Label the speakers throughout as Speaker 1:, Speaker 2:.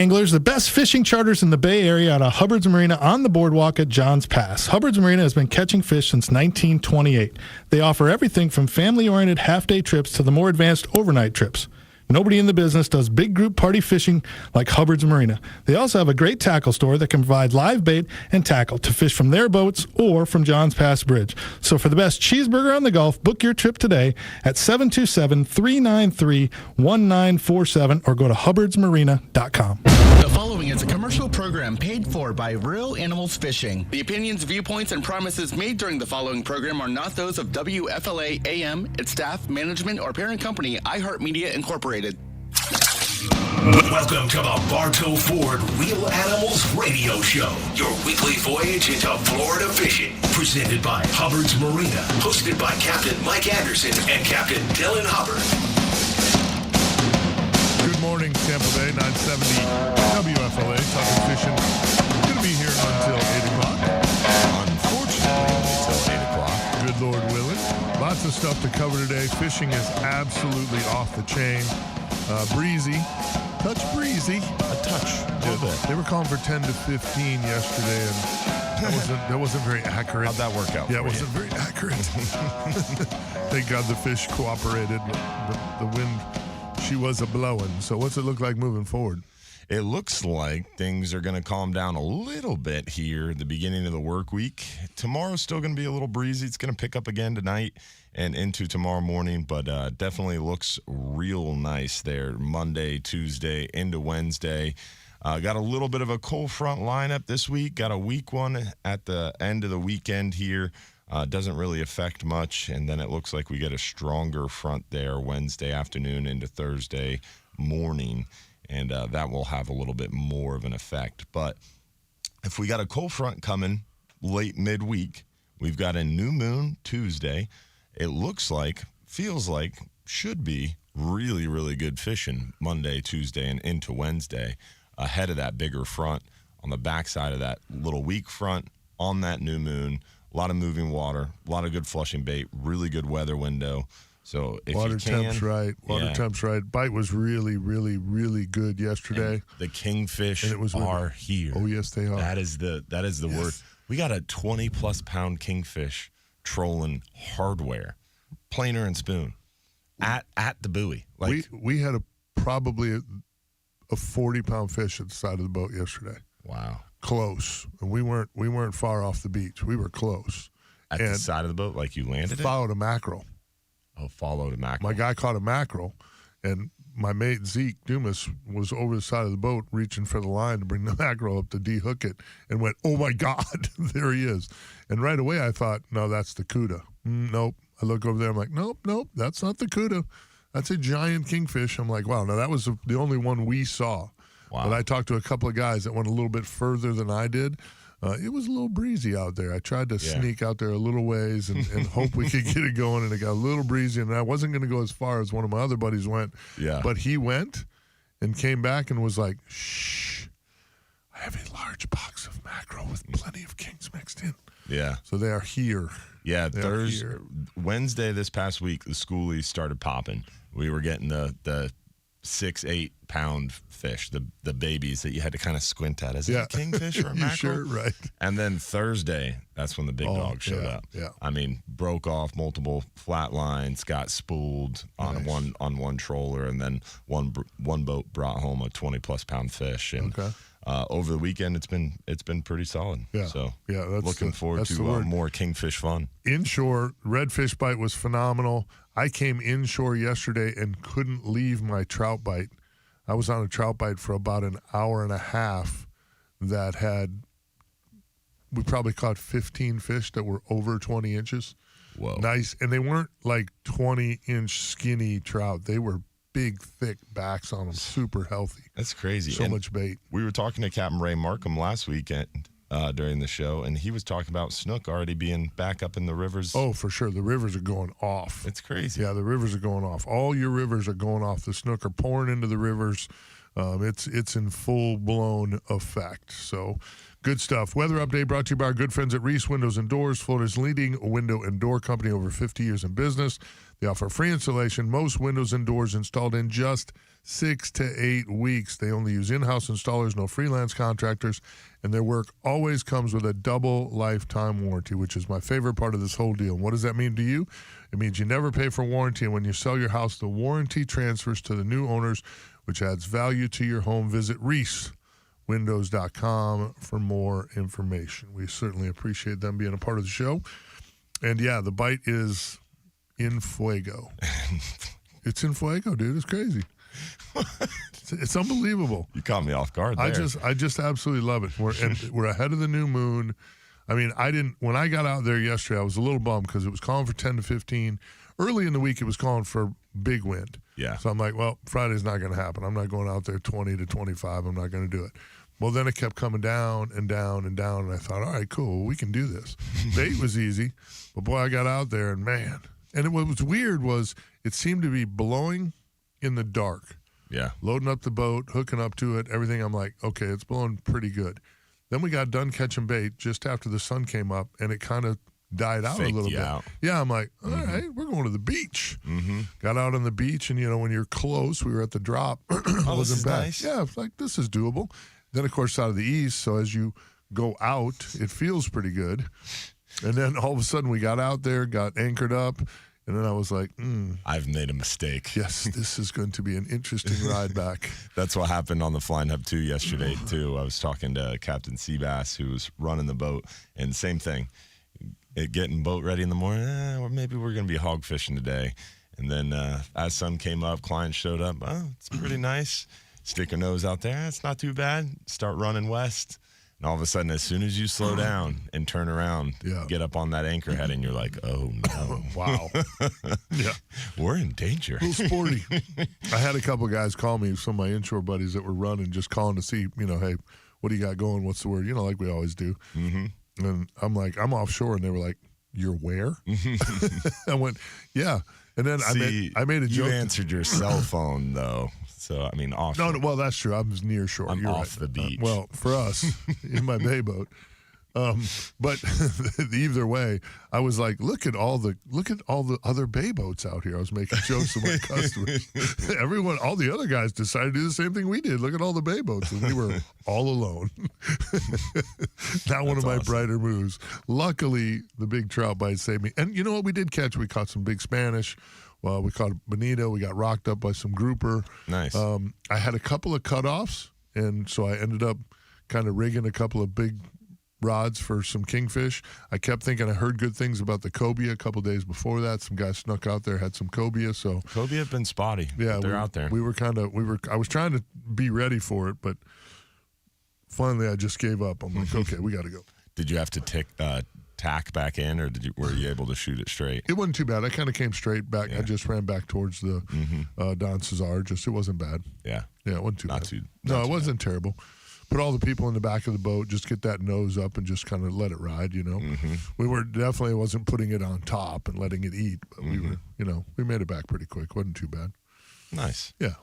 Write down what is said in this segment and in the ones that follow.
Speaker 1: Anglers, the best fishing charters in the Bay Area out of Hubbard's Marina on the boardwalk at Johns Pass. Hubbard's Marina has been catching fish since 1928. They offer everything from family-oriented half-day trips to the more advanced overnight trips. Nobody in the business does big group party fishing like Hubbard's Marina. They also have a great tackle store that can provide live bait and tackle to fish from their boats or from Johns Pass Bridge. So for the best cheeseburger on the Gulf, book your trip today at 727-393-1947 or go to hubbardsmarina.com.
Speaker 2: The following is a commercial program paid for by Real Animals Fishing. The opinions, viewpoints, and promises made during the following program are not those of WFLA AM, its staff, management, or parent company, iHeartMedia Incorporated.
Speaker 3: Welcome to the Bartow Ford Real Animals Radio Show, your weekly voyage into Florida fishing. Presented by Hubbard's Marina, hosted by Captain Mike Anderson and Captain Dylan Hubbard.
Speaker 4: Good morning, Tampa Bay, 970 WFLA, talking fishing. Going to be here until 8 o'clock. Unfortunately, until 8 o'clock. Good Lord willing. Lots of stuff to cover today. Fishing is absolutely off the chain. Breezy. Touch breezy.
Speaker 5: A touch. A little bit.
Speaker 4: They were calling for 10 to 15 yesterday, and that wasn't very accurate.
Speaker 5: How'd that work out?
Speaker 4: Yeah, it wasn't very accurate. Thank God the fish cooperated. The wind, she was a-blowing. So what's it look like moving forward?
Speaker 5: It looks like things are going to calm down a little bit here at the beginning of the work week. Tomorrow's still going to be a little breezy. It's going to pick up again tonight and into tomorrow morning, but definitely looks real nice there Monday, Tuesday, into Wednesday. Got a little bit of a cold front lineup this week. Got a weak one at the end of the weekend here. Doesn't really affect much, and then it looks like we get a stronger front there Wednesday afternoon into Thursday morning. And that will have a little bit more of an effect. But if we got a cold front coming late midweek, we've got a new moon Tuesday. It looks like, feels like, should be really, really good fishing Monday, Tuesday, and into Wednesday ahead of that bigger front. On the backside of that little weak front, on that new moon, a lot of moving water, a lot of good flushing bait, really good weather window. So if
Speaker 4: Water
Speaker 5: you can,
Speaker 4: temp's right. Water temp's right. Bite was really, really, really good yesterday.
Speaker 5: And the kingfish are here.
Speaker 4: Oh, yes, they are.
Speaker 5: That is the word. We got a 20-plus pound kingfish trolling hardware, planer and spoon, at the buoy. Like
Speaker 4: we had probably a 40-pound fish at the side of the boat yesterday.
Speaker 5: Wow,
Speaker 4: close. And we weren't far off the beach. We were close.
Speaker 5: At the side of the boat, like you landed it?
Speaker 4: Followed a mackerel.
Speaker 5: Oh, followed a mackerel.
Speaker 4: My guy caught a mackerel, and my mate Zeke Dumas was over the side of the boat reaching for the line to bring the mackerel up to de-hook it, and went, oh my God, there he is. And right away I thought, no, that's the cuda. Nope. I look over there, I'm like, nope, that's not the cuda. That's a giant kingfish. I'm like, wow, now that was the only one we saw. Wow. But I talked to a couple of guys that went a little bit further than I did. It was a little breezy out there. I tried to sneak out there a little ways and hope we could get it going, and it got a little breezy, and I wasn't going to go as far as one of my other buddies went. Yeah. But he went and came back and was like, shh, I have a large box of mackerel with plenty of kings mixed in.
Speaker 5: Yeah.
Speaker 4: So they are here.
Speaker 5: Yeah, Wednesday this past week, the schoolies started popping. We were getting the 6-8 pound fish, the babies that you had to kind of squint at. Is it a kingfish or a mackerel?
Speaker 4: Sure, right.
Speaker 5: And then Thursday, that's when the big dogs showed up.
Speaker 4: Yeah.
Speaker 5: I mean, broke off multiple flat lines, got spooled on one troller, and then one boat brought home a 20-plus pound fish. And over the weekend, it's been pretty solid. Yeah. So that's looking forward to more kingfish fun. Inshore
Speaker 4: redfish bite was phenomenal. I came inshore yesterday and couldn't leave my trout bite. I was on a trout bite for about an hour and a half we probably caught 15 fish that were over 20 inches.
Speaker 5: Whoa.
Speaker 4: Nice. And they weren't like 20-inch skinny trout. They were big, thick backs on them, super healthy.
Speaker 5: That's crazy.
Speaker 4: So much bait.
Speaker 5: We were talking to Captain Ray Markham last weekend during the show, and he was talking about snook already being back up in the rivers.
Speaker 4: Oh, for sure. The rivers are going off.
Speaker 5: It's crazy.
Speaker 4: Yeah, the rivers are going off. All your rivers are going off. The snook are pouring into the rivers. It's in full-blown effect. So Good stuff. Weather update brought to you by our good friends at Reese Windows and Doors, Florida's leading window and door company, over 50 years in business. They offer free installation, most windows and doors installed in just 6 to 8 weeks. They only use in-house installers, no freelance contractors, and their work always comes with a double lifetime warranty, which is my favorite part of this whole deal. And what does that mean to you? It means you never pay for warranty, and when you sell your house, the warranty transfers to the new owners, which adds value to your home. Visit ReeseWindows.com for more information. We certainly appreciate them being a part of the show. And yeah, the bite is in fuego. It's in fuego, dude. It's crazy. It's unbelievable.
Speaker 5: You caught me off guard there.
Speaker 4: I just absolutely love it. We're ahead of the new moon. I mean, when I got out there yesterday, I was a little bummed because it was calling for 10 to 15. Early in the week, it was calling for big wind.
Speaker 5: Yeah.
Speaker 4: So I'm like, well, Friday's not going to happen. I'm not going out there 20 to 25. I'm not going to do it. Well, then it kept coming down and down and down, and I thought, all right, cool, we can do this. Bait was easy, but boy, I got out there, and man. And what was weird was it seemed to be blowing in the dark.
Speaker 5: Yeah.
Speaker 4: Loading up the boat, hooking up to it, everything. I'm like, okay, it's blowing pretty good. Then we got done catching bait just after the sun came up, and it kind of died out
Speaker 5: Faked
Speaker 4: a little
Speaker 5: you
Speaker 4: bit.
Speaker 5: out.
Speaker 4: Yeah, I'm like, all right, we're going to the beach.
Speaker 5: Mm-hmm.
Speaker 4: Got out on the beach, and, when you're close, we were at the drop. It
Speaker 5: this
Speaker 4: wasn't
Speaker 5: is
Speaker 4: bad.
Speaker 5: nice.
Speaker 4: Yeah, it's like, this is doable. Then, of course, out of the east, so as you go out, it feels pretty good. And then all of a sudden we got out there, got anchored up, and then I was like,
Speaker 5: I've made a mistake.
Speaker 4: yes, this is going to be an interesting ride back.
Speaker 5: That's what happened on the Flying Hub 2 yesterday, too. I was talking to Captain Seabass, who was running the boat, and same thing. Getting boat ready in the morning, or maybe we're going to be hog fishing today. And then as sun came up, client showed up. Oh, it's pretty nice. Stick your nose out there. It's not too bad. Start running west. And all of a sudden, as soon as you slow down and turn around, get up on that anchor head, and you're like, oh, no.
Speaker 4: Wow. Yeah.
Speaker 5: We're in danger.
Speaker 4: A little sporty. I had a couple guys call me, some of my inshore buddies that were running, just calling to see, hey, what do you got going? What's the word? Like we always do.
Speaker 5: Mm-hmm.
Speaker 4: And I'm like, I'm offshore. And they were like, you're where? I went, yeah. And then I made a joke.
Speaker 5: You answered your cell phone, though. So, I mean, off.
Speaker 4: No, well, that's true. I was near shore.
Speaker 5: I'm
Speaker 4: You're
Speaker 5: off
Speaker 4: right.
Speaker 5: the beach.
Speaker 4: Well, for us, in my bay boat. But either way, I was like, look at all the other bay boats out here. I was making jokes with my customers. All the other guys decided to do the same thing we did. Look at all the bay boats, and we were all alone. Not one of my brighter moves. Luckily, the big trout bite saved me. And you know what we did catch? We caught some big Spanish. Well, we caught a bonito. We got rocked up by some grouper.
Speaker 5: Nice.
Speaker 4: I had a couple of cutoffs, and so I ended up kind of rigging a couple of big rods for some kingfish. I kept thinking I heard good things about the cobia a couple days before that. Some guys snuck out there, had some cobia. So
Speaker 5: cobia have been spotty.
Speaker 4: Yeah,
Speaker 5: they're out there.
Speaker 4: I was trying to be ready for it, but finally I just gave up. I'm like, okay, we got to go.
Speaker 5: Did you have to tack back in, or were you able to shoot it straight?
Speaker 4: It wasn't too bad. I kind of came straight back. Yeah. I just ran back towards the Don Cesar. It wasn't bad.
Speaker 5: Yeah.
Speaker 4: Yeah, it wasn't too bad.
Speaker 5: No,
Speaker 4: it wasn't terrible. Put all the people in the back of the boat, just get that nose up and just kind of let it ride,
Speaker 5: Mm-hmm.
Speaker 4: We were definitely wasn't putting it on top and letting it eat, but we were, we made it back pretty quick. Wasn't too bad.
Speaker 5: Nice.
Speaker 4: Yeah.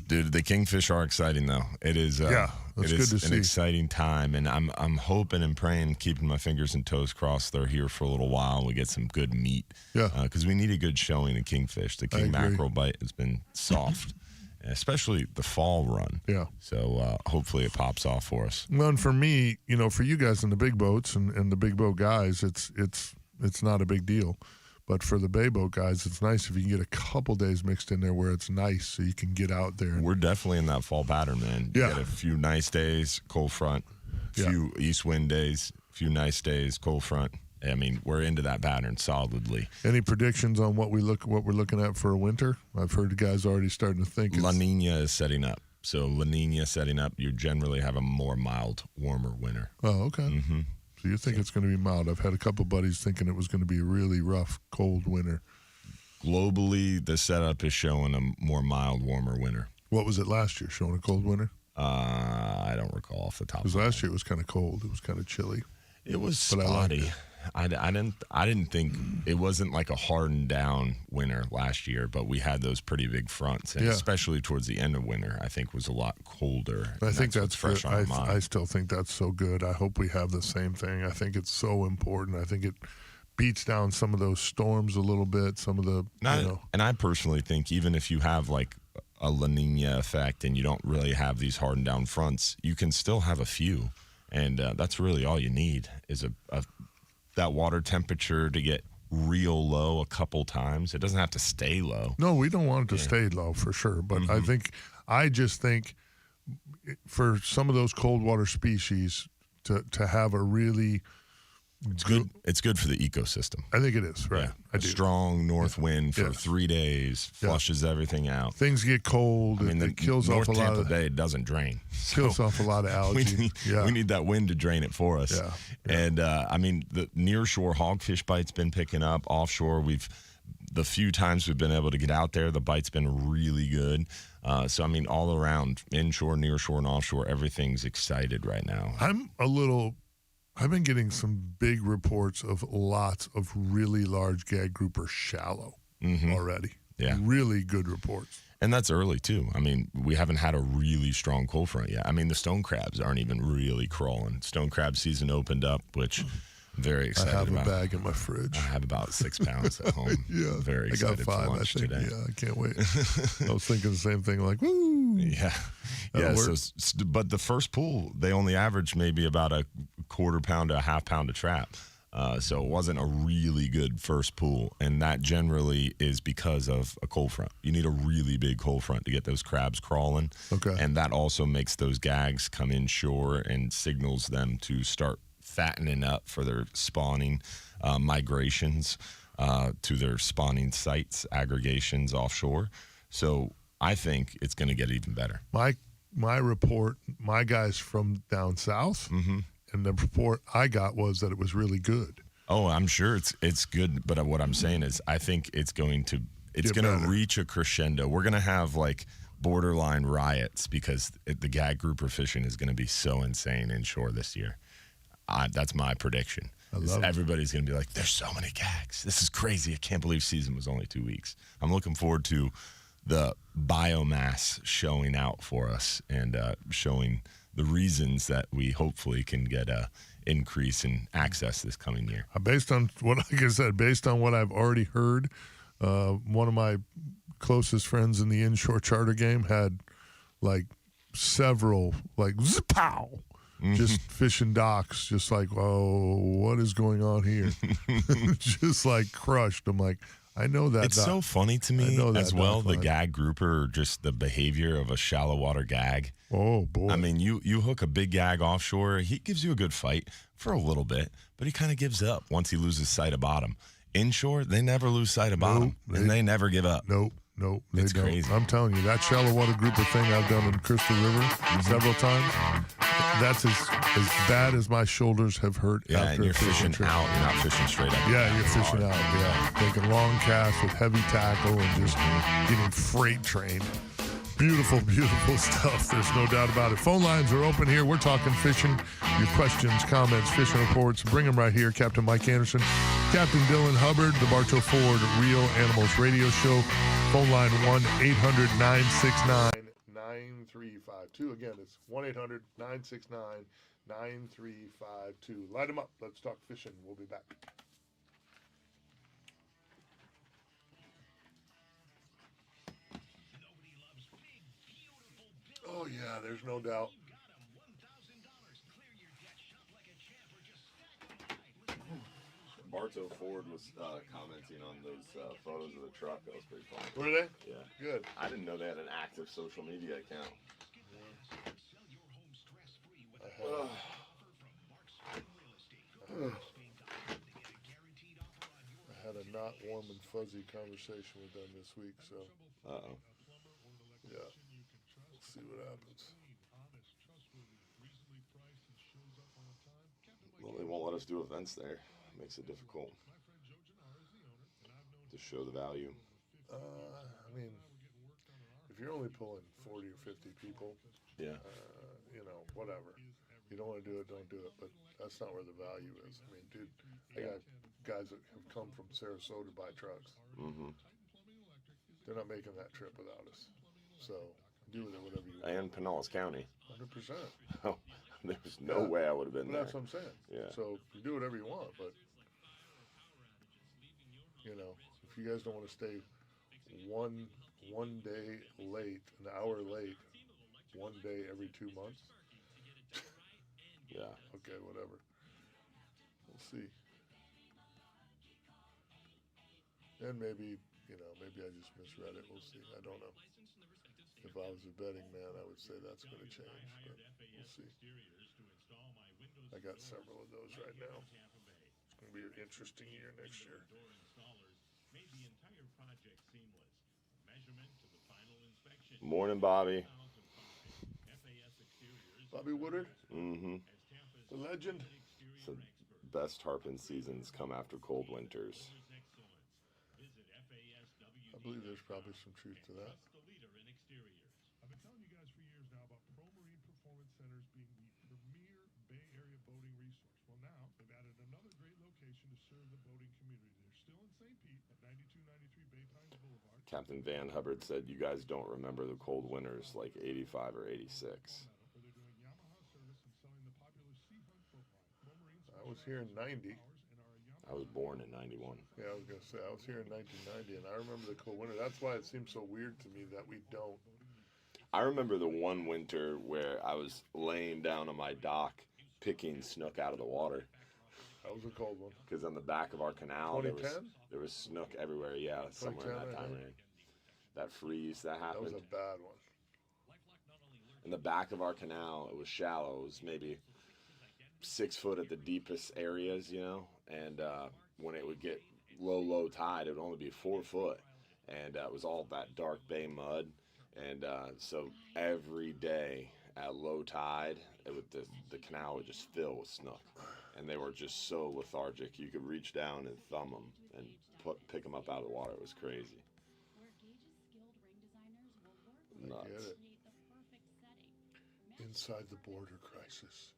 Speaker 5: Dude, the kingfish are exciting though. It is
Speaker 4: it's
Speaker 5: it
Speaker 4: good
Speaker 5: is
Speaker 4: to
Speaker 5: an
Speaker 4: see.
Speaker 5: exciting time, and I'm hoping and praying, keeping my fingers and toes crossed, they're here for a little while and we get some good meat.
Speaker 4: Yeah.
Speaker 5: Because we need a good showing of kingfish. The king mackerel bite has been soft. Especially the fall run. Yeah. So hopefully it pops off for us.
Speaker 4: Well, and for me, for you guys in the big boats and the big boat guys, it's not a big deal. But for the bay boat guys, it's nice if you can get a couple days mixed in there where it's nice so you can get out there.
Speaker 5: We're definitely in that fall pattern, man. You get a few nice days, cold front, few east wind days, few nice days, cold front. I mean, we're into that pattern solidly.
Speaker 4: Any predictions on what we're looking at for a winter? I've heard the guys already starting to think.
Speaker 5: La Nina is setting up. So La Nina setting up, you generally have a more mild, warmer winter.
Speaker 4: Oh, okay.
Speaker 5: Mm-hmm.
Speaker 4: So you think it's going to be mild. I've had a couple buddies thinking it was going to be a really rough, cold winter.
Speaker 5: Globally, the setup is showing a more mild, warmer winter.
Speaker 4: What was it last year, showing a cold winter?
Speaker 5: I don't recall off the top of
Speaker 4: Because
Speaker 5: my head.
Speaker 4: last year it was kind of cold. It was kind of chilly.
Speaker 5: It was spotty. I didn't think it wasn't like a hardened down winter last year, but we had those pretty big fronts, and especially towards the end of winter, I think was a lot colder.
Speaker 4: I think that's
Speaker 5: fresh
Speaker 4: good.
Speaker 5: on my mind.
Speaker 4: I still think that's so good. I hope we have the same thing. I think it's so important. I think it beats down some of those storms a little bit. Some of the
Speaker 5: And I personally think even if you have like a La Nina effect and you don't really have these hardened down fronts, you can still have a few, and that's really all you need is that water temperature to get real low a couple times. It doesn't have to stay low.
Speaker 4: No, we don't want it to stay low for sure. But I just think for some of those cold water species to have a really
Speaker 5: It's good. It's good for the ecosystem.
Speaker 4: I think it is, right?
Speaker 5: Yeah.
Speaker 4: I
Speaker 5: A
Speaker 4: do.
Speaker 5: strong north wind for 3 days flushes everything out.
Speaker 4: Things get cold.
Speaker 5: I mean,
Speaker 4: it kills
Speaker 5: North
Speaker 4: off a lot
Speaker 5: Tampa
Speaker 4: of
Speaker 5: Bay doesn't drain.
Speaker 4: kills off a lot of algae.
Speaker 5: We need that wind to drain it for us.
Speaker 4: Yeah.
Speaker 5: And I mean, the nearshore hogfish bite's been picking up. Offshore, the few times we've been able to get out there, the bite's been really good. So I mean, all around, inshore, nearshore, and offshore, everything's excited right now.
Speaker 4: I've been getting some big reports of lots of really large gag grouper shallow already.
Speaker 5: Yeah.
Speaker 4: Really good reports.
Speaker 5: And that's early, too. I mean, we haven't had a really strong cold front yet. I mean, the stone crabs aren't even really crawling. Stone crab season opened up, which I'm very excited about.
Speaker 4: I have a bag in my fridge.
Speaker 5: I have about 6 pounds at home.
Speaker 4: Yeah.
Speaker 5: Very excited
Speaker 4: I got 5,
Speaker 5: for lunch
Speaker 4: I think.
Speaker 5: today.
Speaker 4: Yeah, I can't wait. I was thinking the same thing, like, woo.
Speaker 5: Yeah. But the first pool, they only averaged maybe about a quarter pound to a half pound a trap. So it wasn't a really good first pool, and that generally is because of a cold front. You need a really big cold front to get those crabs crawling.
Speaker 4: Okay.
Speaker 5: And that also makes those gags come inshore and signals them to start fattening up for their spawning migrations to their spawning sites, aggregations offshore. So I think it's going to get even better.
Speaker 4: My report, my guys from down south, and the report I got was that it was really good.
Speaker 5: Oh, I'm sure it's good, but what I'm saying is I think it's going to reach a crescendo. We're going to have like borderline riots because the gag grouper fishing is going to be so insane inshore this year. That's my prediction. Everybody's going to be like, there's so many gags. This is crazy. I can't believe season was only 2 weeks. I'm looking forward to the biomass showing out for us and showing the reasons that we hopefully can get a increase in access this coming year.
Speaker 4: Based on what I've already heard, one of my closest friends in the inshore charter game had like several like zip-pow, just fishing docks, just like, oh, what is going on here? Just like crushed. I'm like, I know that.
Speaker 5: It's so funny to me as well, the gag grouper, or just the behavior of a shallow water gag.
Speaker 4: Oh, boy.
Speaker 5: I mean, you hook a big gag offshore, he gives you a good fight for a little bit, but he kind of gives up once he loses sight of bottom. Inshore, they never lose sight of bottom, and they never give up.
Speaker 4: Nope, they
Speaker 5: It's
Speaker 4: don't.
Speaker 5: crazy.
Speaker 4: I'm telling you, that shallow water grouper thing I've done in Crystal River several times, that's as bad as my shoulders have hurt.
Speaker 5: Yeah,
Speaker 4: after
Speaker 5: and you're
Speaker 4: a fishing
Speaker 5: fishing
Speaker 4: trip.
Speaker 5: out, you're not fishing straight up.
Speaker 4: Yeah, you're fishing out. Yeah, taking long casts with heavy tackle and just getting freight trained. Beautiful, beautiful stuff. There's no doubt about it. Phone lines are open here. We're talking fishing. Your questions, comments, fishing reports, bring them right here. Captain Mike Anderson, Captain Dylan Hubbard, the Bartow Ford Real Animals Radio Show. Phone line 1-800-969-9352. Again, it's 1-800-969-9352. Light them up. Let's talk fishing. We'll be back. Oh, yeah, there's no doubt.
Speaker 5: Bartow Ford was commenting on those photos of the truck. That was pretty funny.
Speaker 4: Were they?
Speaker 5: Yeah.
Speaker 4: Good.
Speaker 5: I didn't know they had an active social media account.
Speaker 4: I had a not warm and fuzzy conversation with them this week, so
Speaker 5: Uh-oh.
Speaker 4: yeah. Let's see what happens.
Speaker 5: Well, they won't let us do events there. Makes it difficult to show the value.
Speaker 4: I mean, if you're only pulling 40 or 50 people,
Speaker 5: Yeah.
Speaker 4: whatever. you don't want to do it, don't do it. But that's not where the value is. I mean, dude, I got guys that have come from Sarasota to buy trucks.
Speaker 6: Mm-hmm.
Speaker 4: They're not making that trip without us. So do with it whatever you want.
Speaker 6: And Pinellas County.
Speaker 4: 100%.
Speaker 6: Oh, there's no way I would have been
Speaker 4: But
Speaker 6: there.
Speaker 4: that's what I'm saying.
Speaker 6: Yeah.
Speaker 4: So you do whatever you want, but you know, if you guys don't want to stay one day late, an hour late, one day every 2 months.
Speaker 6: Yeah.
Speaker 4: Okay, whatever. We'll see. And maybe, you know, maybe I just misread it. We'll see. I don't know. If I was a betting man, I would say that's going to change, but we'll see. I got several of those right now. It's going to be an interesting year next year.
Speaker 6: Morning, Bobby.
Speaker 4: Bobby Woodard,
Speaker 6: Mm-hmm.
Speaker 4: the legend.
Speaker 6: So best tarpon seasons come after cold winters.
Speaker 4: I believe there's probably some truth to that.
Speaker 7: I've been telling you guys for years now about Pro Marine Performance Centers being the premier Bay Area boating resource. Well, now they've added another great location to serve the boating community. They're still in St. Pete at 9293 Bay Pines Boulevard.
Speaker 6: Captain Van Hubbard said you guys don't remember the cold winters like 85 or 86.
Speaker 7: Where they're doing Yamaha service and selling the popular Sea Hunt profile. Pro Marine
Speaker 4: I was here in 90.
Speaker 6: I was born in 91.
Speaker 4: Yeah, I was going to say, I was here in 1990, and I remember the cold winter. That's why it seems so weird to me that we don't.
Speaker 6: I remember the one winter where I was laying down on my dock picking snook out of the water.
Speaker 4: That was a cold one.
Speaker 6: Because on the back of our canal, there
Speaker 4: 2010?
Speaker 6: was snook everywhere. Yeah, somewhere in
Speaker 4: 2010,
Speaker 6: that
Speaker 4: I
Speaker 6: time
Speaker 4: think.
Speaker 6: range. That freeze that
Speaker 4: That was
Speaker 6: happened.
Speaker 4: a bad one.
Speaker 6: In the back of our canal, it was shallow. It was maybe 6 foot at the deepest areas, you know. And when it would get low tide, it would only be 4 foot. And it was all that dark bay mud. And so every day at low tide, the canal would just fill with snook. And they were just so lethargic. You could reach down and thumb them and pick them up out of the water. It was crazy.
Speaker 4: I
Speaker 6: Nuts.
Speaker 4: get it. Inside the border crisis.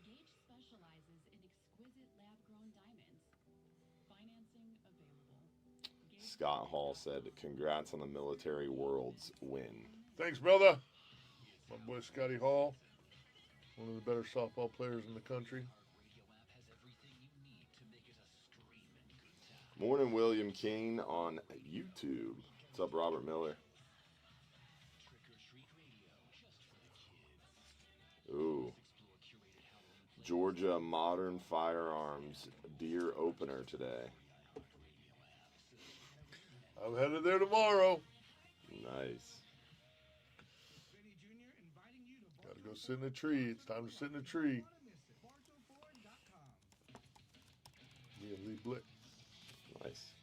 Speaker 8: Gage specializes in exquisite lab-grown diamonds. Financing available.
Speaker 6: Scott Hall said, "Congrats on the Military Worlds win."
Speaker 4: Thanks, brother. My boy Scotty Hall, one of the better softball players in the country.
Speaker 6: Morning, William King on YouTube. What's up, Robert Miller? Ooh. Georgia Modern Firearms deer opener today.
Speaker 4: I'm headed there tomorrow.
Speaker 6: Nice.
Speaker 4: Gotta go sit in a tree. It's time to sit in a tree. Me and Lee Blick.
Speaker 6: Nice.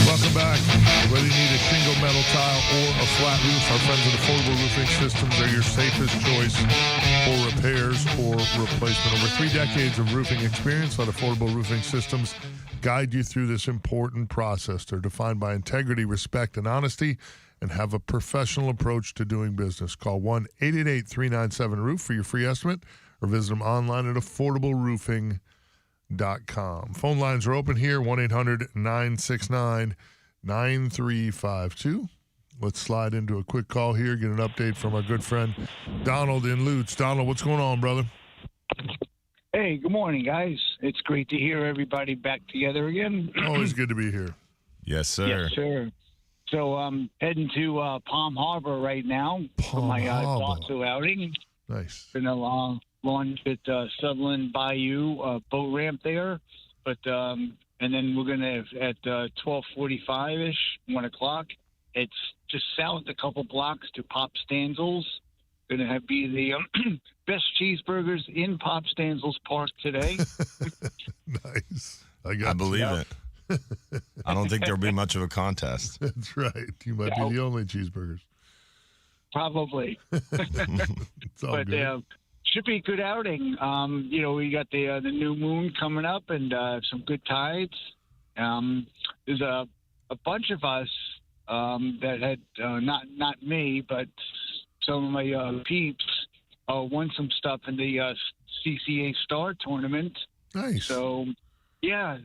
Speaker 4: Welcome back. Whether you need a shingle, metal tile, or a flat roof, our friends at Affordable Roofing Systems are your safest choice for repairs or replacement. Over 3 decades of roofing experience, let Affordable Roofing Systems guide you through this important process. They're defined by integrity, respect, and honesty, and have a professional approach to doing business. Call 1-888-397-ROOF for your free estimate, or visit them online at affordableroofing.com. Phone lines are open here, 1-800-969-9352. Let's slide into a quick call here, get an update from our good friend Donald in Lutz. Donald, what's going on, brother?
Speaker 9: Hey, good morning, guys. It's great to hear everybody back together again.
Speaker 4: Always good to be here.
Speaker 5: Yes, sir.
Speaker 9: Yes, sir. So I'm heading to Palm Harbor right now for my
Speaker 4: Harbor.
Speaker 9: Bartow outing.
Speaker 4: Nice.
Speaker 9: Been a long launch at Sutherland Bayou boat ramp there, but and then we're gonna at 12:45ish, 1 o'clock. It's just south a couple blocks to Pop Stanzel's. Gonna be the best cheeseburgers in Pop Stanzel's Park today.
Speaker 4: Nice.
Speaker 5: I believe it. I don't think there'll be much of a contest.
Speaker 4: That's right. You might be the only cheeseburgers.
Speaker 9: Probably.
Speaker 4: It's all
Speaker 9: But
Speaker 4: good.
Speaker 9: should be a good outing. We got the new moon coming up and some good tides. There's a bunch of us that had not me, but some of my peeps won some stuff in the 6a-8a Star tournament.
Speaker 4: Nice.
Speaker 9: So, yeah.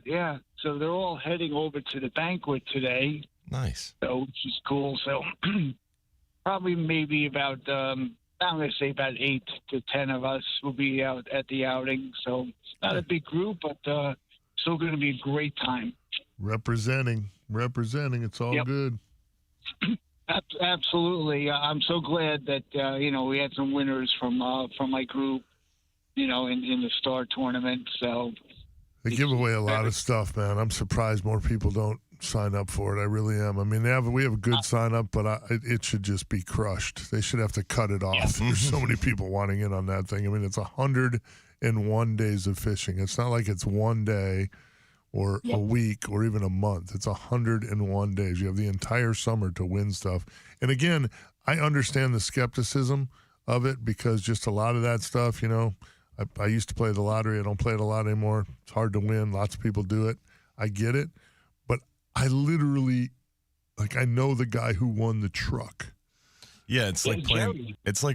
Speaker 9: So they're all heading over to the banquet today.
Speaker 5: Nice.
Speaker 9: So, which is cool. So probably maybe about, I'm going to say about 8 to 10 of us will be out at the outing. So not a big group, but still going to be a great time.
Speaker 4: Representing. It's all good.
Speaker 9: Absolutely. I'm so glad that, we had some winners from my group, in the Star tournament. So
Speaker 4: they give away a lot of stuff, man. I'm surprised more people don't sign up for it. I really am. I mean, we have a good sign up, but it should just be crushed. They should have to cut it off. Yeah. There's so many people wanting in on that thing. I mean, it's 101 days of fishing. It's not like it's one day or a week or even a month. It's 101 days. You have the entire summer to win stuff. And again, I understand the skepticism of it because just a lot of that stuff, I used to play the lottery. I don't play it a lot anymore. It's hard to win. Lots of people do it. I get it. But I literally, I know the guy who won the truck.
Speaker 5: Yeah, it's like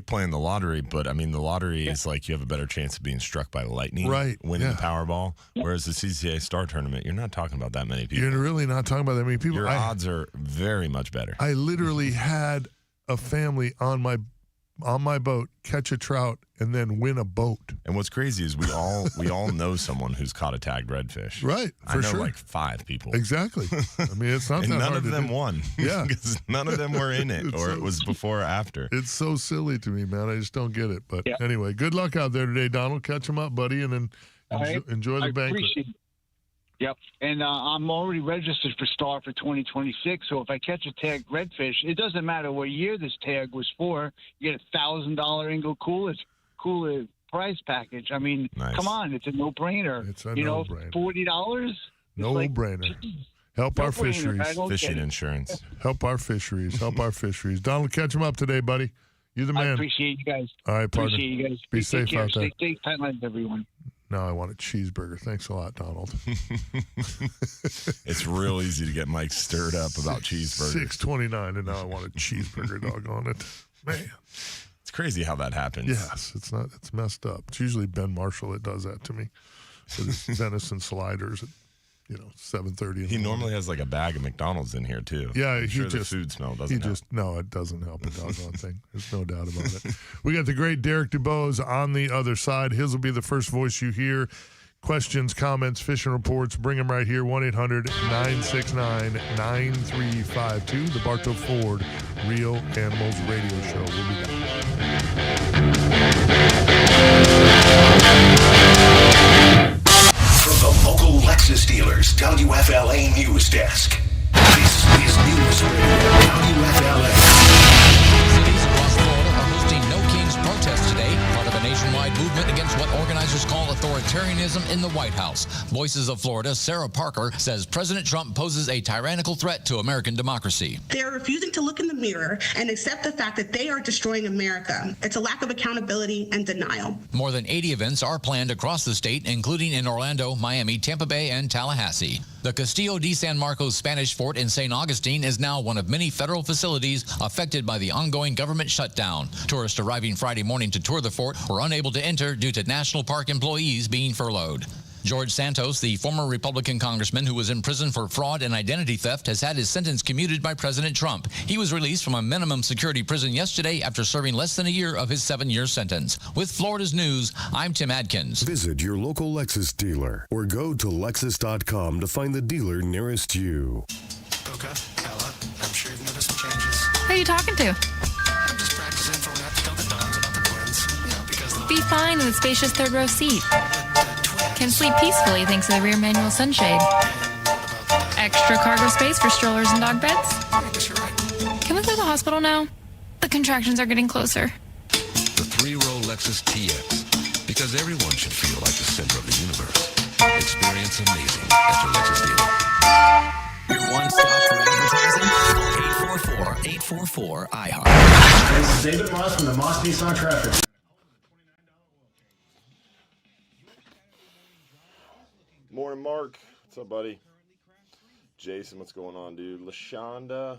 Speaker 5: playing the lottery, but I mean the lottery is like you have a better chance of being struck by lightning, winning the Powerball. Whereas the 6a-8a Star tournament, you're not talking about that many people.
Speaker 4: You're really not talking about that many people.
Speaker 5: Your odds are very much better.
Speaker 4: I literally had a family on my boat catch a trout and then win a boat.
Speaker 5: And what's crazy is we all know someone who's caught a tagged redfish.
Speaker 4: Right,
Speaker 5: I know like 5 people.
Speaker 4: Exactly. I mean, it's not
Speaker 5: and
Speaker 4: that
Speaker 5: none
Speaker 4: hard
Speaker 5: of them
Speaker 4: do.
Speaker 5: won.
Speaker 4: Yeah,
Speaker 5: because none of them were in it, or it was before or after.
Speaker 4: It's so silly to me, man. I just don't get it. But anyway, good luck out there today, Donald. Catch them up, buddy, and then enjoy the banquet.
Speaker 9: Appreciate it. Yep, and I'm already registered for Star for 2026, so if I catch a tagged redfish, it doesn't matter what year this tag was for. You get a $1,000 Ingo Cooler prize package. I mean, Come on, it's a no-brainer.
Speaker 4: It's a no-brainer.
Speaker 9: $40?
Speaker 4: No-brainer. Help our fisheries.
Speaker 5: Fishing insurance.
Speaker 4: Help our fisheries. Donald, catch them up today, buddy. You're the man.
Speaker 9: I appreciate you guys.
Speaker 4: All right, partner.
Speaker 9: Appreciate you guys.
Speaker 4: Be safe out there.
Speaker 9: Stay safe, Thailand, everyone.
Speaker 4: Now I want a cheeseburger. Thanks a lot, Donald.
Speaker 5: It's real easy to get Mike stirred up about cheeseburgers.
Speaker 4: 6:29, and now I want a cheeseburger dog on it. Man.
Speaker 5: It's crazy how that happens.
Speaker 4: Yes, it's messed up. It's usually Ben Marshall that does that to me. With his venison sliders at 7:30.
Speaker 5: He normally has like a bag of McDonald's in here too.
Speaker 4: Yeah,
Speaker 5: the food smell doesn't help.
Speaker 4: No, it doesn't help a doggone thing. There's no doubt about it. We got the great Derek DuBose on the other side. His will be the first voice you hear. Questions, comments, fishing reports, bring them right here. 1-800-969-9352. The Bartow Ford Real Animals Radio Show. We'll be back.
Speaker 3: From the local Lexus dealers, WFLA News Desk. This is News Radio, WFLA.
Speaker 10: Cities across Florida are hosting No Kings protests today, part of a nationwide movement against what organizers call authoritarianism in the White House. Voices of Florida, Sarah Parker, says President Trump poses a tyrannical threat to American democracy.
Speaker 11: They're refusing to look in the mirror and accept the fact that they are destroying America. It's a lack of accountability and denial.
Speaker 10: More than 80 events are planned across the state, including in Orlando, Miami, Tampa Bay, and Tallahassee. The Castillo de San Marcos Spanish Fort in St. Augustine is now one of many federal facilities affected by the ongoing government shutdown. Tourists arriving Friday morning to tour the fort were unable to enter due to national park employees being furloughed. George Santos, the former Republican congressman who was in prison for fraud and identity theft, has had his sentence commuted by President Trump. He was released from a minimum security prison yesterday after serving less than a year of his 7-year sentence. With Florida's News, I'm Tim Adkins.
Speaker 12: Visit your local Lexus dealer or go to Lexus.com to find the dealer nearest you.
Speaker 13: Boca, Ella, I'm sure you've noticed some changes.
Speaker 14: Who are you talking to?
Speaker 13: I'm just practicing for when I have to tell the dogs about the twins. Because
Speaker 14: Be fine in the spacious third row seat. Can sleep peacefully thanks to the rear manual sunshade. Extra cargo space for strollers and dog beds. Can we go to the hospital now? The contractions are getting closer.
Speaker 15: The 3-row Lexus TX. Because everyone should feel like the center of the universe. Experience amazing at your Lexus dealer.
Speaker 16: Your one stop for advertising? 844-844-IHEART.
Speaker 17: This is David Moss from the Moss Nissan Traffic.
Speaker 6: Morning, Mark. What's up, buddy? Jason, what's going on, dude? LaShonda,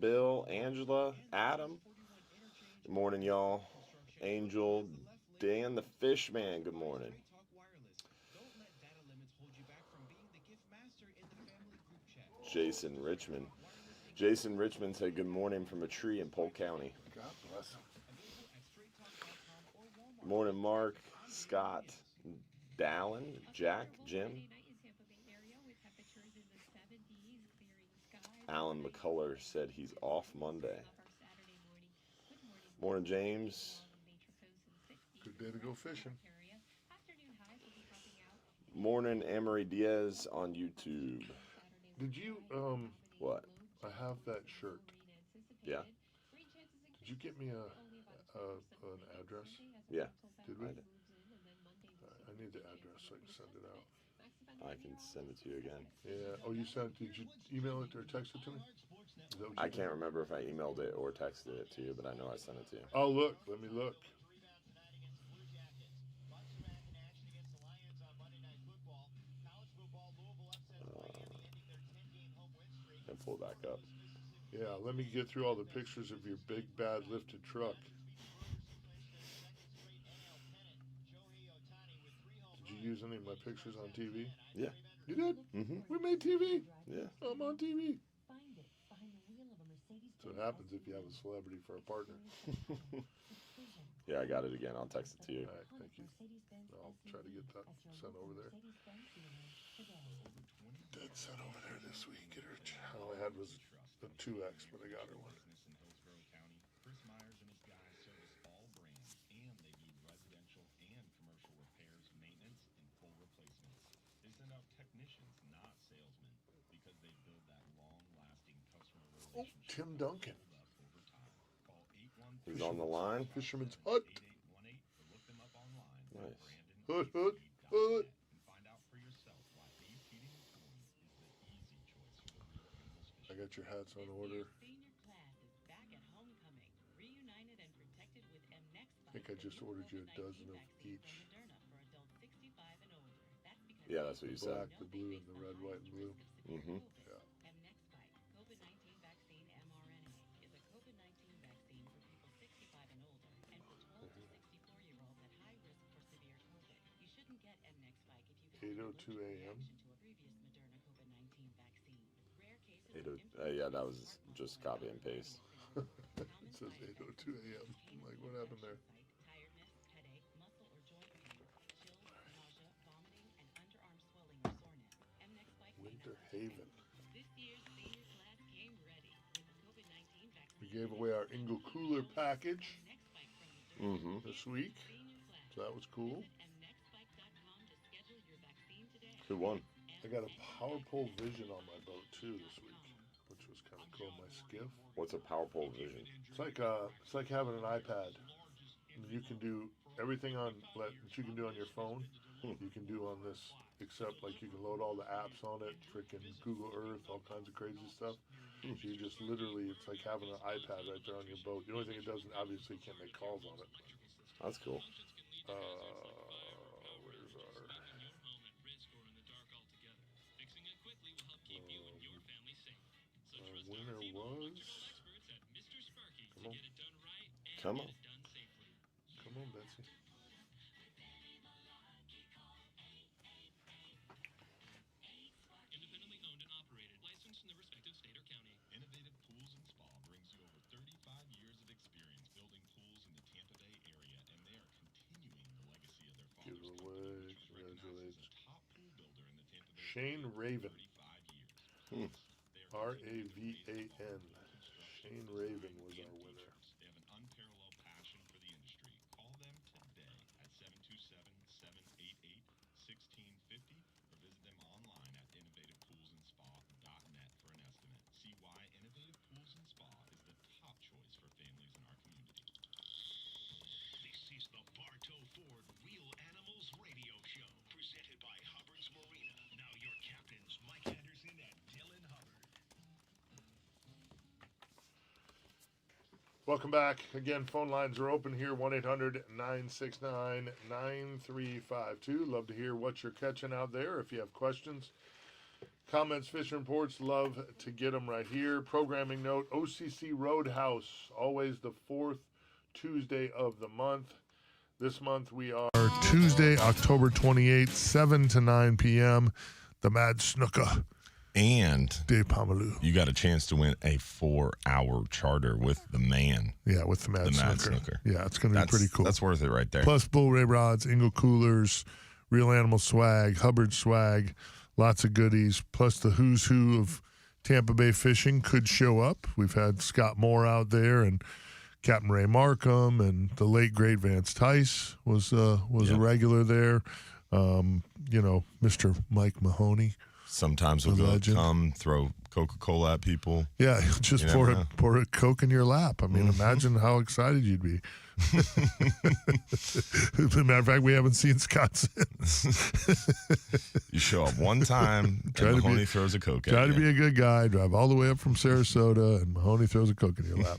Speaker 6: Bill, Angela, Adam. Good morning, y'all. Angel, Dan the Fishman, good morning. Jason Richmond. Jason Richmond said good morning from a tree in Polk County.
Speaker 4: God bless him.
Speaker 6: Morning, Mark, Scott, Dallin, Jack, Jim. Alan McCuller said he's off Monday. Morning, James.
Speaker 4: Good day to go fishing.
Speaker 6: Morning, Amory Diaz on YouTube.
Speaker 4: Did you,
Speaker 6: What?
Speaker 4: I have that shirt.
Speaker 6: Yeah.
Speaker 4: Did you get me an address?
Speaker 6: Yeah.
Speaker 4: Did we?
Speaker 6: I did.
Speaker 4: I need the address so I can send it out.
Speaker 6: I can send it to you again.
Speaker 4: Yeah. Oh, you sent? Did you email it or text it to me? Is that what you
Speaker 6: I
Speaker 4: did?
Speaker 6: can't remember if I emailed it or texted it to you, but I know I sent it to you.
Speaker 4: Oh, look. Let me look.
Speaker 6: And pull it back up.
Speaker 4: Yeah, let me get through all the pictures of your big, bad lifted truck. Did you use any of my pictures on TV?
Speaker 6: Yeah.
Speaker 4: You did?
Speaker 6: Mm-hmm.
Speaker 4: We made TV.
Speaker 6: Yeah.
Speaker 4: I'm on TV. That's what happens if you have a celebrity for a partner.
Speaker 6: Yeah, I got it again. I'll text it to you.
Speaker 4: All right, thank you. I'll try to get that sent over there. Dead set over there this week. All I had was a 2X, but I got her one.
Speaker 17: Chris Myers and his guys service all brands, and they do residential and commercial repairs, maintenance, and full replacements. They send out technicians, not salesmen, because they build that long-lasting customer
Speaker 4: Oh,
Speaker 17: relationship.
Speaker 4: Tim Duncan.
Speaker 6: He's on the line.
Speaker 4: Fisherman's Hut.
Speaker 6: Nice.
Speaker 4: Hut, hut, hut. I got your hats on order. I think I just ordered you a dozen of each.
Speaker 6: Yeah, that's what you
Speaker 4: the
Speaker 6: said.
Speaker 4: Black, the blue, and the red, white, and blue.
Speaker 6: Mm-hmm.
Speaker 4: Yeah. (8:02 a.m.)
Speaker 6: 8:00. Yeah, that was just copy and paste.
Speaker 4: It says 8:02 a.m. I'm like, what happened there? Winter Haven. We gave away our Ingle Cooler package this week, so that was cool.
Speaker 6: Who won?
Speaker 4: I got a Power Pole Vision on my boat too this week, which was kind of cool. My skiff.
Speaker 6: What's a Power Pole Vision?
Speaker 4: It's like having an iPad. You can do everything that you can do on your phone. You can do on this, except like you can load all the apps on it, freaking Google Earth, all kinds of crazy stuff. So you just literally, it's like having an iPad right there on your boat. The only thing it doesn't, obviously, you can't make calls on it.
Speaker 6: That's cool.
Speaker 4: Where's our? Our winner was. Come on.
Speaker 6: Come on.
Speaker 4: Come on, Betsy.
Speaker 17: Independently owned and operated, licensed in the respective state or county. Innovative Pools and Spa brings you over 35 years of experience building pools in the Tampa Bay area, and they are continuing the legacy of their father's
Speaker 4: Giveaway. Congratulations.
Speaker 17: top pool builder in the Tampa Bay
Speaker 4: Shane Raven.
Speaker 17: 35 years.
Speaker 4: RAVAN. Shane Raven was our winner.
Speaker 17: They have an unparalleled passion for the industry. Call them today at 727-788-1650 or visit them online at innovativepoolsandspa.net for an estimate. See why Innovative Pools and Spa is the top choice for families in our community.
Speaker 3: This is the Bartow Ford Real Animals Radio Show, presented by Hubbard's Marina. Now your captains, Mike Anderson and Dylan Hubbard.
Speaker 4: Welcome back. Again, phone lines are open here, 1-800-969-9352. Love to hear what you're catching out there. If you have questions, comments, fishing reports, love to get them right here. Programming note, OCC Roadhouse, always the fourth Tuesday of the month. This month we are Tuesday, October 28th, 7 to 9 p.m., the Mad Snooker.
Speaker 5: And
Speaker 4: Dave Pomeluh.
Speaker 5: You got a chance to win a 4-hour charter with the man.
Speaker 4: Yeah, with the Mad Snooker. Yeah, it's going to be pretty cool.
Speaker 5: That's worth it right there.
Speaker 4: Plus bull ray rods, Ingle coolers, real animal swag, Hubbard swag, lots of goodies. Plus the who's who of Tampa Bay fishing could show up. We've had Scott Moore out there and Captain Ray Markham and the late great Vance Tice was a regular there. Mr. Mike Mahoney.
Speaker 5: Sometimes we'll come throw Coca-Cola at people.
Speaker 4: Yeah, just pour a Coke in your lap. I mean, imagine how excited you'd be. As a matter of fact, we haven't seen Scott since.
Speaker 5: You show up one time, and Mahoney throws a Coke at you.
Speaker 4: Try to be a good guy, drive all the way up from Sarasota, and Mahoney throws a Coke in your lap.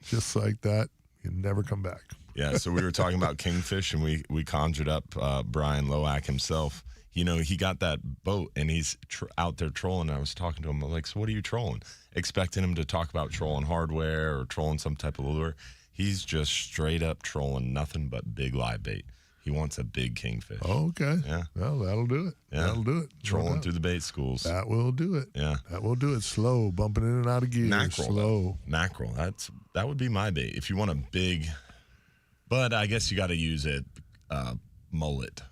Speaker 4: Just like that, you never come back.
Speaker 5: Yeah, so we were talking about kingfish, and we conjured up Brian Loack himself. He got that boat, and he's out there trolling. I was talking to him, like, so what are you trolling? Expecting him to talk about trolling hardware or trolling some type of lure. He's just straight up trolling nothing but big live bait. He wants a big kingfish.
Speaker 4: Oh, okay.
Speaker 5: Yeah.
Speaker 4: Well, that'll do it.
Speaker 5: Yeah.
Speaker 4: That'll do it.
Speaker 5: Trolling through the bait schools.
Speaker 4: That will do it.
Speaker 5: Yeah.
Speaker 4: That will do it. Slow, bumping in and out of gear.
Speaker 5: Mackerel.
Speaker 4: Slow.
Speaker 5: Mackerel. That would be my bait. If you want a big, but I guess you got to use it mullet,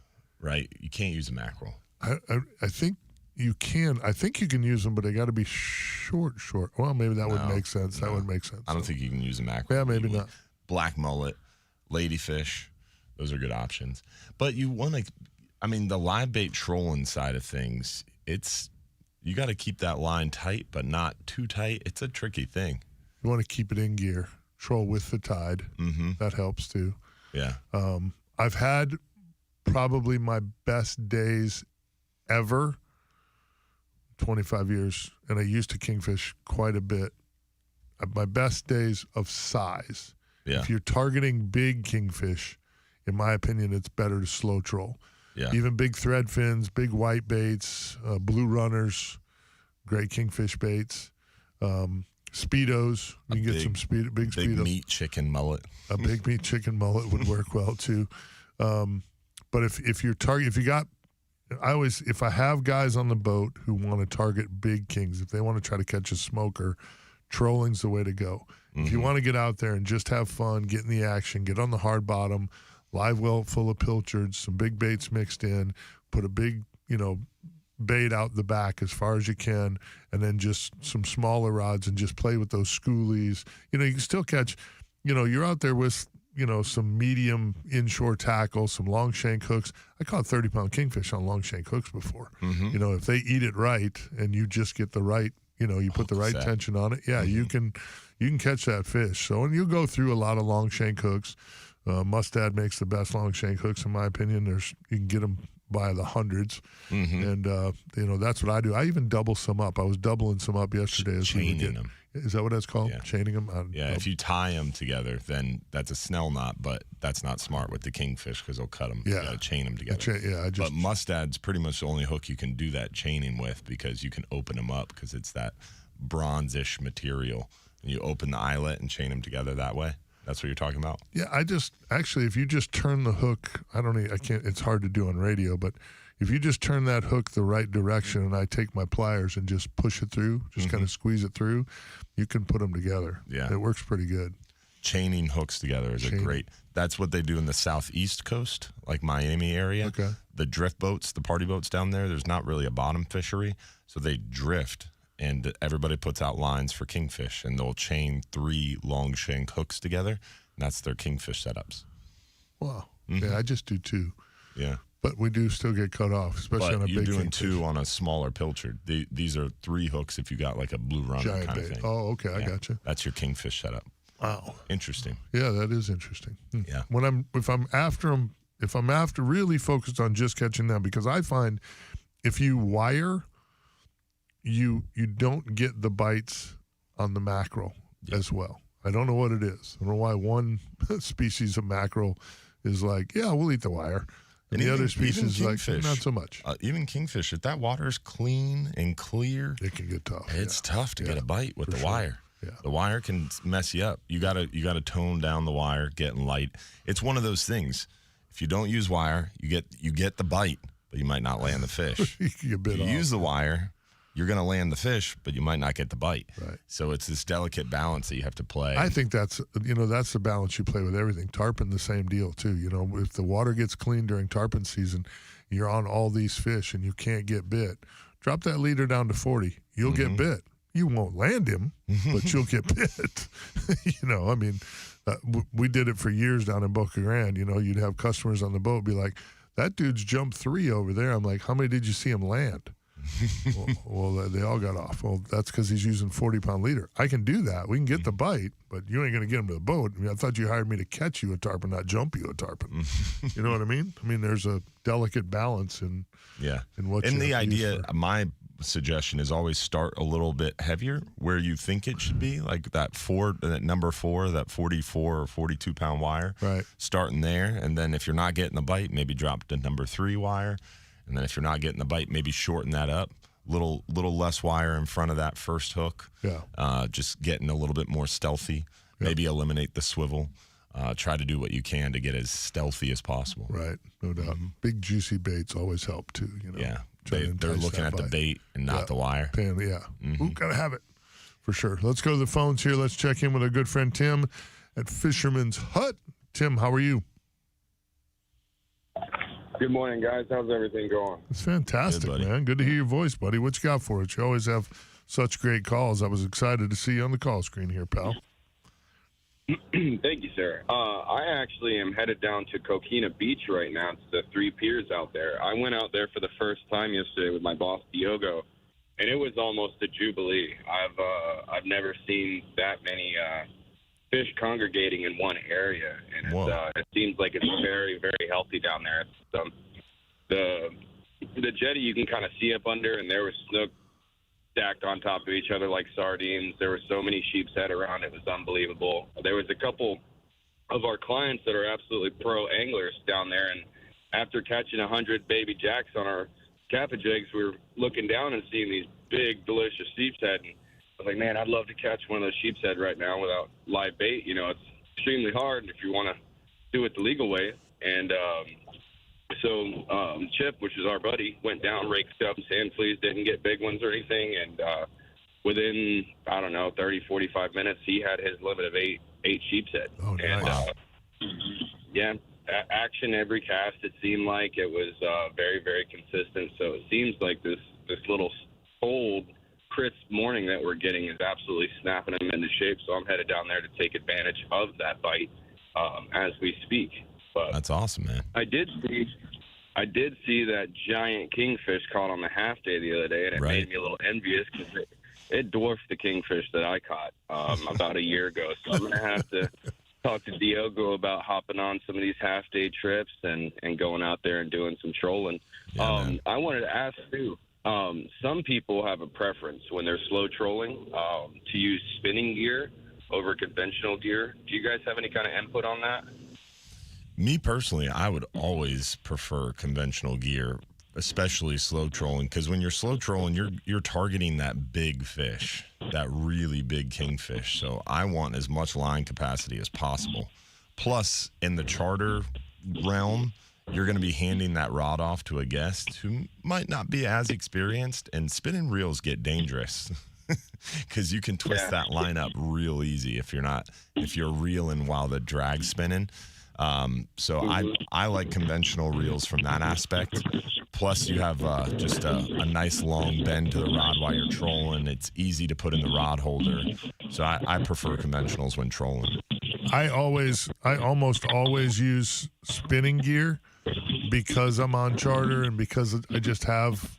Speaker 5: right? You can't use a mackerel.
Speaker 4: I think you can. I think you can use them, but they got to be short. Well, maybe that would make sense. That would make sense.
Speaker 5: I don't think you can use a mackerel.
Speaker 4: Yeah, maybe not.
Speaker 5: Black mullet, ladyfish, those are good options. But you want to, the live bait trolling side of things, you got to keep that line tight, but not too tight. It's a tricky thing.
Speaker 4: You want to keep it in gear. Troll with the tide.
Speaker 5: Mm-hmm.
Speaker 4: That helps too.
Speaker 5: Yeah.
Speaker 4: I've had probably my best days ever, 25 years, and I used to kingfish quite a bit. My best days of size.
Speaker 5: Yeah.
Speaker 4: If you're targeting big kingfish, in my opinion, it's better to slow troll.
Speaker 5: Yeah.
Speaker 4: Even big thread fins, big white baits, blue runners, great kingfish baits, speedos. You can get some big speedos.
Speaker 5: Big meat chicken mullet.
Speaker 4: A big meat chicken mullet would work well too. But if I have guys on the boat who want to target big kings, if they want to try to catch a smoker, trolling's the way to go.
Speaker 5: Mm-hmm.
Speaker 4: If you want to get out there and just have fun, get in the action, get on the hard bottom, live well full of pilchards, some big baits mixed in, put a big, bait out the back as far as you can, and then just some smaller rods and just play with those schoolies. You can still catch, you're out there with, some medium inshore tackle, some long shank hooks. I caught 30-pound kingfish on long shank hooks before.
Speaker 5: Mm-hmm.
Speaker 4: If they eat it right and you just get the right, you put the right tension on it, you can catch that fish. So, and you go through a lot of long shank hooks. Mustad makes the best long shank hooks, in my opinion. You can get them by the hundreds.
Speaker 5: Mm-hmm.
Speaker 4: And, that's what I do. I even double some up. I was doubling some up yesterday.
Speaker 5: Chaining them.
Speaker 4: Is that what that's called?
Speaker 5: Yeah.
Speaker 4: Chaining them?
Speaker 5: If you tie them together, then that's a snell knot, but that's not smart with the kingfish because they'll cut them.
Speaker 4: Yeah.
Speaker 5: You got to chain them together. But Mustad's pretty much the only hook you can do that chaining with because you can open them up because it's that bronze-ish material. And you open the eyelet and chain them together that way. That's what you're talking about?
Speaker 4: Yeah, if you just turn the hook, it's hard to do on radio, but if you just turn that hook the right direction and I take my pliers and just push it through, just kind of squeeze it through, you can put them together.
Speaker 5: Yeah.
Speaker 4: It works pretty good.
Speaker 5: Chaining hooks together is that's what they do in the southeast coast, like Miami area.
Speaker 4: Okay.
Speaker 5: The drift boats, the party boats down there's not really a bottom fishery, so they drift. And everybody puts out lines for kingfish, and they'll chain 3 long shank hooks together, and that's their kingfish setups.
Speaker 4: Wow.
Speaker 5: Mm-hmm.
Speaker 4: Yeah, I just do 2.
Speaker 5: Yeah.
Speaker 4: But we do still get cut off, especially on a big
Speaker 5: you're doing
Speaker 4: kingfish.
Speaker 5: 2 on a smaller pilchard. These are 3 hooks if you got like a blue runner
Speaker 4: Giant
Speaker 5: kind
Speaker 4: bait.
Speaker 5: of thing.
Speaker 4: Oh, okay, I gotcha.
Speaker 5: That's your kingfish setup.
Speaker 4: Wow.
Speaker 5: Interesting.
Speaker 4: Yeah, that is interesting.
Speaker 5: Yeah.
Speaker 4: If I'm after really focused on just catching them, because I find if you wire, you don't get the bites on the mackerel as well. I don't know what it is. I don't know why one species of mackerel is like, yeah, we'll eat the wire. And the other species is like, not so much.
Speaker 5: Even kingfish, if that water is clean and clear,
Speaker 4: it can get tough.
Speaker 5: It's tough to get a bite with the wire.
Speaker 4: Yeah.
Speaker 5: The wire can mess you up. You gotta tone down the wire, getting light. It's one of those things. If you don't use wire, you get the bite, but you might not land the fish.
Speaker 4: You
Speaker 5: use the wire, you're gonna land the fish, but you might not get the bite.
Speaker 4: Right.
Speaker 5: So it's this delicate balance that you have to play.
Speaker 4: I think that's the balance you play with everything. Tarpon, the same deal too. If the water gets clean during tarpon season, you're on all these fish and you can't get bit. Drop that leader down to 40. You'll get bit. You won't land him, but you'll get bit. We did it for years down in Boca Grande. You'd have customers on the boat be like, that dude's jumped 3 over there. I'm like, how many did you see him land? well, they all got off. Well, that's because he's using 40-pound leader. I can do that. We can get the bite, but you ain't going to get him to the boat. I thought you hired me to catch you a tarpon, not jump you a tarpon. You know what I mean? There's a delicate balance in what.
Speaker 5: And the idea, my suggestion is always start a little bit heavier where you think it should be, like that number 4, that 44 or 42-pound wire.
Speaker 4: Right.
Speaker 5: Starting there, and then if you're not getting the bite, maybe drop to number 3 wire. And then if you're not getting the bite, maybe shorten that up. Little less wire in front of that first hook.
Speaker 4: Yeah.
Speaker 5: Just getting a little bit more stealthy. Yeah. Maybe eliminate the swivel. Try to do what you can to get as stealthy as possible.
Speaker 4: Right. No doubt. Big juicy baits always help too.
Speaker 5: Yeah. They're looking at the bait and not the wire.
Speaker 4: Ooh, gotta have it for sure. Let's go to the phones here. Let's check in with our good friend Tim at Fisherman's Hut. Tim, how are you?
Speaker 18: Good morning, guys. How's everything going?
Speaker 4: It's fantastic, man. Good to hear your voice, buddy. What you got for us? You always have such great calls. I was excited to see you on the call screen here, pal.
Speaker 18: Thank you, sir. I actually am headed down to Coquina Beach right now. It's the 3 piers out there. I went out there for the first time yesterday with my boss, Diogo, and it was almost a jubilee. I've never seen that many fish congregating in one area, and it seems like it's very, very healthy down there. The jetty you can kind of see up under, and there was snook stacked on top of each other like sardines. There were so many sheep's head around. It was unbelievable. There was a couple of our clients that are absolutely pro anglers down there, and after catching 100 baby jacks on our Kappa jigs, we were looking down and seeing these big, delicious sheep's head, and I was like, man, I'd love to catch one of those sheep's head right now without live bait. It's extremely hard if you want to do it the legal way. And so Chip, which is our buddy, went down, raked up sand fleas, didn't get big ones or anything. And within, 30, 45 minutes, he had his limit of eight sheep's head.
Speaker 4: Oh, nice.
Speaker 18: And, action every cast, it seemed like. It was very, very consistent. So it seems like this little cold, crisp morning that we're getting is absolutely snapping him into shape. So I'm headed down there to take advantage of that bite as we speak. But
Speaker 5: that's awesome, man.
Speaker 18: I did see that giant kingfish caught on the half day the other day, and it made me a little envious because it dwarfed the kingfish that I caught about a year ago. So I'm going to have to talk to Diogo about hopping on some of these half day trips and going out there and doing some trolling. I wanted to ask too. Some people have a preference when they're slow trolling to use spinning gear over conventional gear. Do you guys have any kind of input on that?
Speaker 5: Me personally, I would always prefer conventional gear, especially slow trolling, because when you're slow trolling, you're targeting that big fish, that really big kingfish. So I want as much line capacity as possible. Plus, in the charter realm, you're going to be handing that rod off to a guest who might not be as experienced, and spinning reels get dangerous because you can twist that line up real easy if you're reeling while the drag's spinning. So I like conventional reels from that aspect. Plus, you have just a nice long bend to the rod while you're trolling. It's easy to put in the rod holder. So I prefer conventionals when trolling.
Speaker 4: I almost always use spinning gear because I'm on charter and because I just have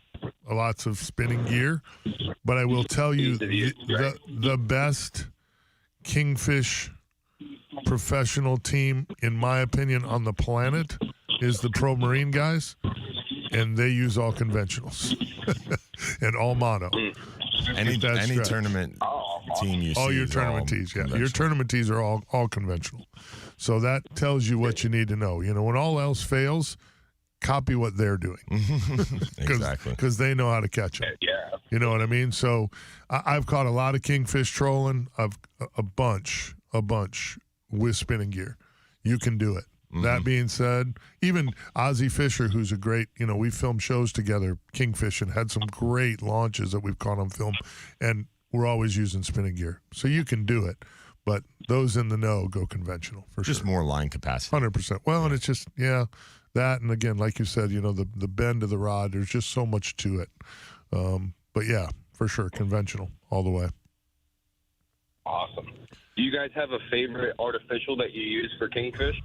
Speaker 4: lots of spinning gear. But I will tell you the best kingfish professional team, in my opinion, on the planet is the Pro Marine guys, and they use all conventionals and all mono.
Speaker 5: Any tournament team you see
Speaker 4: All your
Speaker 5: is
Speaker 4: tournament
Speaker 5: all
Speaker 4: tees, yeah. Your
Speaker 5: conventional.
Speaker 4: tournament tees are all conventional. So that tells you what you need to know. You know, when all else fails, copy what they're doing.
Speaker 5: Exactly.
Speaker 4: Because they know how to catch them.
Speaker 18: Yeah.
Speaker 4: You know what I mean? So I've caught a lot of kingfish trolling. I've a bunch with spinning gear. You can do it. That being said, even Ozzie Fisher, who's a great, you know, we filmed shows together, kingfish, and had some great launches that we've caught on film, and we're always using spinning gear. So you can do it, but those in the know go conventional for
Speaker 5: Just
Speaker 4: sure.
Speaker 5: more line capacity.
Speaker 4: 100%. Well, and it's just, that, and again, like you said, you know, the bend of the rod, there's just so much to it. But yeah, for sure, conventional all the way.
Speaker 18: Awesome. Do you guys have a favorite artificial that you use for kingfish?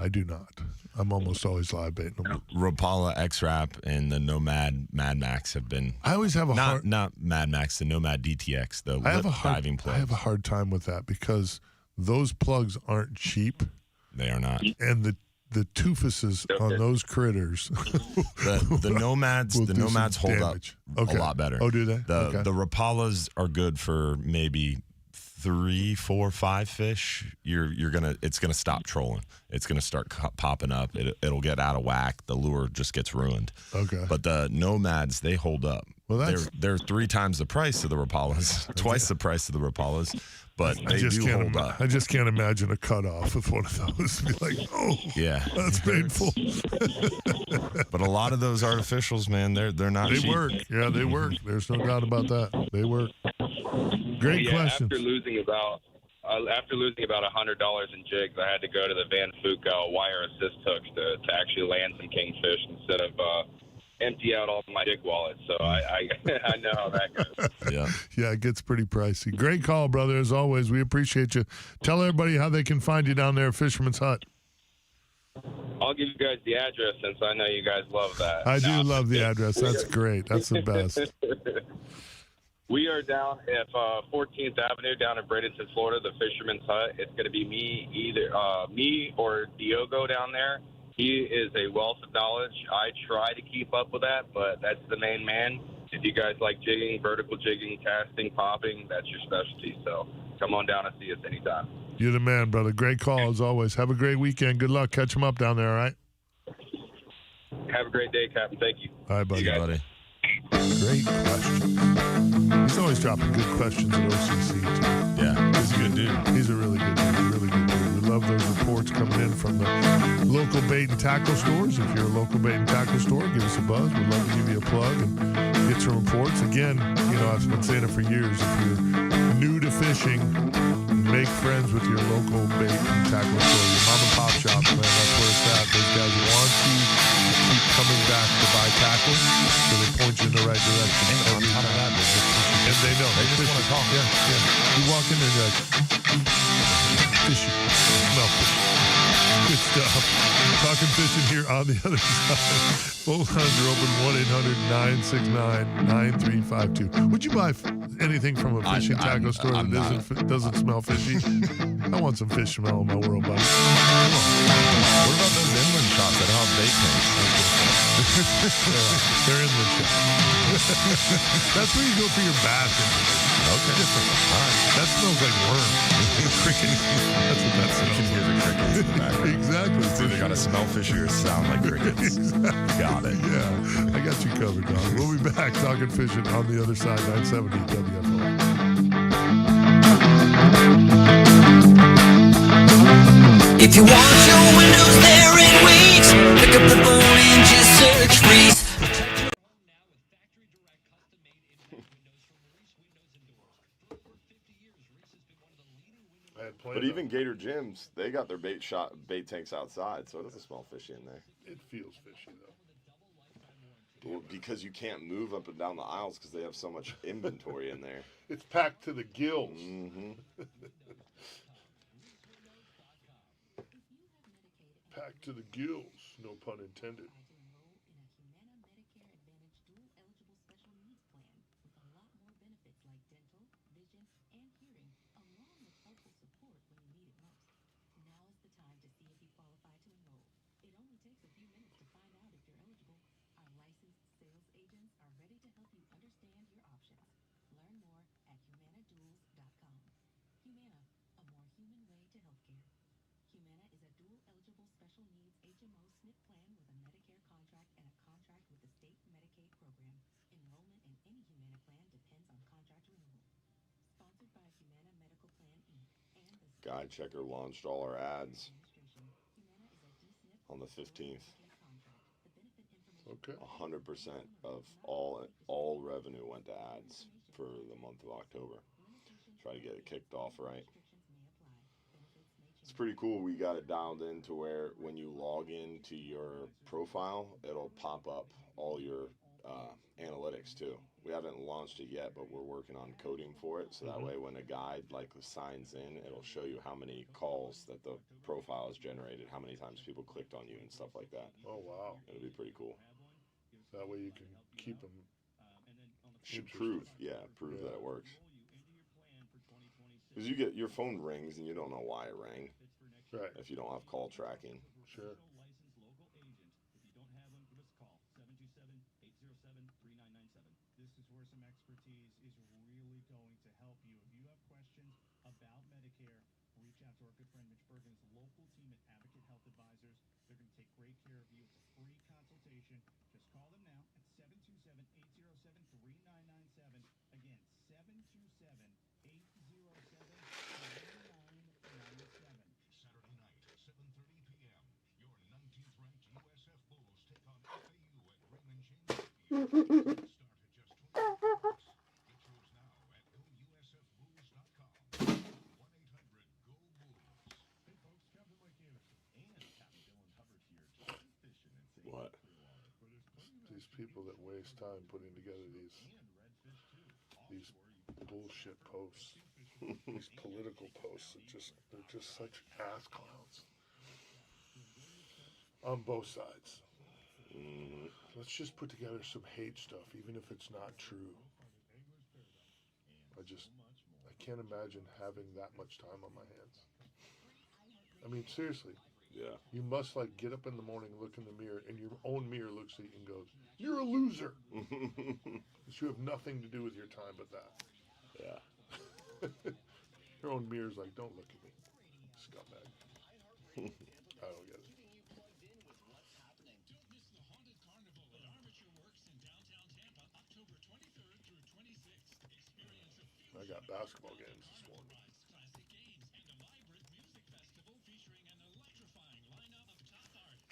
Speaker 4: I do not. I'm almost always live baiting them.
Speaker 5: Rapala X-Rap and the Nomad Mad Max have been.
Speaker 4: I always have
Speaker 5: not Mad Max, the Nomad DTX, the diving plug.
Speaker 4: I have a hard time with that because those plugs aren't cheap.
Speaker 5: They are not.
Speaker 4: And the toofuses on those critters.
Speaker 5: the Nomads hold
Speaker 4: damage.
Speaker 5: up a lot better.
Speaker 4: Oh, do they?
Speaker 5: The Rapalas are good for maybe 3, 4, 5 fish. It's gonna stop trolling. It's gonna start popping up. It'll get out of whack. The lure just gets ruined.
Speaker 4: Okay.
Speaker 5: But the Nomads, they hold up.
Speaker 4: Well,
Speaker 5: they're 3 times the price of the Rapalas, twice the price of the Rapalas, but they do hold up.
Speaker 4: I just can't imagine a cutoff with one of those. Be like, oh,
Speaker 5: yeah,
Speaker 4: that's painful.
Speaker 5: But a lot of those artificials, man, they're not.
Speaker 4: They
Speaker 5: cheap.
Speaker 4: work. Yeah, they work. There's no doubt about that. They work. Great question.
Speaker 18: After losing about $100 in jigs, I had to go to the Van Foucault wire assist hooks to actually land some kingfish instead of empty out all my jig wallets. So I know how that goes.
Speaker 4: Yeah, it gets pretty pricey. Great call, brother. As always, we appreciate you. Tell everybody how they can find you down there at Fisherman's Hut.
Speaker 18: I'll give you guys the address since I know you guys love that.
Speaker 4: I do love the address. That's great. That's the best.
Speaker 18: We are down at 14th Avenue down in Bradenton, Florida, the Fisherman's Hut. It's going to be me or Diogo down there. He is a wealth of knowledge. I try to keep up with that, but that's the main man. If you guys like jigging, vertical jigging, casting, popping, that's your specialty. So come on down and see us anytime.
Speaker 4: You're the man, brother. Great call as always. Have a great weekend. Good luck. Catch them up down there, all right?
Speaker 18: Have a great day, Captain. Thank you.
Speaker 4: All right, buddy.
Speaker 5: Buddy.
Speaker 4: Great question. He's always dropping good questions at OCC, too.
Speaker 5: Yeah, he's a good dude.
Speaker 4: He's a really good dude. We love those reports coming in from the local bait and tackle stores. If you're a local bait and tackle store, give us a buzz. We'd love to give you a plug and get some reports. Again, you know, I've been saying it for years. If you're new to fishing, make friends with your local bait and tackle store. Your mom and pop shop, man, that's where it's at. Those guys want you to keep coming back to buy tackle, so they point you in the right direction.
Speaker 5: And on top of that,
Speaker 4: and they know.
Speaker 5: They just want to talk.
Speaker 4: Yeah. You walk in there, you're like, fishing. Smell fishing. Good stuff. Talking fishing here on the other side. Phone lines are open 1-800-969-9352. Would you buy anything from a fishing tackle store that doesn't smell fishy? I want some fish smell in my world, buddy.
Speaker 5: What about those inland shops that have bait tanks?
Speaker 4: They're inland shops. That's where you go for your bass.
Speaker 5: Okay.
Speaker 4: Different. All right. That smells like worms. Crickets. That's what that smells like.
Speaker 5: You can hear the crickets in the background.
Speaker 4: Exactly.
Speaker 5: It's either got to smell fishy or sound like crickets.
Speaker 4: Exactly.
Speaker 5: Got it.
Speaker 4: Yeah. I got you covered, dog. We'll be back talking fishing on the other side, 970 WFLA.
Speaker 19: If you want your windows there in weeks, pick up the phone and just search Reese.
Speaker 6: But even Gator Gyms, they got their bait tanks outside, so it doesn't smell fishy in there.
Speaker 4: It feels fishy though.
Speaker 6: Well, because you can't move up and down the aisles because they have so much inventory in there.
Speaker 4: It's packed to the gills.
Speaker 6: Mm-hmm.
Speaker 4: Packed to the gills, no pun intended.
Speaker 8: special needs HMO SNP plan with a Medicare contract and a contract with the state Medicaid program. Enrollment in any Humana plan depends on contract renewal. Sponsored by Humana Medical Plan Inc. and the
Speaker 6: Guide Checker launched all our ads on the 15th.
Speaker 4: Okay.
Speaker 6: 100% of all revenue went to ads for the month of October. Try to get it kicked off right. It's pretty cool. We got it dialed in to where when you log into your profile, it'll pop up all your analytics too. We haven't launched it yet, but we're working on coding for it. So that way when a guide like signs in, it'll show you how many calls that the profile has generated, how many times people clicked on you and stuff like that.
Speaker 4: Oh, wow.
Speaker 6: It'll be pretty cool.
Speaker 4: That way you can keep them.
Speaker 6: Should prove that it works. Because you get your phone rings and you don't know why it rang.
Speaker 4: Right.
Speaker 6: If you don't have call tracking.
Speaker 4: Sure.
Speaker 20: This is where some expertise is really going to help you. If you have questions about Medicare, reach out to our good friend Mitch Bergen's local team at Advocate Health Advisors. They're going to take great care of you. It's a free consultation. Just call them now at 727-807-3997. Again, 727-807-3997.
Speaker 7: Saturday night, 7:30 p.m. Your 19th ranked USF Bulls take on FAU at Raymond James Stadium. Start at just $20. Get yours now at gousfbulls.com. 1-800-GO-BULLS. Hey folks, Captain Mike Anderson and Captain Hubbard here. Fishing and sailing.
Speaker 6: What?
Speaker 4: These people that waste time putting together these bullshit posts, these political posts, they're just such ass clowns on both sides. Let's just put together some hate stuff, even if it's not true. I can't imagine having that much time on my hands. I mean, seriously.
Speaker 6: Yeah.
Speaker 4: You must get up in the morning, look in the mirror, and your own mirror looks at you and goes, "You're a loser." Because you have nothing to do with your time but that.
Speaker 6: Yeah.
Speaker 4: Your own mirror's like, "Don't look at me, scumbag." I don't get it. I got basketball games this morning.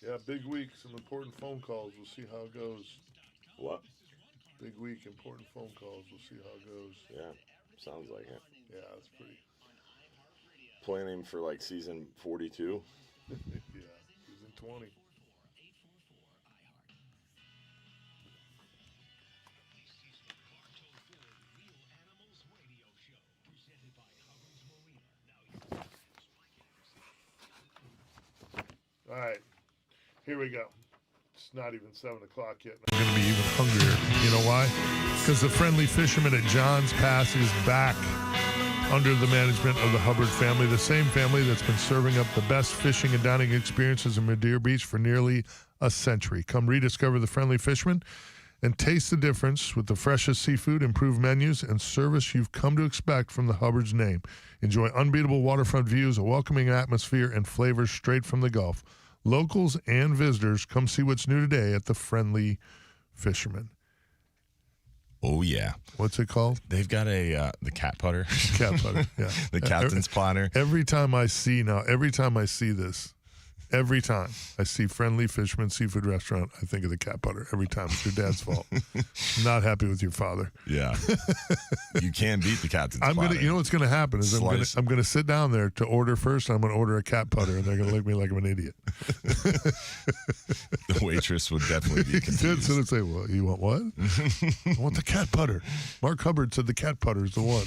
Speaker 4: Yeah, big week. Some important phone calls. We'll see how it goes.
Speaker 6: What?
Speaker 4: Big week, important phone calls. We'll see how it goes.
Speaker 6: Yeah, sounds like it.
Speaker 4: Yeah, that's pretty.
Speaker 6: Planning for season 42.
Speaker 4: Yeah, season 20. All right, here we go. It's not even 7 o'clock yet.
Speaker 1: I'm going to be even hungrier. You know why? Because the friendly fisherman at John's Pass is back under the management of the Hubbard family, the same family that's been serving up the best fishing and dining experiences in Madeira Beach for nearly a century. Come rediscover the friendly fisherman and taste the difference with the freshest seafood, improved menus, and service you've come to expect from the Hubbard's name. Enjoy unbeatable waterfront views, a welcoming atmosphere, and flavors straight from the Gulf. Locals and visitors, come see what's new today at the Friendly Fisherman.
Speaker 5: Oh, yeah.
Speaker 1: What's it called?
Speaker 5: They've got the cat putter.
Speaker 1: Cat putter, yeah.
Speaker 5: The captain's platter.
Speaker 1: Every time I see this, every time I see Friendly Fisherman Seafood Restaurant, I think of the cat putter. Every time. It's your dad's fault. Not happy with your father.
Speaker 5: Yeah. You can't beat the captain's
Speaker 1: platter.
Speaker 5: platter.
Speaker 1: You know what's going to happen is I'm going to sit down there to order first. I'm going to order a cat putter, and they're going to look at me like I'm an idiot.
Speaker 5: The waitress would definitely be confused.
Speaker 1: So say, well, you want what? I want the cat putter. Mark Hubbard said the cat putter is the one.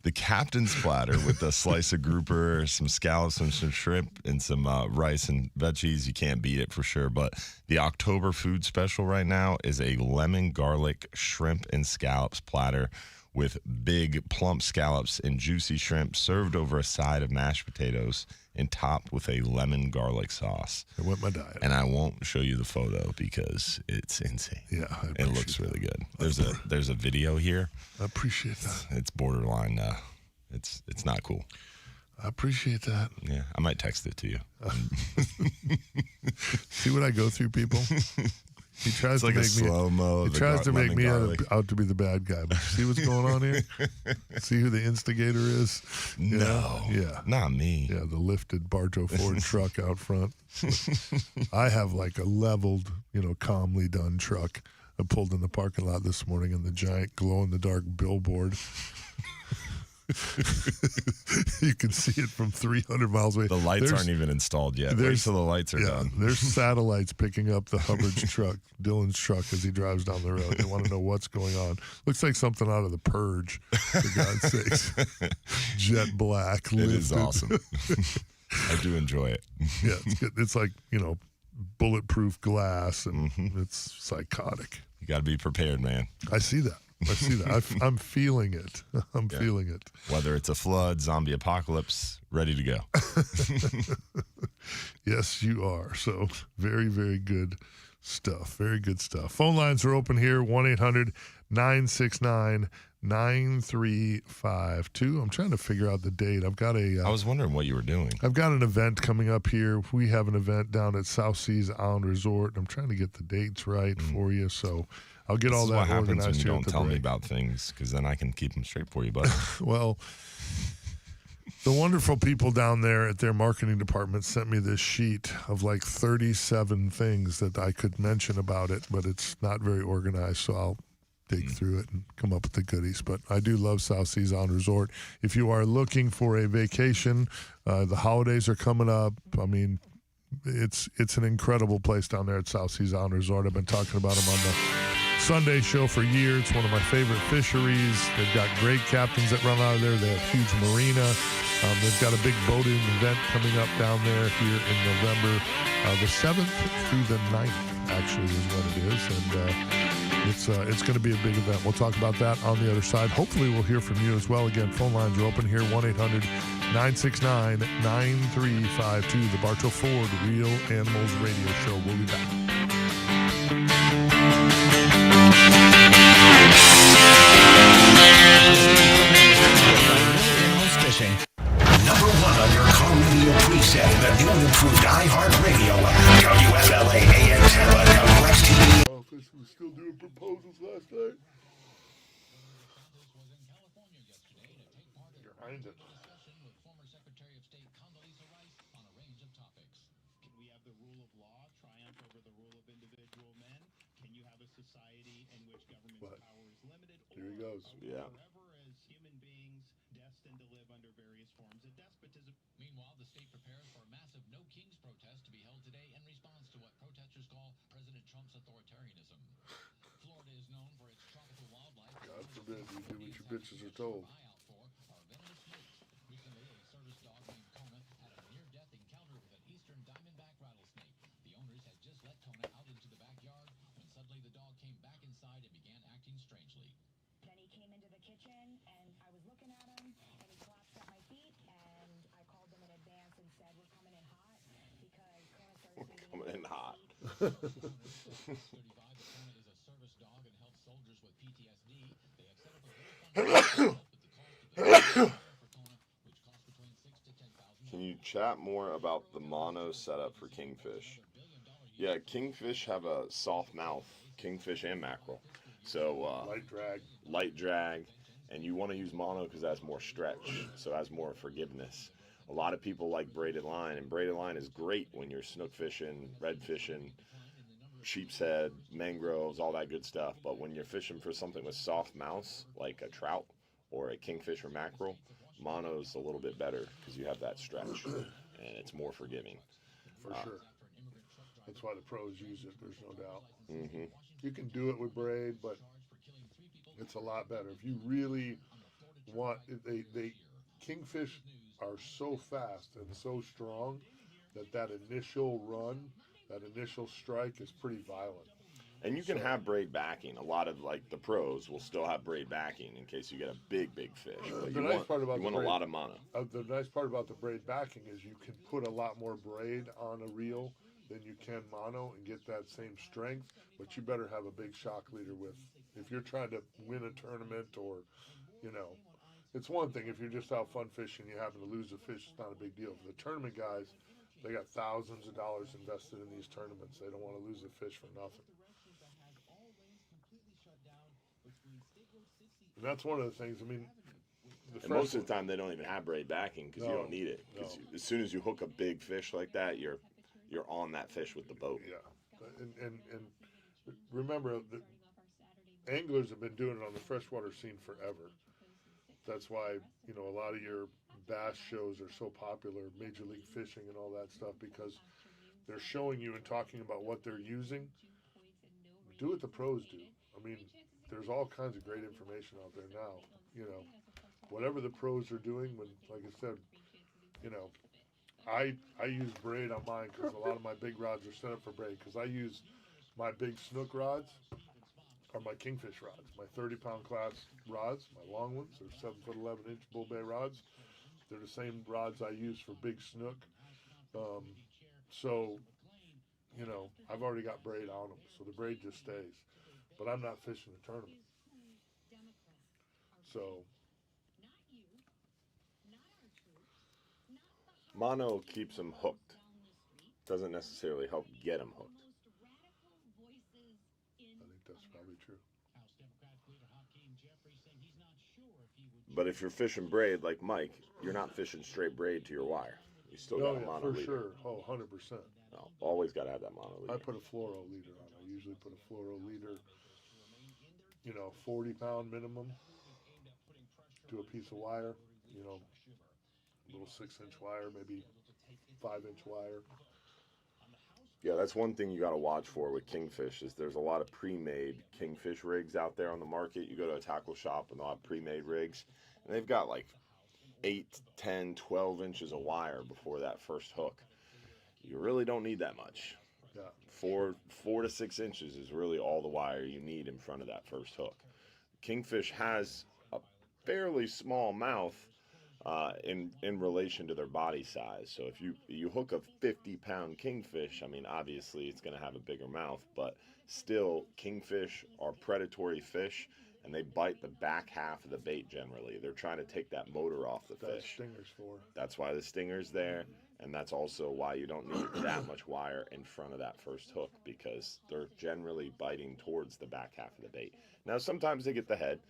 Speaker 5: The captain's platter with a slice of grouper, some scallops, some shrimp, and some rice and veggies. You can't beat it for sure. But the October food special right now is a lemon garlic shrimp and scallops platter with big plump scallops and juicy shrimp served over a side of mashed potatoes and topped with a lemon garlic sauce.
Speaker 1: It went my diet.
Speaker 5: And I won't show you the photo because it's insane.
Speaker 1: Yeah,
Speaker 5: it looks really good. There's a video here.
Speaker 1: I appreciate that.
Speaker 5: It's borderline. It's not cool.
Speaker 4: I appreciate that.
Speaker 5: Yeah, I might text it to you.
Speaker 4: See what I go through, people? He tries
Speaker 5: It's like
Speaker 4: to
Speaker 5: a
Speaker 4: make me
Speaker 5: slow-mo.
Speaker 4: He tries to make me out to be the bad guy. But see what's going on here? See who the instigator is? You
Speaker 5: No.
Speaker 4: know? Yeah.
Speaker 5: Not me.
Speaker 4: Yeah, the lifted Bartow Ford truck out front. I have like a leveled, calmly done truck. I pulled in the parking lot this morning and the giant glow-in-the-dark billboard. You can see it from 300 miles away.
Speaker 5: The lights aren't even installed yet. Wait till the lights are done.
Speaker 4: There's satellites picking up the Hubbard's truck, Dylan's truck, as he drives down the road. They want to know what's going on. Looks like something out of The Purge, for God's sakes. Jet black.
Speaker 5: It is
Speaker 4: lifted.
Speaker 5: awesome. I do enjoy it.
Speaker 4: Yeah, it's good. It's like, bulletproof glass, and it's psychotic.
Speaker 5: You got to be prepared, man.
Speaker 4: I see that. I'm feeling it. I'm feeling it.
Speaker 5: Whether it's a flood, zombie apocalypse, ready to go.
Speaker 4: Yes, you are. So very, very good stuff. Very good stuff. Phone lines are open here, 1-800-969-9352. I'm trying to figure out the date. I
Speaker 5: was wondering what you were doing.
Speaker 4: I've got an event coming up here. We have an event down at South Seas Island Resort. I'm trying to get the dates right for you, so I'll get all that
Speaker 5: what happens
Speaker 4: organized
Speaker 5: when you
Speaker 4: here
Speaker 5: don't
Speaker 4: at the
Speaker 5: tell me
Speaker 4: break.
Speaker 5: about things, because then I can keep them straight for you, bud.
Speaker 4: Well, the wonderful people down there at their marketing department sent me this sheet of like 37 things that I could mention about it, but it's not very organized, so I'll dig through it and come up with the goodies. But I do love South Seas Island Resort. If you are looking for a vacation, the holidays are coming up. I mean, it's an incredible place down there at South Seas Island Resort. I've been talking about them on the Sunday show for years. It's one of my favorite fisheries. They've got great captains that run out of there. They have huge marina. They've got a big boating event coming up down there here in November. The 7th through the 9th, actually, is what it is. And it's going to be a big event. We'll talk about that on the other side. Hopefully we'll hear from you as well. Again, phone lines are open here, 1-800-969-9352. The Bartow Ford Real Animals Radio Show. We'll be back.
Speaker 3: Fishing. Number one on your car radio preset in the new and improved iHeartRadio app. WFLA AM Tampa, WX TV.
Speaker 4: Office was still doing proposals last night. Behind it.
Speaker 20: Can we have the rule of law triumph over the rule of individual men? Can you have a society in which government power is limited?
Speaker 4: Here he goes.
Speaker 20: Yeah. Forever as human beings destined to live under various forms of despotism.
Speaker 10: Meanwhile, the state prepares for a massive No Kings protest to be held today in response to what protesters call President Trump's authoritarianism. Florida is known for its tropical wildlife.
Speaker 4: God forbid you do what your bitches are told.
Speaker 10: Recently, a service dog named Kona had a near-death encounter with an eastern diamondback rattlesnake. The owners had just let Kona out into the backyard when suddenly the dog came back inside and began acting strangely.
Speaker 8: Then he came into the kitchen, and I was looking at him, and he collapsed at my feet, and I called them in advance and said, we're coming in hot, because Kona started feeding
Speaker 6: Coming in hot.
Speaker 10: 35, the Kona is a service dog and helps soldiers with PTSD. They have set up a very fun
Speaker 6: Can you chat more about the mono setup for kingfish? Yeah, kingfish have a soft mouth, kingfish and mackerel. So light drag, and you want to use mono because it has more stretch, so it has more forgiveness. A lot of people like braided line, and braided line is great when you're snook fishing, red fishing, sheep's head, mangroves, all that good stuff. But when you're fishing for something with soft mouths, like a trout or a kingfish or mackerel, mono's a little bit better because you have that stretch, and it's more forgiving.
Speaker 4: For sure. That's why the pros use it, there's no doubt.
Speaker 6: Mm-hmm.
Speaker 4: You can do it with braid, but it's a lot better. If you really want, kingfish are so fast and so strong that initial run, that initial strike is pretty violent.
Speaker 6: And you can have braid backing. A lot of the pros will still have braid backing in case you get a big fish. But you want a lot of mono.
Speaker 4: The nice part about the braid backing is you can put a lot more braid on a reel than you can mono and get that same strength. But you better have a big shock leader if you're trying to win a tournament or, It's one thing if you're just out fun fishing, you happen to lose a fish, it's not a big deal. For the tournament guys, they got thousands of dollars invested in these tournaments. They don't want to lose a fish for nothing. And that's one of the things. I mean,
Speaker 6: and most of the time they don't even have braid backing because you
Speaker 4: No,
Speaker 6: don't need it. Because
Speaker 4: no.
Speaker 6: as soon as you hook a big fish like that, you're on that fish with the boat.
Speaker 4: Yeah, and remember, the anglers have been doing it on the freshwater scene forever. That's why, a lot of your bass shows are so popular, Major League Fishing and all that stuff, because they're showing you and talking about what they're using. Do what the pros do. I mean, there's all kinds of great information out there now. Whatever the pros are doing, when, like I said, I use braid on mine because a lot of my big rods are set up for braid, because I use my big snook rods are my kingfish rods, my 30-pound class rods, my long ones. They're 7 foot 11 inch bull bay rods. They're the same rods I use for big snook. So, I've already got braid on them, so the braid just stays. But I'm not fishing the tournament. So,
Speaker 6: Mono keeps them hooked. Doesn't necessarily help get them hooked.
Speaker 4: I think that's probably true.
Speaker 6: But if you're fishing braid like Mike, you're not fishing straight braid to your wire. You still got a mono
Speaker 4: for
Speaker 6: leader.
Speaker 4: sure. Oh, 100%.
Speaker 6: No, always got to have that mono leader.
Speaker 4: I put a fluoro leader on. I usually put a fluoro leader, 40-pound minimum to a piece of wire, little 6-inch wire, maybe 5-inch wire.
Speaker 6: Yeah, that's one thing you got to watch for with kingfish is there's a lot of pre-made kingfish rigs out there on the market. You go to a tackle shop and they'll have pre-made rigs, and they've got like 8, 10, 12 inches of wire before that first hook. You really don't need that much.
Speaker 4: Yeah.
Speaker 6: 4 to 6 inches is really all the wire you need in front of that first hook. Kingfish has a fairly small mouth in relation to their body size. So if you hook a 50-pound kingfish, I mean, obviously it's going to have a bigger mouth, but still, kingfish are predatory fish, and they bite the back half of the bait generally. They're trying to take that motor off the
Speaker 4: That's
Speaker 6: fish.
Speaker 4: stinger's for.
Speaker 6: That's why the stinger's there, and that's also why you don't need that much wire in front of that first hook, because they're generally biting towards the back half of the bait. Now, sometimes they get the head,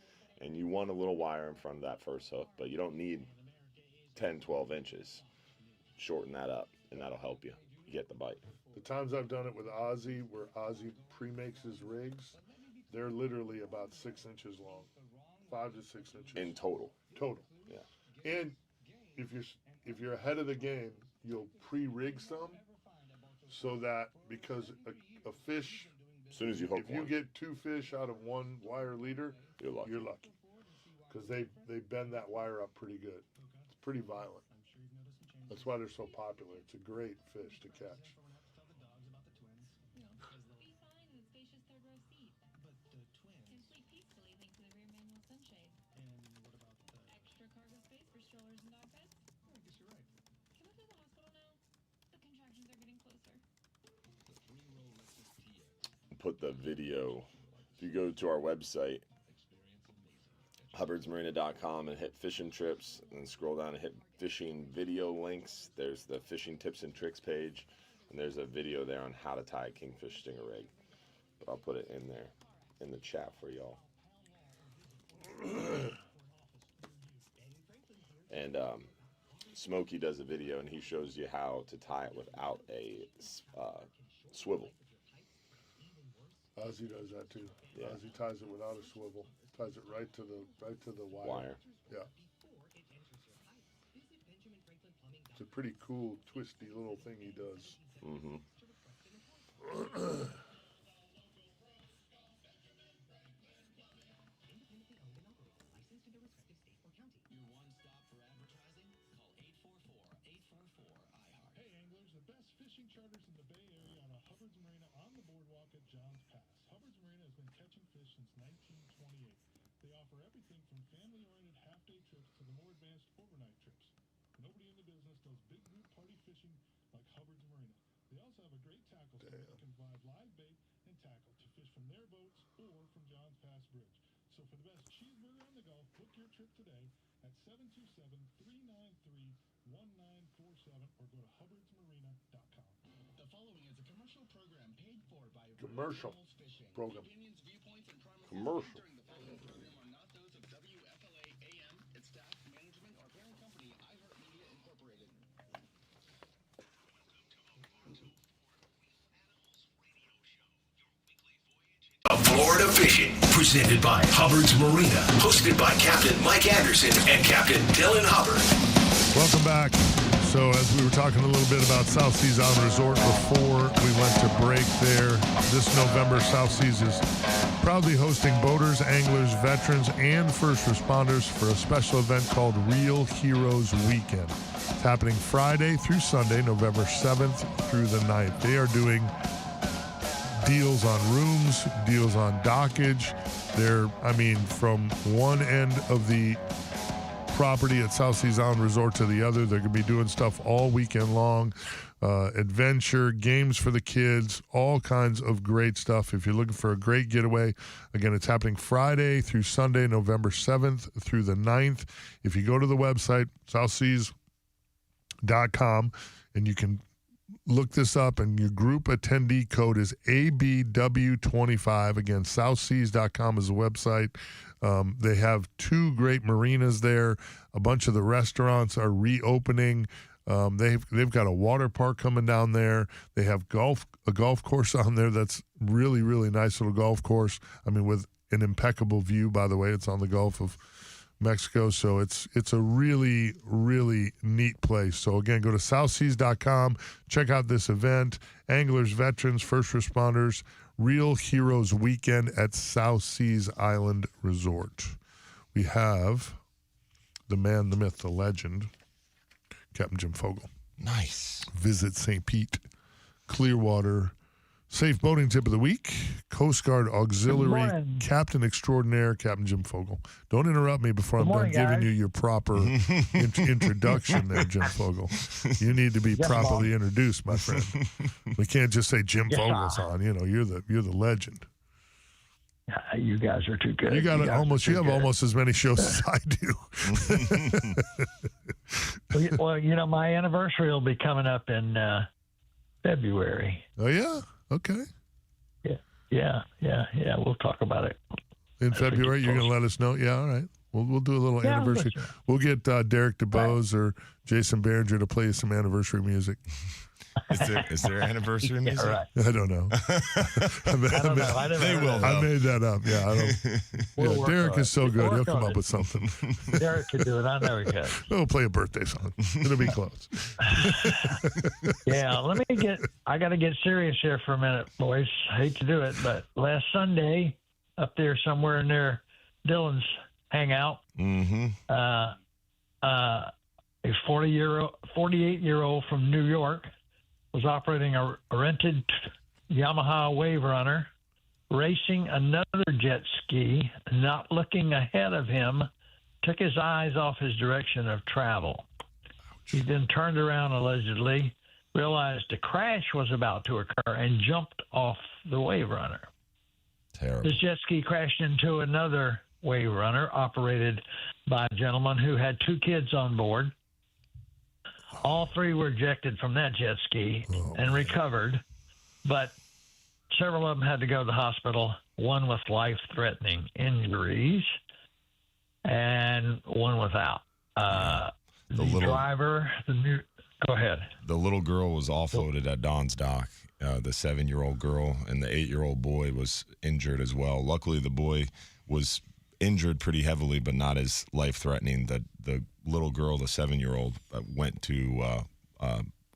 Speaker 6: and you want a little wire in front of that first hook, but you don't need 10, 12 inches. Shorten that up, and that'll help you get the bite.
Speaker 4: The times I've done it with Ozzy, where Ozzy pre-makes his rigs, they're literally about 6 inches long, 5 to 6 inches
Speaker 6: in total.
Speaker 4: Total.
Speaker 6: Yeah.
Speaker 4: And if you're ahead of the game, you'll pre-rig some, so that because a fish,
Speaker 6: as soon as you hook
Speaker 4: if you get 2 fish out of 1 wire leader,
Speaker 6: you're lucky.
Speaker 4: Because they bend that wire up pretty good. It's pretty violent. That's why they're so popular. It's a great fish to catch.
Speaker 14: Extra cargo space for strollers and dog beds?
Speaker 20: I guess you're right.
Speaker 14: Can we go to the hospital now? The contractions are getting closer.
Speaker 6: Put the video. If you go to our website, hubbardsmarina.com, and hit fishing trips, and scroll down and hit fishing video links, there's the fishing tips and tricks page, and there's a video there on how to tie a kingfish stinger rig. But I'll put it in there in the chat for y'all. And Smokey does a video, and he shows you how to tie it without a swivel.
Speaker 4: Ozzy does that too.
Speaker 6: Yeah.
Speaker 4: Ozzy ties it without a swivel. Ties it right to the wire. Yeah. It's a pretty cool, twisty little thing he does.
Speaker 6: Mm-hmm.
Speaker 7: Hey anglers, the best fishing charters in the Bay Area on a Hubbard's Marina on the boardwalk at Johns Pass. Hubbard's Marina has been catching fish since 1928. They offer everything from family-oriented half-day trips to the more advanced overnight trips. Nobody in the business does big group party fishing like Hubbard's Marina. They also have a great tackle store that can provide live bait and tackle to fish from their boats or from Johns Pass Bridge. So for the best cheeseburger on the Gulf, book your trip today at 727-393-1947 or go to hubbardsmarina.com.
Speaker 2: The following is a commercial program paid for by
Speaker 21: Commercial
Speaker 2: Animals Fishing.
Speaker 21: program.
Speaker 2: The opinions, viewpoints, and promises
Speaker 21: Commercial.
Speaker 2: during the following program are not those of WFLA AM, its staff, management, or parent company, iHeartMedia Incorporated.
Speaker 3: Of Florida Fishing, presented by Hubbard's Marina, hosted by Captain Mike Anderson and Captain Dylan Hubbard.
Speaker 4: Welcome back. So as we were talking a little bit about South Seas Island Resort before we went to break there, this November South Seas is proudly hosting boaters, anglers, veterans, and first responders for a special event called Real Heroes Weekend. It's happening Friday through Sunday, November 7th through the 9th. They are doing deals on rooms, deals on dockage. They're, from one end of the property at South Seas Island Resort to the other. They're going to be doing stuff all weekend long, adventure, games for the kids, all kinds of great stuff. If you're looking for a great getaway, again, it's happening Friday through Sunday, November 7th through the 9th. If you go to the website, southseas.com, and you can look this up, and your group attendee code is ABW25. Again, southseas.com is the website. They have 2 great marinas there. A bunch of the restaurants are reopening. They've got a water park coming down there. They have a golf course on there that's really, really nice little golf course. With an impeccable view, by the way. It's on the Gulf of Mexico, so it's a really, really neat place. So again, go to southseas.com, check out this event. Anglers, veterans, first responders, Real Heroes Weekend at South Seas Island Resort. We have the man, the myth, the legend, Captain Jim Fogle.
Speaker 5: Nice.
Speaker 4: Visit St. Pete, Clearwater. Safe boating tip of the week, Coast Guard Auxiliary Captain Extraordinaire, Captain Jim Fogle. Don't interrupt me before I'm done giving you your proper introduction there, Jim Fogle. You need to be properly introduced, my friend. We can't just say Jim Fogle's on. You're the legend.
Speaker 22: You guys are too good.
Speaker 4: You have almost as many shows as I do.
Speaker 22: Well, my anniversary will be coming up in February.
Speaker 4: Oh, yeah? Okay.
Speaker 22: Yeah. We'll talk about it.
Speaker 4: In February, you're going to let us know? Yeah, all right. We'll do a little anniversary. We'll get Derek DeBose or Jason Behringer to play some anniversary music.
Speaker 5: Is there anniversary music?
Speaker 22: Right.
Speaker 4: I don't know.
Speaker 22: I
Speaker 5: made
Speaker 4: that up. Yeah, I don't. Derek is so good. He'll come up with something.
Speaker 22: Derek could do it. I know he could.
Speaker 4: We'll play a birthday song. It'll be close.
Speaker 22: Yeah, I got to get serious here for a minute, boys. I hate to do it, but last Sunday, up there somewhere near Dylan's hangout, a 48-year-old from New York was operating a rented Yamaha Wave Runner, racing another jet ski, not looking ahead of him, took his eyes off his direction of travel. He then turned around, allegedly, realized a crash was about to occur, and jumped off the Wave Runner.
Speaker 5: Terrible.
Speaker 22: His jet ski crashed into another Wave Runner operated by a gentleman who had 2 kids on board. All 3 were ejected from that jet ski and recovered, but several of them had to go to the hospital, one with life-threatening injuries and one without. Go ahead.
Speaker 5: The little girl was offloaded at Don's dock. The 7-year-old girl and the 8-year-old boy was injured as well. Luckily, the boy was injured pretty heavily, but not as life-threatening. The little girl, the 7-year-old, went to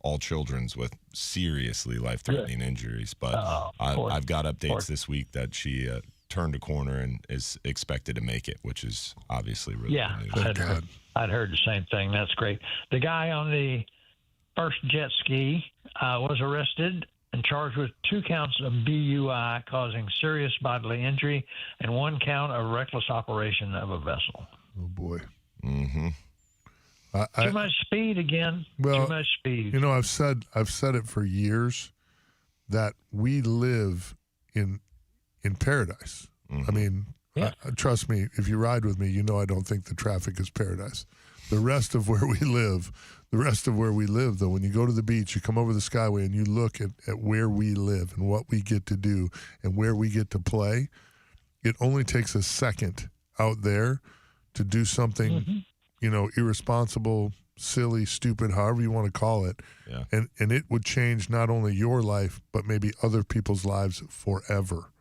Speaker 5: all children's with seriously life-threatening injuries. But I've got updates this week that she turned a corner and is expected to make it, which is obviously really good news.
Speaker 22: I'd heard the same thing. That's great. The guy on the first jet ski was arrested and charged with 2 counts of BUI, causing serious bodily injury, and 1 count of reckless operation of a vessel.
Speaker 4: Oh, boy.
Speaker 5: Mm-hmm.
Speaker 22: Too much speed again.
Speaker 4: Well,
Speaker 22: too much speed.
Speaker 4: I've said it for years that we live in paradise. Mm-hmm. Trust me, if you ride with me, you know I don't think the traffic is paradise. The rest of where we live, though, when you go to the beach, you come over the Skyway and you look at where we live and what we get to do and where we get to play, it only takes a second out there to do something, irresponsible, silly, stupid, however you want to call it.
Speaker 5: Yeah.
Speaker 4: And it would change not only your life, but maybe other people's lives forever.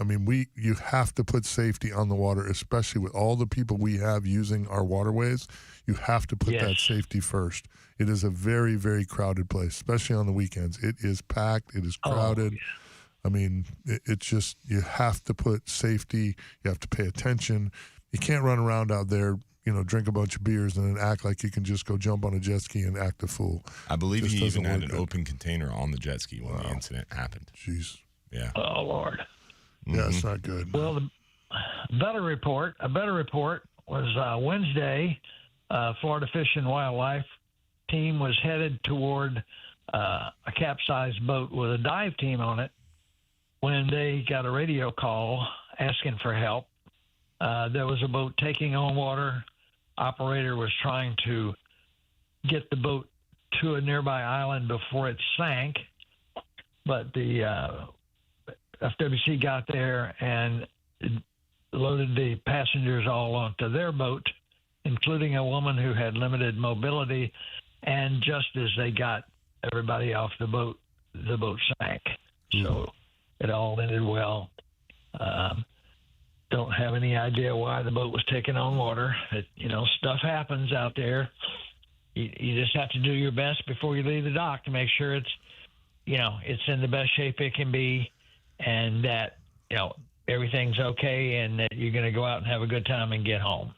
Speaker 4: I mean, you have to put safety on the water, especially with all the people we have using our waterways. You have to put that safety first. It is a very, very crowded place, especially on the weekends. It is packed. It is crowded. I mean, it's just, you have to put safety. You have to pay attention. You can't run around out there, drink a bunch of beers and then act like you can just go jump on a jet ski and act a fool.
Speaker 5: I believe he even had an open container on the jet ski when the incident happened.
Speaker 4: Jeez.
Speaker 5: Yeah.
Speaker 22: Oh, Lord.
Speaker 4: Yeah, it's not good.
Speaker 22: Well, a better report was Wednesday. Florida Fish and Wildlife team was headed toward a capsized boat with a dive team on it when they got a radio call asking for help. There was a boat taking on water. Operator was trying to get the boat to a nearby island before it sank, but the FWC got there and loaded the passengers all onto their boat, including a woman who had limited mobility. And just as they got everybody off the boat sank. So it all ended well. Don't have any idea why the boat was taking on water. Stuff happens out there. You just have to do your best before you leave the dock to make sure it's in the best shape it can be, and that everyth's okay, and that you're going to go out and have a good time and get home.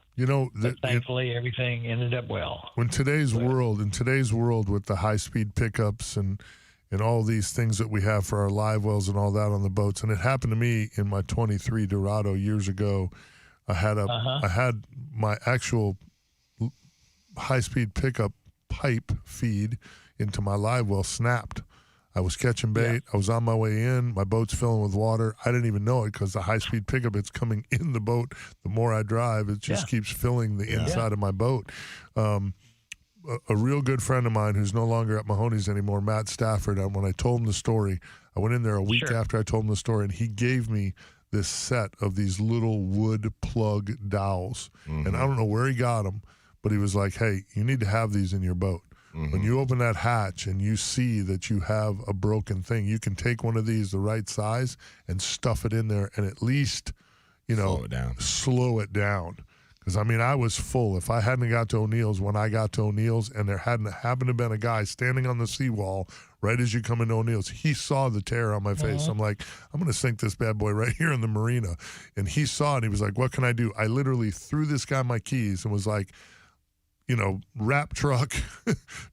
Speaker 22: Thankfully, everything ended up well.
Speaker 4: In today's world with the high-speed pickups and all these things that we have for our live wells and all that on the boats, and it happened to me in my 23 Dorado years ago. I had my actual high-speed pickup pipe feed into my live well snapped. I was catching bait. I was on my way in. My boat's filling with water. I didn't even know it because the high-speed pickup, it's coming in the boat. The more I drive, it just keeps filling the inside of my boat. A real good friend of mine who's no longer at Mahoney's anymore, Matt Stafford, when I told him the story, I went in there a week after I told him the story, and he gave me this set of these little wood plug dowels. And I don't know where he got them, but he was like, hey, you need to have these in your boat. When you open that hatch and you see that you have a broken thing, you can take one of these the right size and stuff it in there and at least, slow it down. Because, I was full. If I hadn't got to O'Neill's when I got to O'Neill's and there hadn't happened to have been a guy standing on the seawall right as you come into O'Neill's, he saw the tear on my face. I'm like, I'm going to sink this bad boy right here in the Marina. And he saw it and he was like, what can I do? I literally threw this guy my keys and was like, wrap truck,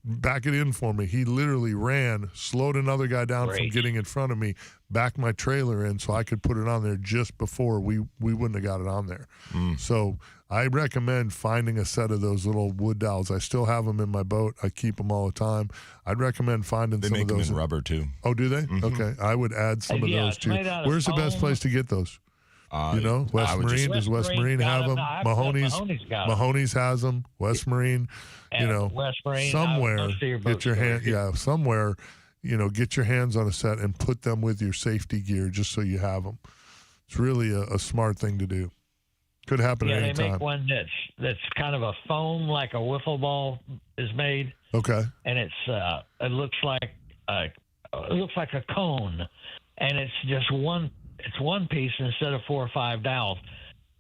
Speaker 4: back it in for me. He literally ran, slowed another guy down from getting in front of me, backed my trailer in so I could put it on there just before we wouldn't have got it on there. So I recommend finding a set of those little wood dowels. I still have them in my boat. I keep them all the time. I'd recommend finding some of those.
Speaker 5: They make them in rubber, too.
Speaker 4: Oh, do they? Okay. I would add some of those, too. Where's the best place to get those? West Marine. Does West Marine have them? Mahoney's has them. West Marine,
Speaker 22: West Marine,
Speaker 4: somewhere get your hand. Yeah, somewhere, get your hands on a set and put them with your safety gear just so you have them. It's really a smart thing to do. Could happen at any time.
Speaker 22: They make one that's kind of a foam, like a wiffle ball is made.
Speaker 4: Okay.
Speaker 22: And it's it looks like a cone, and it's just one. It's one piece instead of 4 or 5 dowels.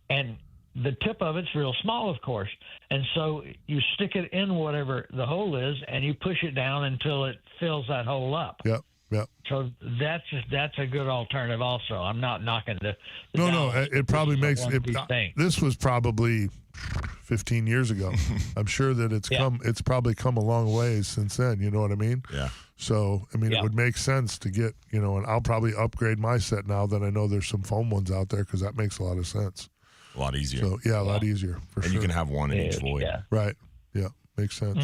Speaker 22: And the tip of it's real small, of course. And so you stick it in whatever the hole is, and you push it down until it fills that hole up.
Speaker 4: Yep.
Speaker 22: So that's a good alternative also. I'm not knocking the
Speaker 4: No, it probably makes it. This was probably 15 years ago. I'm sure that it's probably come a long ways since then. You know what I mean?
Speaker 5: Yeah.
Speaker 4: So, it would make sense to get, and I'll probably upgrade my set now that I know there's some foam ones out there because that makes a lot of sense.
Speaker 5: A lot easier.
Speaker 4: So, a lot easier for sure.
Speaker 5: And you can have one in each void.
Speaker 22: Yeah.
Speaker 4: Right. Yeah. Makes sense.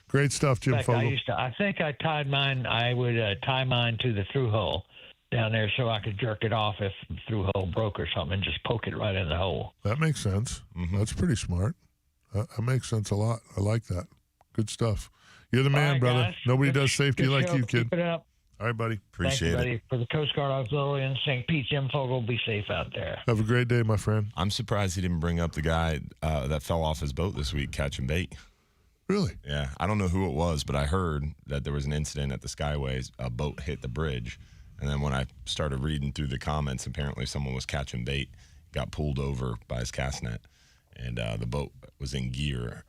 Speaker 4: Great stuff, Jim Fogel.
Speaker 22: I think I tied mine. I would tie mine to the through hole. down there so I could jerk it off if the through hole broke or something and just poke it right in the hole.
Speaker 4: That makes sense. That's pretty smart. That makes sense a lot. I like that. Good stuff. You're the man,
Speaker 22: right,
Speaker 4: brother.
Speaker 22: guys.
Speaker 4: Nobody
Speaker 22: Good-
Speaker 4: does safety
Speaker 22: good
Speaker 4: like
Speaker 22: show.
Speaker 4: you, kid.
Speaker 22: Keep it up.
Speaker 4: All right, buddy.
Speaker 22: Thank you, buddy. For the Coast Guard Auxiliary in St. Pete, Jim Fogel, be safe out there.
Speaker 4: Have a great day, my friend.
Speaker 5: I'm surprised he didn't bring up the guy that fell off his boat this week catching bait.
Speaker 4: Really?
Speaker 5: Yeah. I don't know who it was, but I heard that there was an incident at the Skyways. A boat hit the bridge. And then when I started reading through the comments, apparently someone was catching bait, got pulled over by his cast net. And the boat was in gear,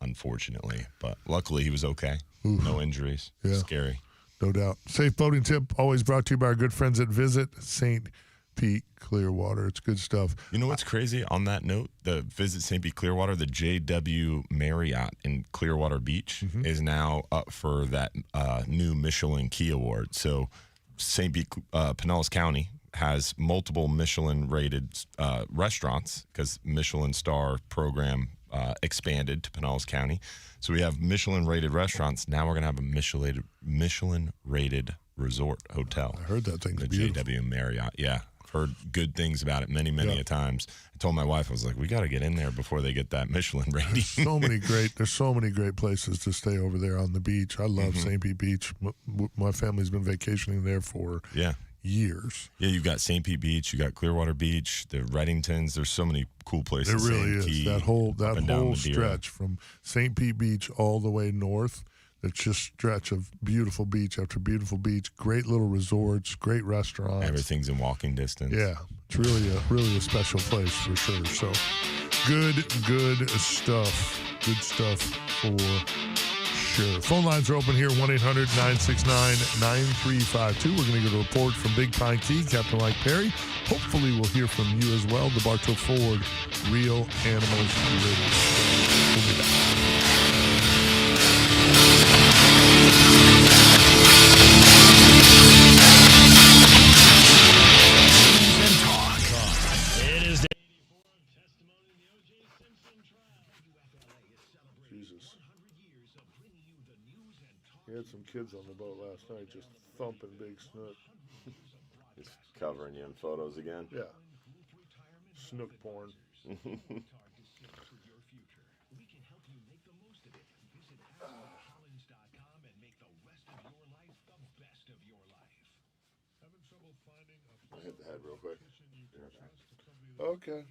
Speaker 5: unfortunately. But luckily he was okay.
Speaker 4: Oof.
Speaker 5: No injuries.
Speaker 4: Yeah.
Speaker 5: Scary.
Speaker 4: No doubt. Safe boating tip, always brought to you by our good friends at Visit St. Pete Clearwater. It's good stuff.
Speaker 5: You know what's crazy? On that note, the Visit St. Pete Clearwater, the JW Marriott in Clearwater Beach is now up for that new Michelin Key Award. So St. Pete, Pinellas County has multiple Michelin-rated restaurants because Michelin star program expanded to Pinellas County. So we have Michelin-rated restaurants. Now we're going to have a Michelin-rated resort hotel.
Speaker 4: I heard that thing's
Speaker 5: the
Speaker 4: beautiful.
Speaker 5: JW Marriott. Yeah. Heard good things about it many a times. I told my wife, I was like, we got to get in there before they get that Michelin rating.
Speaker 4: There's so many great places to stay over there on the beach. I love St. Pete Beach. My family's been vacationing there for years.
Speaker 5: Yeah, you've got St. Pete Beach, you got Clearwater Beach, the Reddingtons. There's so many cool places.
Speaker 4: There really is.
Speaker 5: Key,
Speaker 4: that whole
Speaker 5: up and down Madeira.
Speaker 4: stretch from St. Pete Beach all the way north. It's just stretch of beautiful beach after beautiful beach, great little resorts, great restaurants.
Speaker 5: Everything's in walking distance.
Speaker 4: Yeah, it's really a special place for sure. So good stuff. Good stuff for sure. Phone lines are open here, 1-800-969-9352. We're going to get a report from Big Pine Key, Captain Mike Perry. Hopefully we'll hear from you as well. The Bartow Ford Real Animals Radio. We'll be back.
Speaker 3: It is day 84 of testimony in the O.J. Simpson trial. WFLA is celebrating 100 years of bringing you the news and talk.
Speaker 4: We had some kids on the boat last night just thumping Big Snook.
Speaker 6: He's covering you in photos again.
Speaker 4: Yeah. Snook porn.
Speaker 3: We can help you make the most of it. Visit HasselHollins.com and make the rest of your life the best of your life.
Speaker 7: Having trouble finding a
Speaker 6: I hit the head real quick.
Speaker 4: Okay.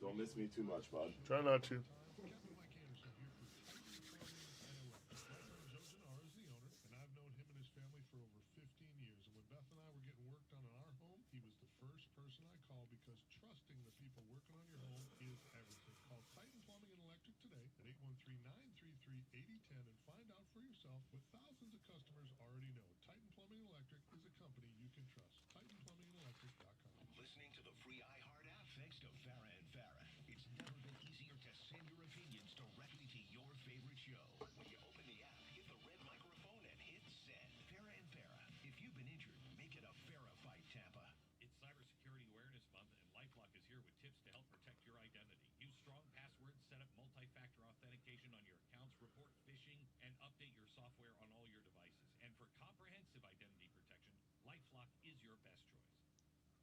Speaker 6: Don't miss me too much, bud.
Speaker 4: Try not to.
Speaker 7: What thousands of customers already know, Titan Plumbing and Electric is a company you can trust. TitanPlumbingandElectric.com.
Speaker 3: Listening to the free iHeart app thanks to Farrah and Farrah. It's never been easier to send your opinions directly to your favorite show. When you open the app, hit the red microphone and hit send. Farrah and Farrah. If you've been injured, make it a Farrah fight, Tampa.
Speaker 9: It's Cybersecurity Awareness Month, and LifeLock is here with tips to help protect your identity. Use strong passwords, set up multi-factor authentication on your accounts, report phishing, and update your software on all your devices. And for comprehensive identity protection, LifeLock is your best choice.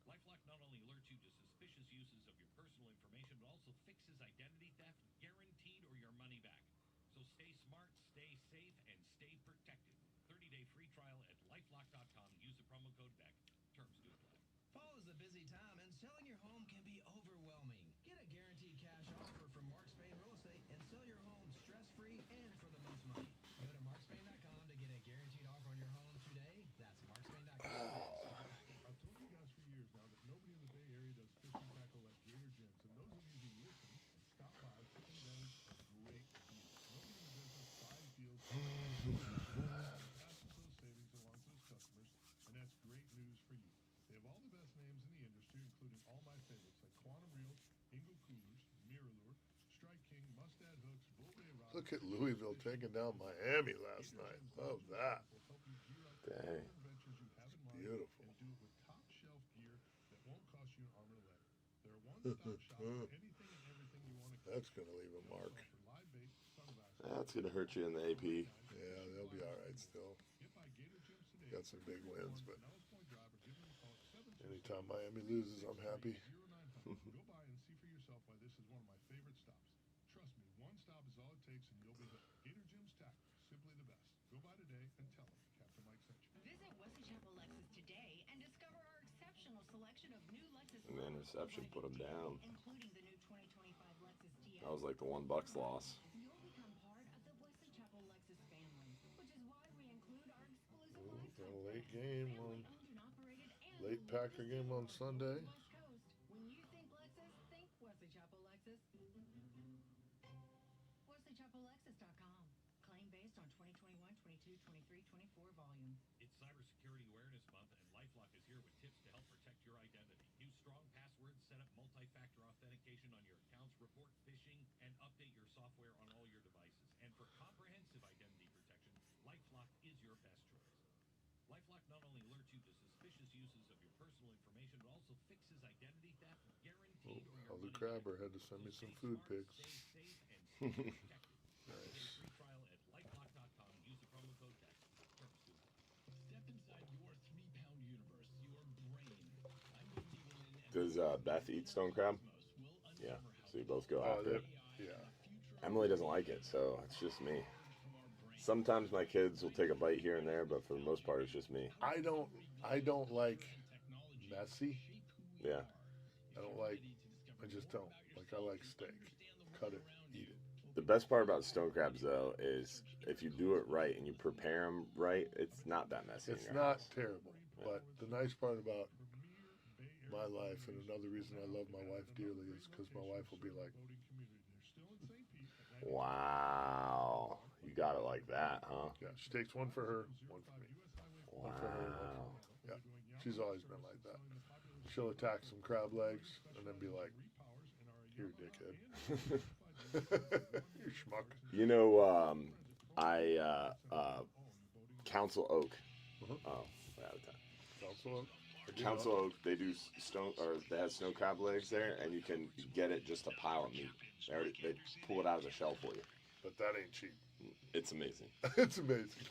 Speaker 9: LifeLock not only alerts you to suspicious uses of your personal information, but also fixes identity theft, guaranteed or your money back. So stay smart, stay safe, and stay protected. 30-day free trial at LifeLock.com. Use the promo code BECK. Terms do apply.
Speaker 13: Fall is a busy time, and selling your home can be overwhelming. Get a guaranteed cash offer from Mark Spain Real Estate and sell your home stress-free and for the most money. Go to markspain.com to get a guaranteed offer on your home today. That's markspain.com.
Speaker 7: I've told you guys for years now that nobody in the Bay Area does fishing tackle like Gator Gyms, and those of you who listen and stop by fishing guns are great deals. Nobody in the business buys deals. Passes those savings along to his customers, and that's great news for you. They have all the best names in the industry, including all my favorites like Quantum Reels, Ingle Coolers, Mirror, Strike King, Mustad Hooks, Bull Bay Rods.
Speaker 4: Look at Louisville taking down Miami last night. Love that.
Speaker 6: Dang.
Speaker 4: Beautiful.
Speaker 7: And do it with top-shelf gear that won't cost you an arm and a leg. They're a one-stop shop for anything and everything you want to catch.
Speaker 4: That's going to leave a mark.
Speaker 7: Live bait, sunglasses.
Speaker 6: That's going to hurt you in the AP.
Speaker 4: Yeah, they'll be all right still. Got some big wins, but Anytime Miami loses, I'm happy.
Speaker 7: Go by and see for yourself why this is one of my favorite stops. Trust me, one stop is all it takes and you'll be hooked. Gator Jim's Tackle, simply the best. Go by today and tell them Captain Mike sent you.
Speaker 8: Visit Wesley Chapel Lexus today and discover our exceptional selection of new Lexus
Speaker 6: And the interception put him down.
Speaker 8: including the new 2025 Lexus TX.
Speaker 6: That was like the $1 loss.
Speaker 8: You'll become part of the Wesley Chapel Lexus family, which is why we include our exclusive
Speaker 4: Got a late game on late Packer game on Sunday.
Speaker 8: West Coast. When you think Lexus, think Wesley Chapel Lexus. WesleyChapelLexus.com. Claim based on 2021, 22, 23, 24 volume.
Speaker 9: It's Cybersecurity Awareness Month, and LifeLock is here with tips to help protect your identity. Use strong passwords, set up multi-factor authentication on your accounts, report phishing, and update your software on all your devices. And for comprehensive identity protection, LifeLock is your best choice. LifeLock not only alerts you to suspicious uses of your personal information, but also fixes identity theft, guaranteed.
Speaker 4: The Crabber had to send me some food pics.
Speaker 9: Nice. Free trial at LifeLock.com. Use the promo code TEXT.
Speaker 16: Step inside your 3-pound universe, your brain. I'm Bill Diegelman, and
Speaker 6: Does Beth eat stone crab? Yeah. So you both go after it.
Speaker 4: Yeah.
Speaker 6: Emily doesn't like it, so it's just me. Sometimes my kids will take a bite here and there, but for the most part, it's just me.
Speaker 4: I don't like messy.
Speaker 6: Yeah.
Speaker 4: I just don't. Like, I like steak. Cut it, eat it.
Speaker 6: The best part about stone crabs, though, is if you do it right and you prepare them right, it's not that messy.
Speaker 4: It's not terrible. But the nice part about my life, and another reason I love my wife dearly, is because my wife will be like,
Speaker 6: wow. You got it like that, huh?
Speaker 4: Yeah, she takes one for her, one for me.
Speaker 6: Wow.
Speaker 4: One for her, one for me. Yeah, she's always been like that. She'll attack some crab legs and then be like, "Here, dickhead." You schmuck.
Speaker 6: You know, Council Oak. Oh, we're out of time.
Speaker 4: Council Oak?
Speaker 6: Council Oak, they do they have snow crab legs there, and you can get it just a pile of meat. They pull it out of the shell for you.
Speaker 4: But that ain't cheap.
Speaker 6: It's amazing.
Speaker 4: It's amazing.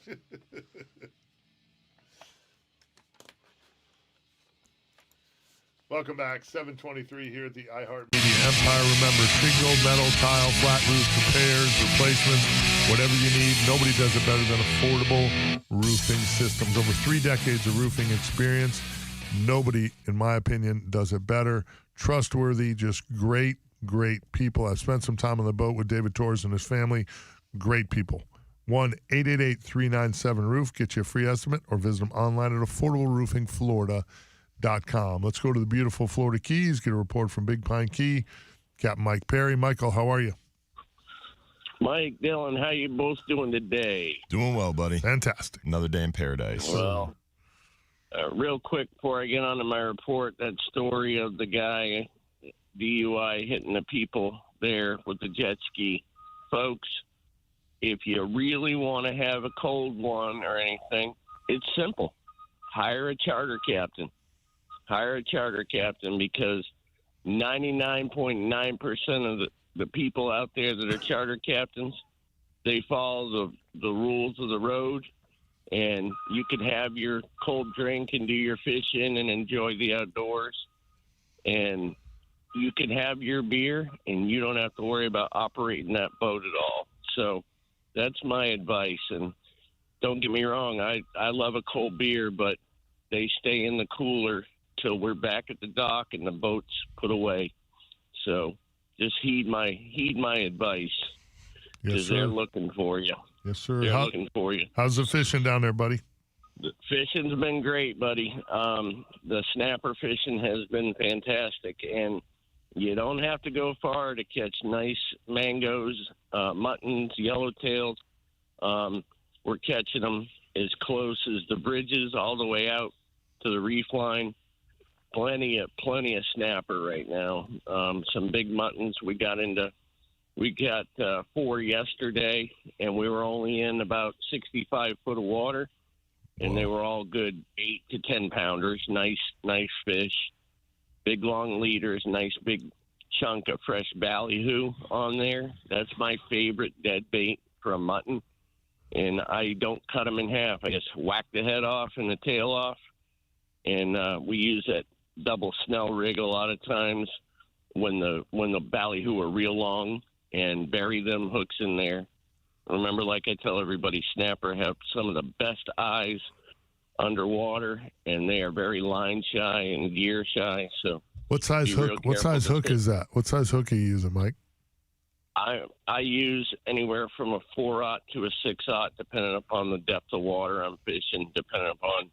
Speaker 4: Welcome back. 7:23 here at the iHeartMedia Empire. Remember, shingle, metal, tile, flat roof repairs, replacements, whatever you need. Nobody does it better than Affordable Roofing Systems. Over 3 decades of roofing experience. Nobody, in my opinion, does it better. Trustworthy, just great people. I've spent some time on the boat with David Torres and his family. Great people. 1-888-397-ROOF. Get you a free estimate or visit them online at affordableroofingflorida.com. Let's go to the beautiful Florida Keys, get a report from Big Pine Key. Captain Mike Perry. Michael, how are you?
Speaker 11: Mike, Dylan, how you both doing today?
Speaker 5: Doing well, buddy.
Speaker 4: Fantastic.
Speaker 5: Another day in paradise.
Speaker 11: Well, real quick before I get on to my report, that story of the guy DUI hitting the people there with the jet ski. Folks, if you really want to have a cold one or anything, it's simple. Hire a charter captain. Hire a charter captain, because 99.9% of the people out there that are charter captains, they follow the rules of the road, and you can have your cold drink and do your fishing and enjoy the outdoors. And you can have your beer, and you don't have to worry about operating that boat at all. So that's my advice. And don't get me wrong, I love a cold beer, but they stay in the cooler till we're back at the dock and the boat's put away. So just heed my advice, because they're looking for you.
Speaker 4: Yes, sir.
Speaker 11: They're looking for you.
Speaker 4: How's the fishing down there, buddy?
Speaker 11: The fishing's been great, buddy. The snapper fishing has been fantastic, and you don't have to go far to catch nice mangoes, muttons, yellowtails. We're catching them as close as the bridges all the way out to the reef line. Plenty of snapper right now. Some big muttons. We got 4 yesterday, and we were only in about 65 foot of water, and they were all good 8 to 10 pounders. Nice fish. Big long leaders, nice big chunk of fresh ballyhoo on there. That's my favorite dead bait for a mutton. And I don't cut them in half. I just whack the head off and the tail off. And we use that double snell rig a lot of times when the ballyhoo are real long and bury them hooks in there. Remember, like I tell everybody, snapper have some of the best eyes underwater, and they are very line shy and gear shy. So
Speaker 4: What size
Speaker 11: be real
Speaker 4: hook? What
Speaker 11: careful
Speaker 4: size
Speaker 11: to
Speaker 4: hook
Speaker 11: stay-
Speaker 4: is that? What size hook are you using, Mike?
Speaker 11: I use anywhere from a 4-aught to a 6-aught, depending upon the depth of water I'm fishing, depending upon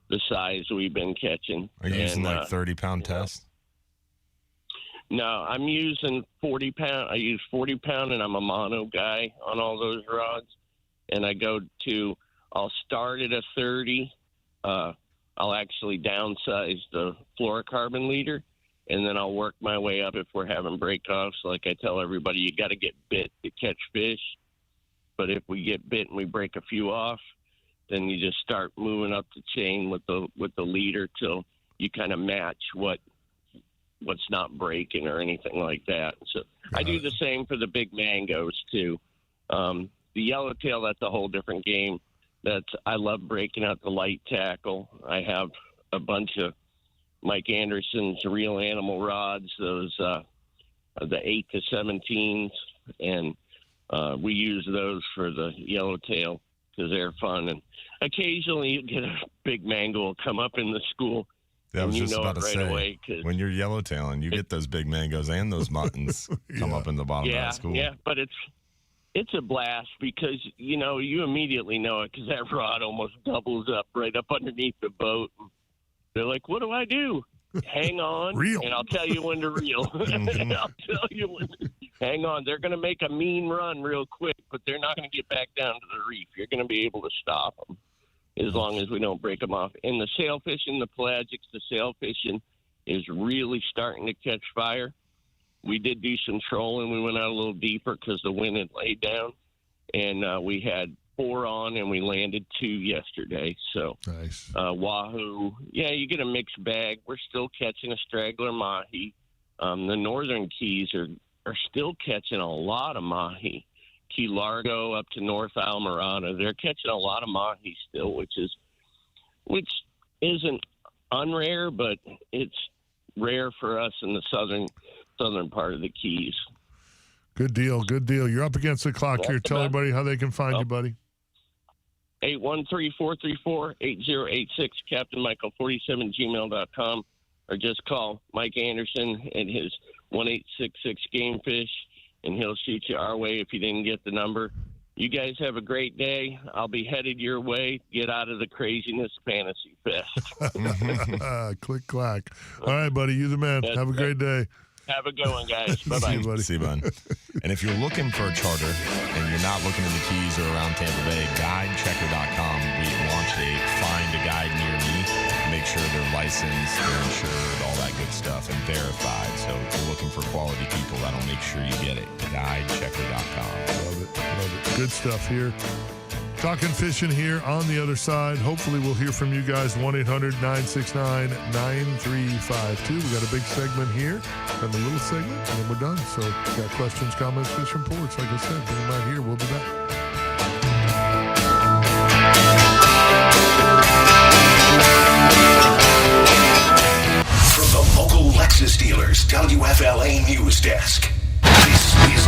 Speaker 11: the size we've been catching.
Speaker 5: Are you using
Speaker 11: And,
Speaker 5: like 30-pound test?
Speaker 11: No, I'm using 40-pound. I use 40-pound, and I'm a mono guy on all those rods. And I'll start at a 30. I'll actually downsize the fluorocarbon leader, and then I'll work my way up if we're having breakoffs. Like I tell everybody, you got to get bit to catch fish. But if we get bit and we break a few off, then you just start moving up the chain with the leader till you kind of match what's not breaking or anything like that. So I do the same for the big mangoes too. The yellowtail, that's a whole different game. I love breaking out the light tackle. I have a bunch of Mike Anderson's real animal rods, those the 8 to 17s, and we use those for the yellowtail because they're fun. And occasionally you get a big mango will come up in the school.
Speaker 5: Yeah, I was just about to
Speaker 11: right
Speaker 5: say,
Speaker 11: away, 'cause
Speaker 5: when you're yellowtailing, you get those big mangoes and those muttons come up in the bottom of that school.
Speaker 11: Yeah, but it's a blast because, you immediately know it because that rod almost doubles up right up underneath the boat. They're like, what do I do? Hang on,
Speaker 4: Reel.
Speaker 11: and I'll tell you when to reel. I'll tell you when. Hang on. They're going to make a mean run real quick, but they're not going to get back down to the reef. You're going to be able to stop them as long as we don't break them off. And the sail fishing, the pelagics, the sail fishing is really starting to catch fire. We did do some trolling. We went out a little deeper because the wind had laid down, and we had 4 on, and we landed 2 yesterday. So
Speaker 4: nice.
Speaker 11: Wahoo. Yeah, you get a mixed bag. We're still catching a straggler mahi. The northern keys are still catching a lot of mahi. Key Largo up to North Almirada, they're catching a lot of mahi still, which isn't unrare, but it's rare for us in the southern part of the Keys.
Speaker 4: Good deal. Good deal. You're up against the clock
Speaker 11: That's
Speaker 4: here. Tell
Speaker 11: about-
Speaker 4: everybody how they can find you, buddy.
Speaker 11: 813-434-8086, CaptainMichael47gmail.com, or just call Mike Anderson at his 1-866-GAMEFISH, and he'll shoot you our way if you didn't get the number. You guys have a great day. I'll be headed your way. Get out of the craziness fantasy fest.
Speaker 4: Click, clack. All right, buddy. You the man. Have a great day.
Speaker 11: Have a good one, guys. Bye-bye.
Speaker 4: See you, buddy.
Speaker 5: See you, bud. And if you're looking for a charter and you're not looking in the Keys or around Tampa Bay, guidechecker.com. We launched a find a guide near me. Make sure they're licensed, they're insured, all that good stuff, and verified. So if you're looking for quality people, that'll make sure you get it. Guidechecker.com.
Speaker 4: Love it. Love it. Good stuff here. Talking fishing here on the other side. Hopefully we'll hear from you guys. 1-800-969-9352. We got a big segment here and a little segment, and then we're done. So if you got questions, comments, fish reports, like I said, bring them out here. We'll be back.
Speaker 3: From the local Lexus dealers, WFLA News Desk. This is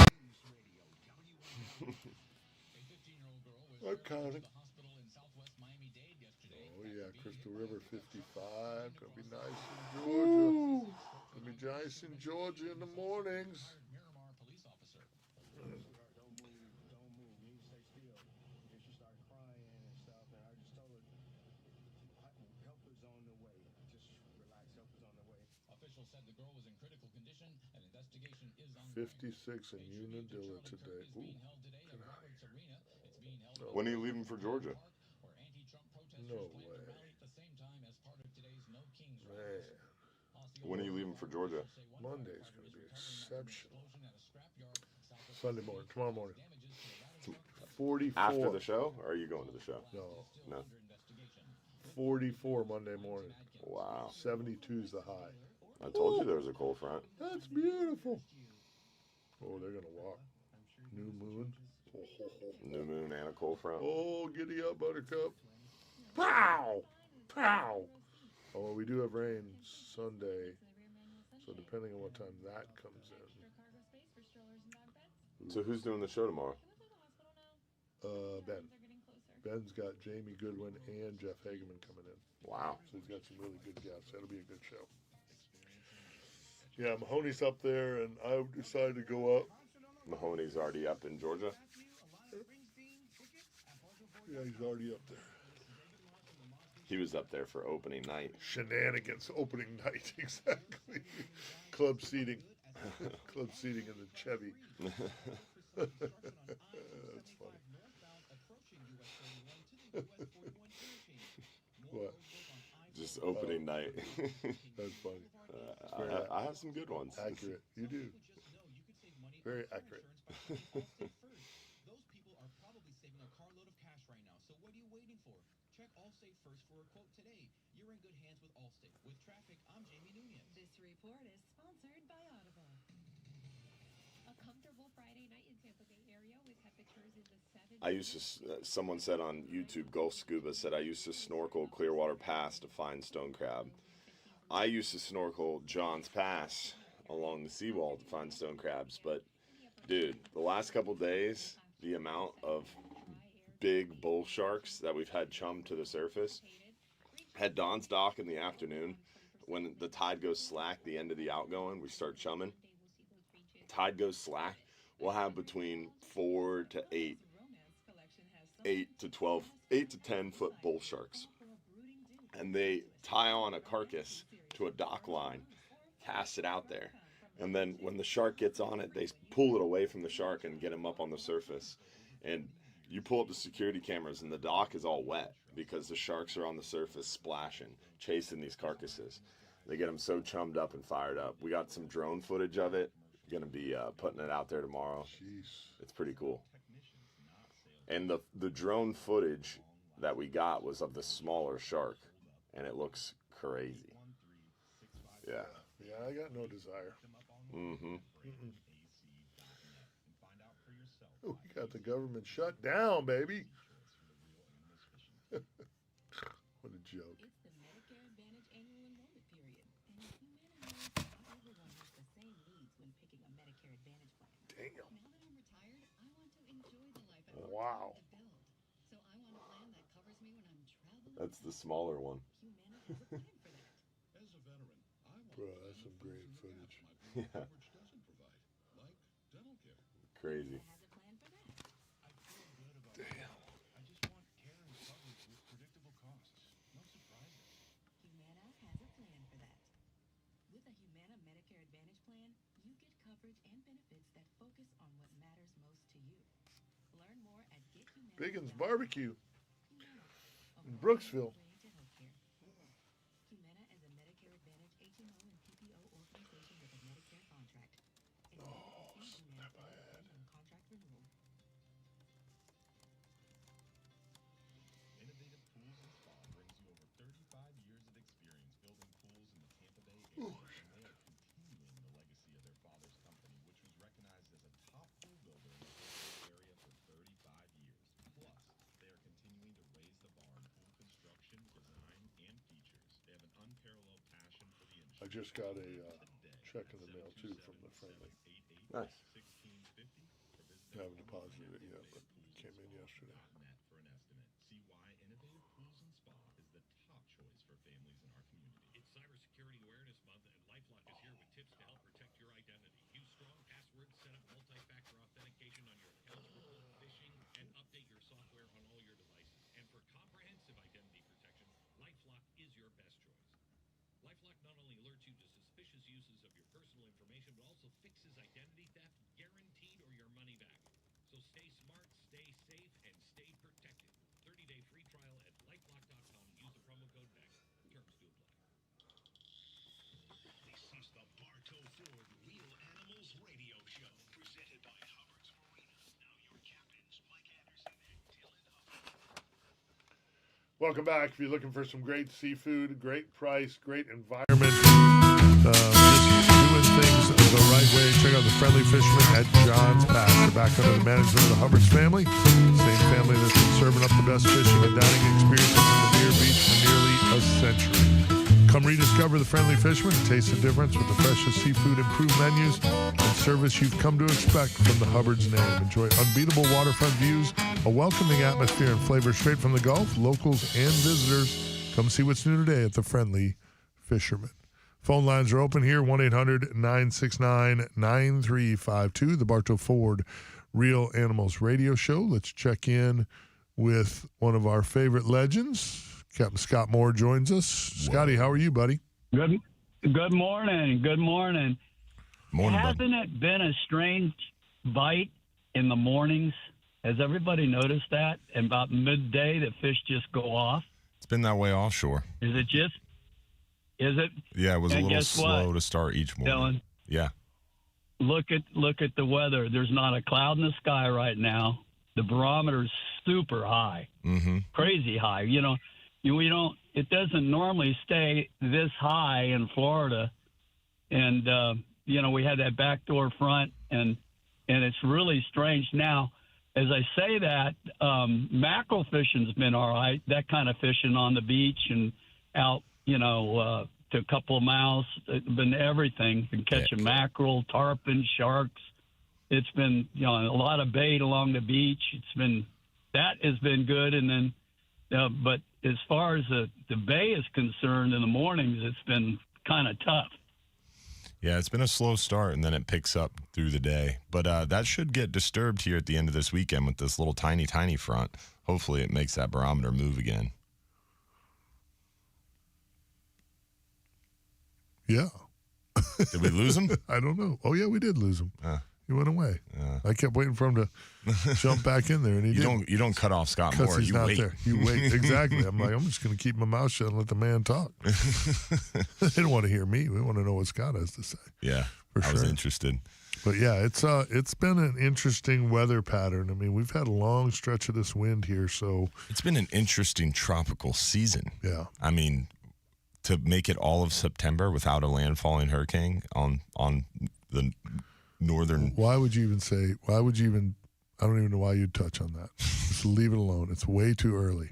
Speaker 4: I'm counting. Oh, yeah, Crystal River 55. Gonna be nice in Georgia. Gonna be nice in Georgia in the mornings.
Speaker 10: Officials said the girl was in critical condition. An investigation is on.
Speaker 4: 56 in Unadilla today. Ooh.
Speaker 5: When are you leaving for Georgia?
Speaker 4: No way. Man.
Speaker 5: When are you leaving for Georgia?
Speaker 4: Monday's going to be exceptional. Sunday morning, tomorrow morning. 44.
Speaker 5: After the show, or are you going to the show?
Speaker 4: No.
Speaker 5: No.
Speaker 4: 44 Monday morning.
Speaker 5: Wow.
Speaker 4: 72 is the high.
Speaker 5: I told you there was a cold front.
Speaker 4: That's beautiful. Oh, they're going to walk. New moon.
Speaker 5: New moon and a cold front.
Speaker 4: Oh, giddy up, Buttercup. Pow! Pow! Oh, we do have rain Sunday, so depending on what time that comes in.
Speaker 6: So who's doing the show tomorrow?
Speaker 4: Ben. Ben's got Jamie Goodwin and Jeff Hageman coming in.
Speaker 6: Wow.
Speaker 4: So he's got some really good guests. That'll be a good show. Yeah, Mahoney's up there, and I decided to go up.
Speaker 6: Mahoney's already up in Georgia?
Speaker 4: Yeah, he's already up there.
Speaker 6: He was up there for opening night.
Speaker 4: Shenanigans, opening night, exactly. Club seating. Club seating in the Chevy. That's funny. What?
Speaker 6: Just opening night.
Speaker 4: That's funny.
Speaker 6: I have some good ones.
Speaker 4: Accurate. You do. Very accurate.
Speaker 13: Those people are probably saving a carload of cash right now. So what are you waiting for? Check Allstate first for a quote today. You're in good hands with Allstate. With traffic, I'm Jamie Nunez.
Speaker 8: This report is sponsored by Audible. A comfortable Friday night in Tampa Bay area with temperatures in the 70s.
Speaker 6: I used to, someone said on YouTube, Gulf Scuba said, I used to snorkel Clearwater Pass to find stone crab. I used to snorkel Johns Pass along the seawall to find stone crabs. But, dude, the last couple days, the amount of big bull sharks that we've had chum to the surface. Had Don's Dock in the afternoon. When the tide goes slack, the end of the outgoing, we start chumming. Tide goes slack, we'll have between 4 to 8, 8 to 12, 8 to 10 foot bull sharks. And they tie on a carcass to a dock line, cast it out there. And then when the shark gets on it, they pull it away from the shark and get him up on the surface. And you pull up the security cameras and the dock is all wet because the sharks are on the surface splashing, chasing these carcasses. They get them so chummed up and fired up. We got some drone footage of it. Going to be putting it out there tomorrow.
Speaker 4: Jeez.
Speaker 6: It's pretty cool. And the drone footage that we got was of the smaller shark, and it looks crazy. Yeah.
Speaker 4: Yeah, I got no desire.
Speaker 6: Mm-hmm.
Speaker 4: We got the government shut down, baby. What a joke.
Speaker 8: It's the Medicare Advantage annual enrollment period, and Humana knows not everyone has the same needs when picking a Medicare Advantage plan.
Speaker 4: Damn.
Speaker 8: Now that I'm retired, I want to enjoy the life I worked
Speaker 4: Wow.
Speaker 8: hard to build. So I want a plan that covers me when I'm traveling.
Speaker 6: That's the smaller one.
Speaker 8: Humana has a plan for that.
Speaker 7: As a veteran, I want
Speaker 4: Bro, that's some great footage.
Speaker 6: Yeah.
Speaker 7: coverage doesn't provide, like dental care.
Speaker 6: Crazy.
Speaker 8: Has a plan for that.
Speaker 7: I feel good about
Speaker 4: Damn.
Speaker 7: I just want care and coverage with predictable costs. No surprises.
Speaker 8: Humana has a plan for that. With a Humana Medicare Advantage plan, you get coverage and benefits that focus on what matters most to you. Learn more at GetHumana.com.
Speaker 4: Biggins Barbecue
Speaker 8: Humana,
Speaker 4: in Brooksville.
Speaker 8: way to healthcare. Humana is a Medicare Advantage HMO and PPO organization with a Medicare contract. Humana and contract renewal.
Speaker 17: Innovative Pools and Spa brings you over 35 years of experience building pools in the Tampa Bay area, and they are continuing the legacy of their father's company, which was recognized as a top pool builder in the Tampa Bay area for 35 years. Plus, they are continuing to raise the bar in pool construction, design, and features. They have an unparalleled passion for the industry.
Speaker 4: I just got a check in the mail, too, from the friendly.
Speaker 6: Nice.
Speaker 17: 1650 or visit
Speaker 4: I haven't deposited it yet, but it came in yesterday.
Speaker 17: .net for an estimate. See why Innovative Pools and Spa is the top choice for families in our community.
Speaker 9: It's Cybersecurity Awareness Month, and LifeLock is here with tips to help protect your identity. Use strong passwords, set up multi-factor authentication on your accounts, report phishing, and update your software on all your devices. And for comprehensive identity protection, LifeLock is your best choice. LifeLock not only alerts you to suspicious uses of your personal information, but also fixes identity theft, guaranteed, or your money back. So stay smart, stay safe, and stay protected. 30-day free trial at LifeLock.com. Use the promo code BECK. Terms do apply.
Speaker 3: This is the Bartow Ford Real Animals Radio Show, presented by Hubbard's Marina. Now your captains, Mike Anderson and Dylan Hubbard.
Speaker 4: Welcome back. If you're looking for some great seafood, great price, great environment, just doing things the right way, check out the Friendly Fisherman at John's Pass. They're back under the management of the Hubbard's family, same family that's been serving up the best fishing and dining experiences in the Near Beach for nearly a century. Come rediscover the friendly fisherman and taste the difference with the freshest seafood, improved menus, and service you've come to expect from the Hubbard's name. Enjoy unbeatable waterfront views, a welcoming atmosphere, and flavor straight from the Gulf. Locals and visitors, come see what's new today at the Friendly Fisherman. Phone lines are open here, 1-800-969-9352, the Bartow Ford Real Animals Radio Show. Let's check in with one of our favorite legends. Captain Scott Moore joins us. Scotty, how are you, buddy?
Speaker 12: Good morning. Good morning.
Speaker 5: Morning,
Speaker 12: Hasn't it been a strange bite in the mornings? Has everybody noticed that? And about midday, the fish just go off?
Speaker 5: It's been that way offshore.
Speaker 12: Is it?
Speaker 5: Yeah, it was a
Speaker 12: And
Speaker 5: little
Speaker 12: guess
Speaker 5: slow
Speaker 12: what,
Speaker 5: to start each morning.
Speaker 12: Dylan?
Speaker 5: Yeah.
Speaker 12: Look at the weather. There's not a cloud in the sky right now. The barometer's super high, crazy high. It doesn't normally stay this high in Florida, and we had that backdoor front, and it's really strange. Now, as I say that, mackerel fishing's been all right. That kind of fishing on the beach and out, to a couple of miles. It's been everything. Been catching mackerel, tarpon, sharks. It's been, a lot of bait along the beach. That has been good. And then, but as far as the bay is concerned in the mornings, it's been kind of tough.
Speaker 5: Yeah, it's been a slow start, and then it picks up through the day. But that should get disturbed here at the end of this weekend with this little tiny front. Hopefully it makes that barometer move again.
Speaker 4: Yeah.
Speaker 5: Did we lose him?
Speaker 4: I don't know. Oh, yeah, we did lose him. He went away. I kept waiting for him to jump back in there, and he didn't.
Speaker 5: You don't cut off Scott Moore.
Speaker 4: He's
Speaker 5: You
Speaker 4: not
Speaker 5: wait.
Speaker 4: there. You wait. Exactly. I'm just going to keep my mouth shut and let the man talk. They don't want to hear me. We want to know what Scott has to say.
Speaker 5: Yeah,
Speaker 4: for
Speaker 5: I
Speaker 4: sure.
Speaker 5: was interested.
Speaker 4: But yeah, it's been an interesting weather pattern. I mean, we've had a long stretch of this wind here, so
Speaker 5: It's been an interesting tropical season.
Speaker 4: Yeah.
Speaker 5: I mean, to make it all of September without a landfalling hurricane on the northern.
Speaker 4: I don't even know why you'd touch on that. Just leave it alone. It's way too early.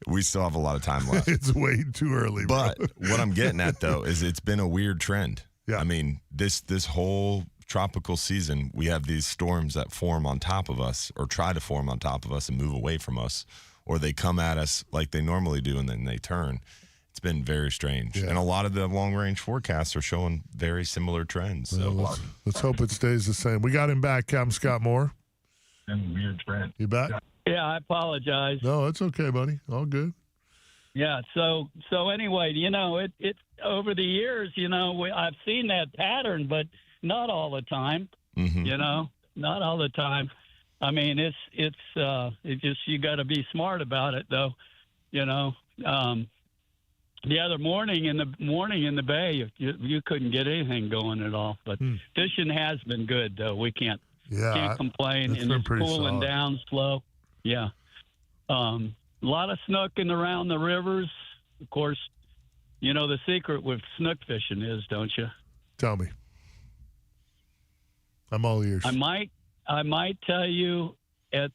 Speaker 5: We still have a lot of time left.
Speaker 4: It's way too early.
Speaker 5: But
Speaker 4: bro.
Speaker 5: what I'm getting at, though, is it's been a weird trend.
Speaker 4: Yeah.
Speaker 5: I mean, this whole tropical season, we have these storms that form on top of us or try to form on top of us and move away from us, or they come at us like they normally do and then they turn. It's been very strange.
Speaker 4: Yeah.
Speaker 5: And a lot of the long-range forecasts are showing very similar trends. So
Speaker 4: Let's hope it stays the same. We got him back, Captain Scott Moore.
Speaker 12: And weird trend.
Speaker 4: You back?
Speaker 12: Yeah, I apologize.
Speaker 4: No, it's okay, buddy. All good.
Speaker 12: Yeah. So anyway, it over the years, I've seen that pattern, but not all the time. Not all the time. I mean, it's just you got to be smart about it, though. The other morning in the bay, you couldn't get anything going at all. But fishing has been good, though. We can't complain, and it's cooling down slow. Yeah. A lot of snooking around the rivers. Of course, the secret with snook fishing is, don't you?
Speaker 4: Tell me. I'm all ears.
Speaker 12: I might tell you at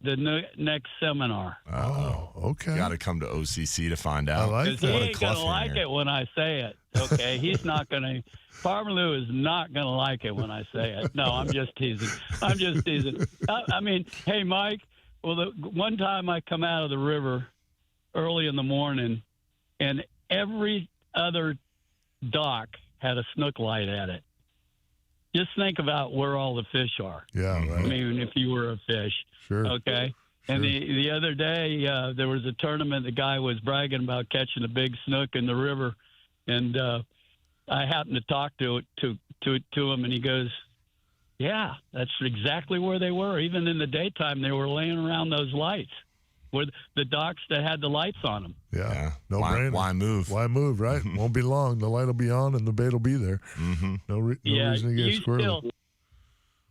Speaker 12: the next seminar.
Speaker 4: Oh, okay.
Speaker 5: Got to come to OCC to find out.
Speaker 4: I like
Speaker 12: Because he ain't going to like it when I say it, okay? He's not going to. Parmalu is not going to like it when I say it. No, I'm just teasing. I mean, hey, Mike, well, one time I come out of the river early in the morning, and every other dock had a snook light at it. Just think about where all the fish are.
Speaker 4: Yeah, right.
Speaker 12: I mean, if you were a fish.
Speaker 4: Sure.
Speaker 12: Okay.
Speaker 4: Sure.
Speaker 12: And the other day, there was a tournament. The guy was bragging about catching a big snook in the river, and I happened to talk to him, and he goes, "Yeah, that's exactly where they were. Even in the daytime, they were laying around those lights, where the docks that had the lights on them."
Speaker 4: Yeah. No brainer.
Speaker 5: Why move?
Speaker 4: Why move, right? Won't be long. The light will be on and the bait will be there.
Speaker 5: Mm-hmm.
Speaker 4: No reason to get squirrely.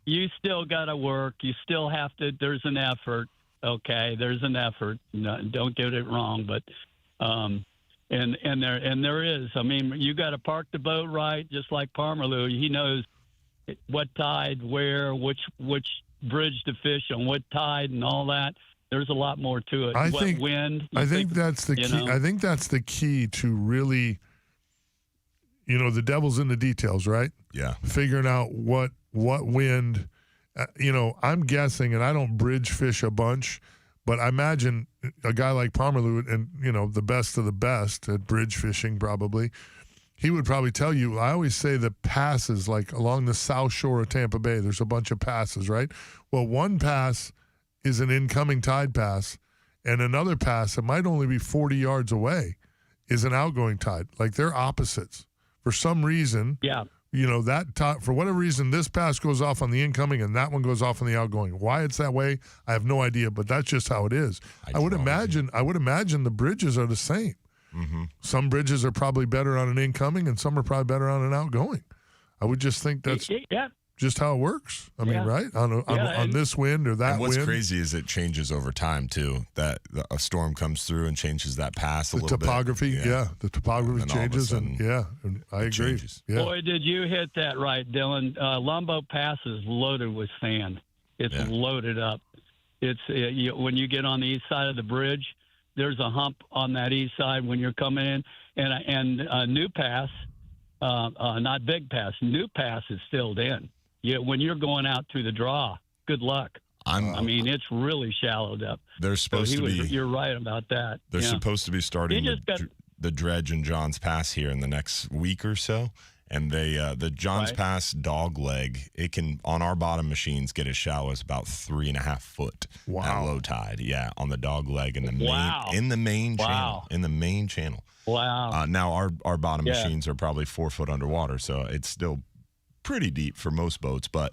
Speaker 12: You still got to work. You still have to. There's an effort. Okay, there's an effort. No, don't get it wrong, but and there is. I mean, you got to park the boat right, just like Parmalu. He knows what tide, where, which bridge to fish on what tide, and all that. There's a lot more to it.
Speaker 4: I
Speaker 12: Wet
Speaker 4: think
Speaker 12: wind.
Speaker 4: I think that's the key.
Speaker 12: know?
Speaker 4: I think that's the key to really, the devil's in the details, right?
Speaker 5: Yeah.
Speaker 4: Figuring out what wind. I'm guessing, and I don't bridge fish a bunch, but I imagine a guy like Pomerleau, and the best of the best at bridge fishing, probably. He would probably tell you, I always say the passes, like along the south shore of Tampa Bay, there's a bunch of passes, right? Well, one pass is an incoming tide pass, and another pass that might only be 40 yards away is an outgoing tide. Like, they're opposites. For some reason, for whatever reason, this pass goes off on the incoming and that one goes off on the outgoing. Why it's that way, I have no idea, but that's just how it is. I would imagine the bridges are the same.
Speaker 5: Mm-hmm.
Speaker 4: Some bridges are probably better on an incoming and some are probably better on an outgoing. I would just think that's just how it works. I mean, right? On this wind or that
Speaker 5: and what's
Speaker 4: wind.
Speaker 5: crazy is it changes over time, too. That a storm comes through and changes that pass a little bit.
Speaker 4: The topography, the topography changes. And I agree.
Speaker 5: Changes.
Speaker 4: Yeah.
Speaker 12: Boy, did you hit that right, Dylan. Lumbo Pass is loaded with sand. It's loaded up. It's when you get on the east side of the bridge, there's a hump on that east side when you're coming in. And New Pass, not Big Pass, New Pass is filled in. When you're going out through the draw, good luck. It's really shallowed up.
Speaker 5: They're supposed to be.
Speaker 12: You're right about that.
Speaker 5: They're supposed to be starting the dredge in Johns Pass here in the next week or so. And the Johns Pass dog leg, it can, on our bottom machines, get as shallow as about 3.5 foot at low tide. Yeah, on the dog leg in the main channel. In the main channel.
Speaker 12: Wow.
Speaker 5: Now our bottom machines are probably 4 foot underwater, so it's still pretty deep for most boats, but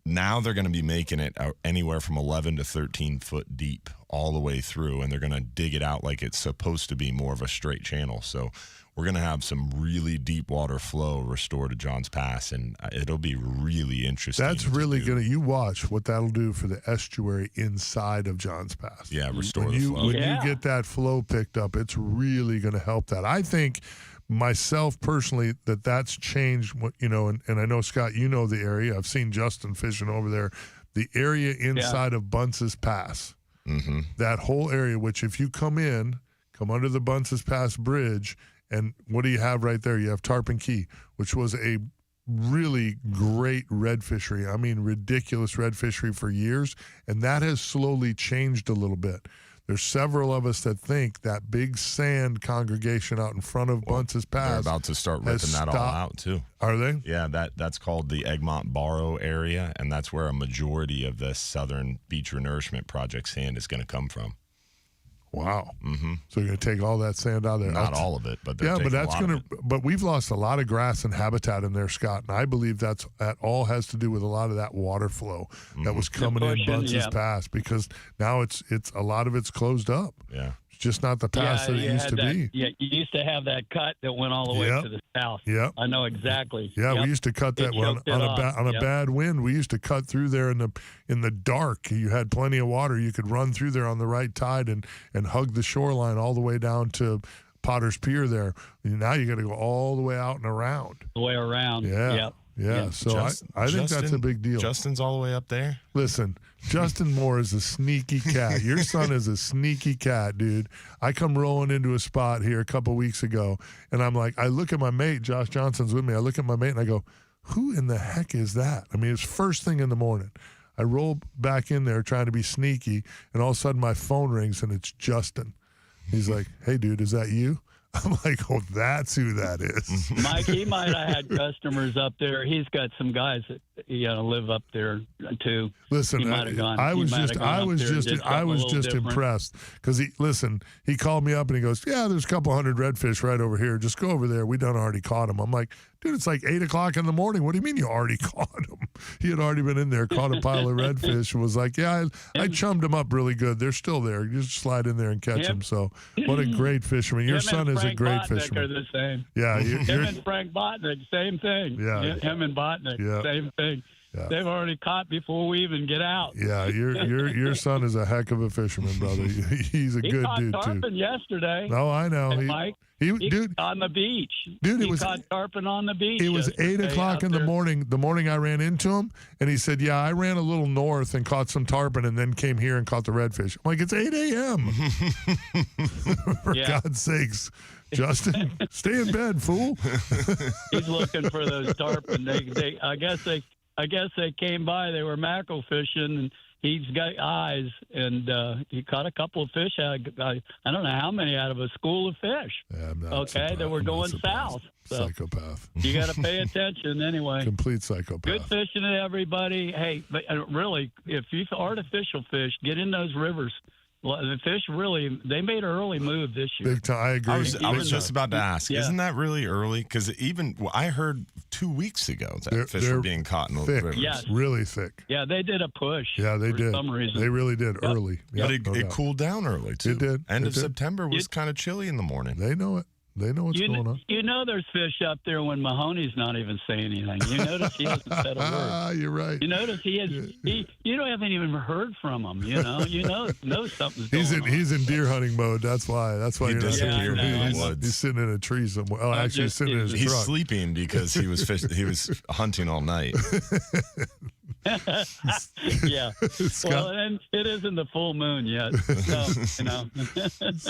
Speaker 5: now they're going to be making it anywhere from 11 to 13 foot deep all the way through, and they're going to dig it out like it's supposed to be more of a straight channel. So we're going to have some really deep water flow restored to Johns Pass, and it'll be really interesting.
Speaker 4: That's really going to, you watch what that'll do for the estuary inside of Johns Pass.
Speaker 5: Yeah, restore the flow.
Speaker 4: When you get that flow picked up, it's really going to help that. I think myself personally that's changed, and I know, Scott, you know the area. I've seen Justin fishing over there. The area inside of Bunce's Pass, that whole area, which if you come under the Bunce's Pass Bridge, and what do you have right there? You have Tarpon Key, which was a really great red fishery. I mean, ridiculous red fishery for years, and that has slowly changed a little bit. There's several of us that think that big sand congregation out in front of Bunce's Pass.
Speaker 5: They're about to start ripping that all out, too.
Speaker 4: Are they?
Speaker 5: Yeah, that's called the Egmont Barrow area, and that's where a majority of the Southern Beach Renourishment Project sand is going to come from.
Speaker 4: Wow. Mm-hmm. So you're going to take all that sand out of there?
Speaker 5: Not all of it, but
Speaker 4: But we've lost a lot of grass and habitat in there, Scott, and I believe that all has to do with a lot of that water flow that was coming in Bunce's Pass, because now it's a lot of it's closed up.
Speaker 5: Yeah.
Speaker 4: It's just not the pass that it used to be.
Speaker 12: Yeah, you used to have that cut that went all the way to the south.
Speaker 4: Yeah.
Speaker 12: I know exactly.
Speaker 4: Yeah, we used to cut that one on a bad wind. We used to cut through there in the dark. You had plenty of water. You could run through there on the right tide and hug the shoreline all the way down to Potter's Pier there. Now you got to go all the way out and around.
Speaker 12: The way around.
Speaker 4: Yeah.
Speaker 12: Yep.
Speaker 4: Yeah, so I think that's a big deal.
Speaker 5: Justin's all the way up there?
Speaker 4: Listen, Justin Moore is a sneaky cat. Your son is a sneaky cat, dude. I come rolling into a spot here a couple weeks ago, and I'm like, I look at my mate, Josh Johnson's with me. I look at my mate, and I go, who in the heck is that? I mean, it's first thing in the morning. I roll back in there trying to be sneaky, and all of a sudden my phone rings, and it's Justin. He's like, hey, dude, is that you? I'm like, oh, that's who that is.
Speaker 12: Mike, he might have had customers up there. He's got some guys that live up there too.
Speaker 4: Listen, I was just impressed because he called me up and he goes, yeah, there's a couple hundred redfish right over here. Just go over there. We done already caught them. I'm like, dude, it's like 8 o'clock in the morning. What do you mean you already caught them? He had already been in there, caught a pile of redfish, and was like, yeah, I chummed them up really good. They're still there. You just slide in there and catch them. So what a great fisherman. Your son is a great fisherman.
Speaker 12: Are the same.
Speaker 4: Yeah.
Speaker 12: Him and Frank Botnick, same thing.
Speaker 4: Yeah.
Speaker 12: Him and Botnick, same thing. They've already caught before we even get out.
Speaker 4: Yeah, your son is a heck of a fisherman, brother. He's a good
Speaker 12: caught
Speaker 4: dude
Speaker 12: tarpon
Speaker 4: too.
Speaker 12: yesterday.
Speaker 4: No, I know.
Speaker 12: Hey, Mike,
Speaker 4: Dude,
Speaker 12: on the beach.
Speaker 4: Dude,
Speaker 12: he caught tarpon on the beach.
Speaker 4: It was 8 o'clock in the morning. The morning I ran into him, and he said, "Yeah, I ran a little north and caught some tarpon, and then came here and caught the redfish." I'm like, "It's 8 a.m. For God's sakes, Justin, stay in bed, fool."
Speaker 12: He's looking for those tarpon. I guess they came by. They were mackerel fishing, and he's got eyes, and he caught a couple of fish. I don't know how many out of a school of fish.
Speaker 4: Yeah, I'm not
Speaker 12: okay, that were going south. So
Speaker 4: psychopath.
Speaker 12: You got to pay attention anyway.
Speaker 4: Complete psychopath.
Speaker 12: Good fishing to everybody. Hey, but really, if you artificial fish, get in those rivers. The fish really, they made an early move this year.
Speaker 4: Big time. I agree.
Speaker 5: I was just about to ask,
Speaker 12: Yeah.
Speaker 5: isn't that really early? Because I heard 2 weeks ago that fish were being caught in the
Speaker 4: thick,
Speaker 5: rivers.
Speaker 12: Yes.
Speaker 4: Really thick.
Speaker 12: Yeah, they did a push.
Speaker 4: Yeah, they
Speaker 12: for
Speaker 4: did.
Speaker 12: some reason.
Speaker 4: They really did early.
Speaker 5: But
Speaker 4: Yep, no
Speaker 5: it
Speaker 4: doubt.
Speaker 5: cooled down early, too.
Speaker 4: It did.
Speaker 5: End
Speaker 4: It
Speaker 5: of
Speaker 4: did.
Speaker 5: September was kind of chilly in the morning.
Speaker 4: They know it. They know what's going on.
Speaker 12: You know there's fish up there when Mahoney's not even saying anything. You notice he hasn't said a word.
Speaker 4: You're right.
Speaker 12: You notice he haven't even heard from him. You know something's going on.
Speaker 4: He's in deer hunting mode. That's why.
Speaker 5: He
Speaker 4: He
Speaker 5: disappeared in the
Speaker 4: he's
Speaker 5: woods.
Speaker 4: sitting in a tree somewhere. Oh, actually, he's sitting in his
Speaker 5: He's
Speaker 4: truck.
Speaker 5: sleeping because he was hunting all night.
Speaker 12: Yeah. Well, and it isn't the full moon yet. So,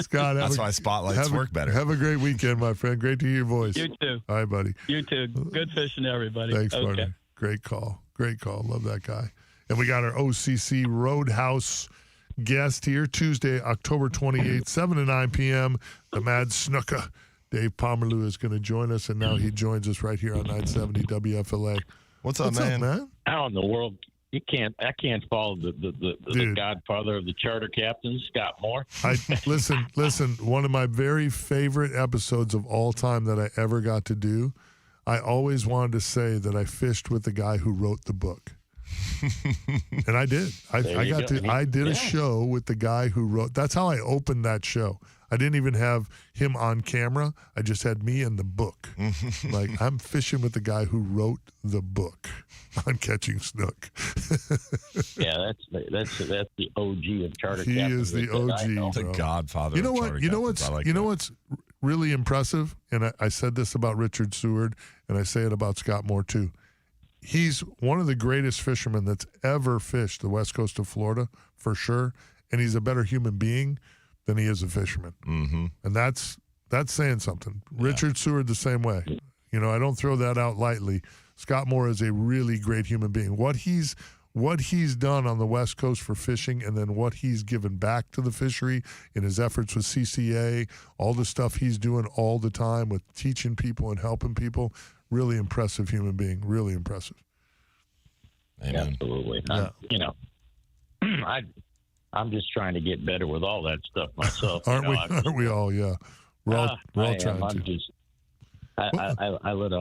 Speaker 4: Scott,
Speaker 5: that's why spotlights work better.
Speaker 4: Have a great weekend, my friend. Great to hear your voice.
Speaker 12: You too.
Speaker 4: All right, buddy.
Speaker 12: You too. Good fishing, everybody.
Speaker 4: Thanks,
Speaker 12: okay.
Speaker 4: partner. Great call. Love that guy. And we got our OCC Roadhouse guest here Tuesday, October 28th, 7 to 9 p.m. The Mad Snooker. Dave Pomerleau is going to join us, and now he joins us right here on 970 WFLA.
Speaker 5: What's up, man?
Speaker 15: How in the world? I can't follow the godfather of the charter captains, Scott Moore.
Speaker 4: Listen. One of my very favorite episodes of all time that I ever got to do. I always wanted to say that I fished with the guy who wrote the book, and I did. I did a show with the guy who wrote. That's how I opened that show. I didn't even have him on camera. I just had me and the book. Like, I'm fishing with the guy who wrote the book on catching snook.
Speaker 15: Yeah, that's the OG of charter captains.
Speaker 4: He is the OG,
Speaker 5: The godfather.
Speaker 4: You know
Speaker 5: of
Speaker 4: what?
Speaker 5: charter
Speaker 4: You know
Speaker 5: captains.
Speaker 4: what's really impressive, and I said this about Richard Seward, and I say it about Scott Moore too. He's one of the greatest fishermen that's ever fished the west coast of Florida, for sure, and he's a better human being than he is a fisherman.
Speaker 5: Mm-hmm.
Speaker 4: And that's saying something. Richard Seward the same way. You know, I don't throw that out lightly. Scott Moore is a really great human being. What he's done on the West Coast for fishing, and then what he's given back to the fishery in his efforts with 6a-8a, all the stuff he's doing all the time with teaching people and helping people, really impressive human being. Really impressive.
Speaker 5: Amen.
Speaker 15: Absolutely.
Speaker 4: Yeah.
Speaker 15: I'm just trying to get better with all that stuff myself.
Speaker 4: Aren't we all? Yeah. We're all trying to.
Speaker 15: I let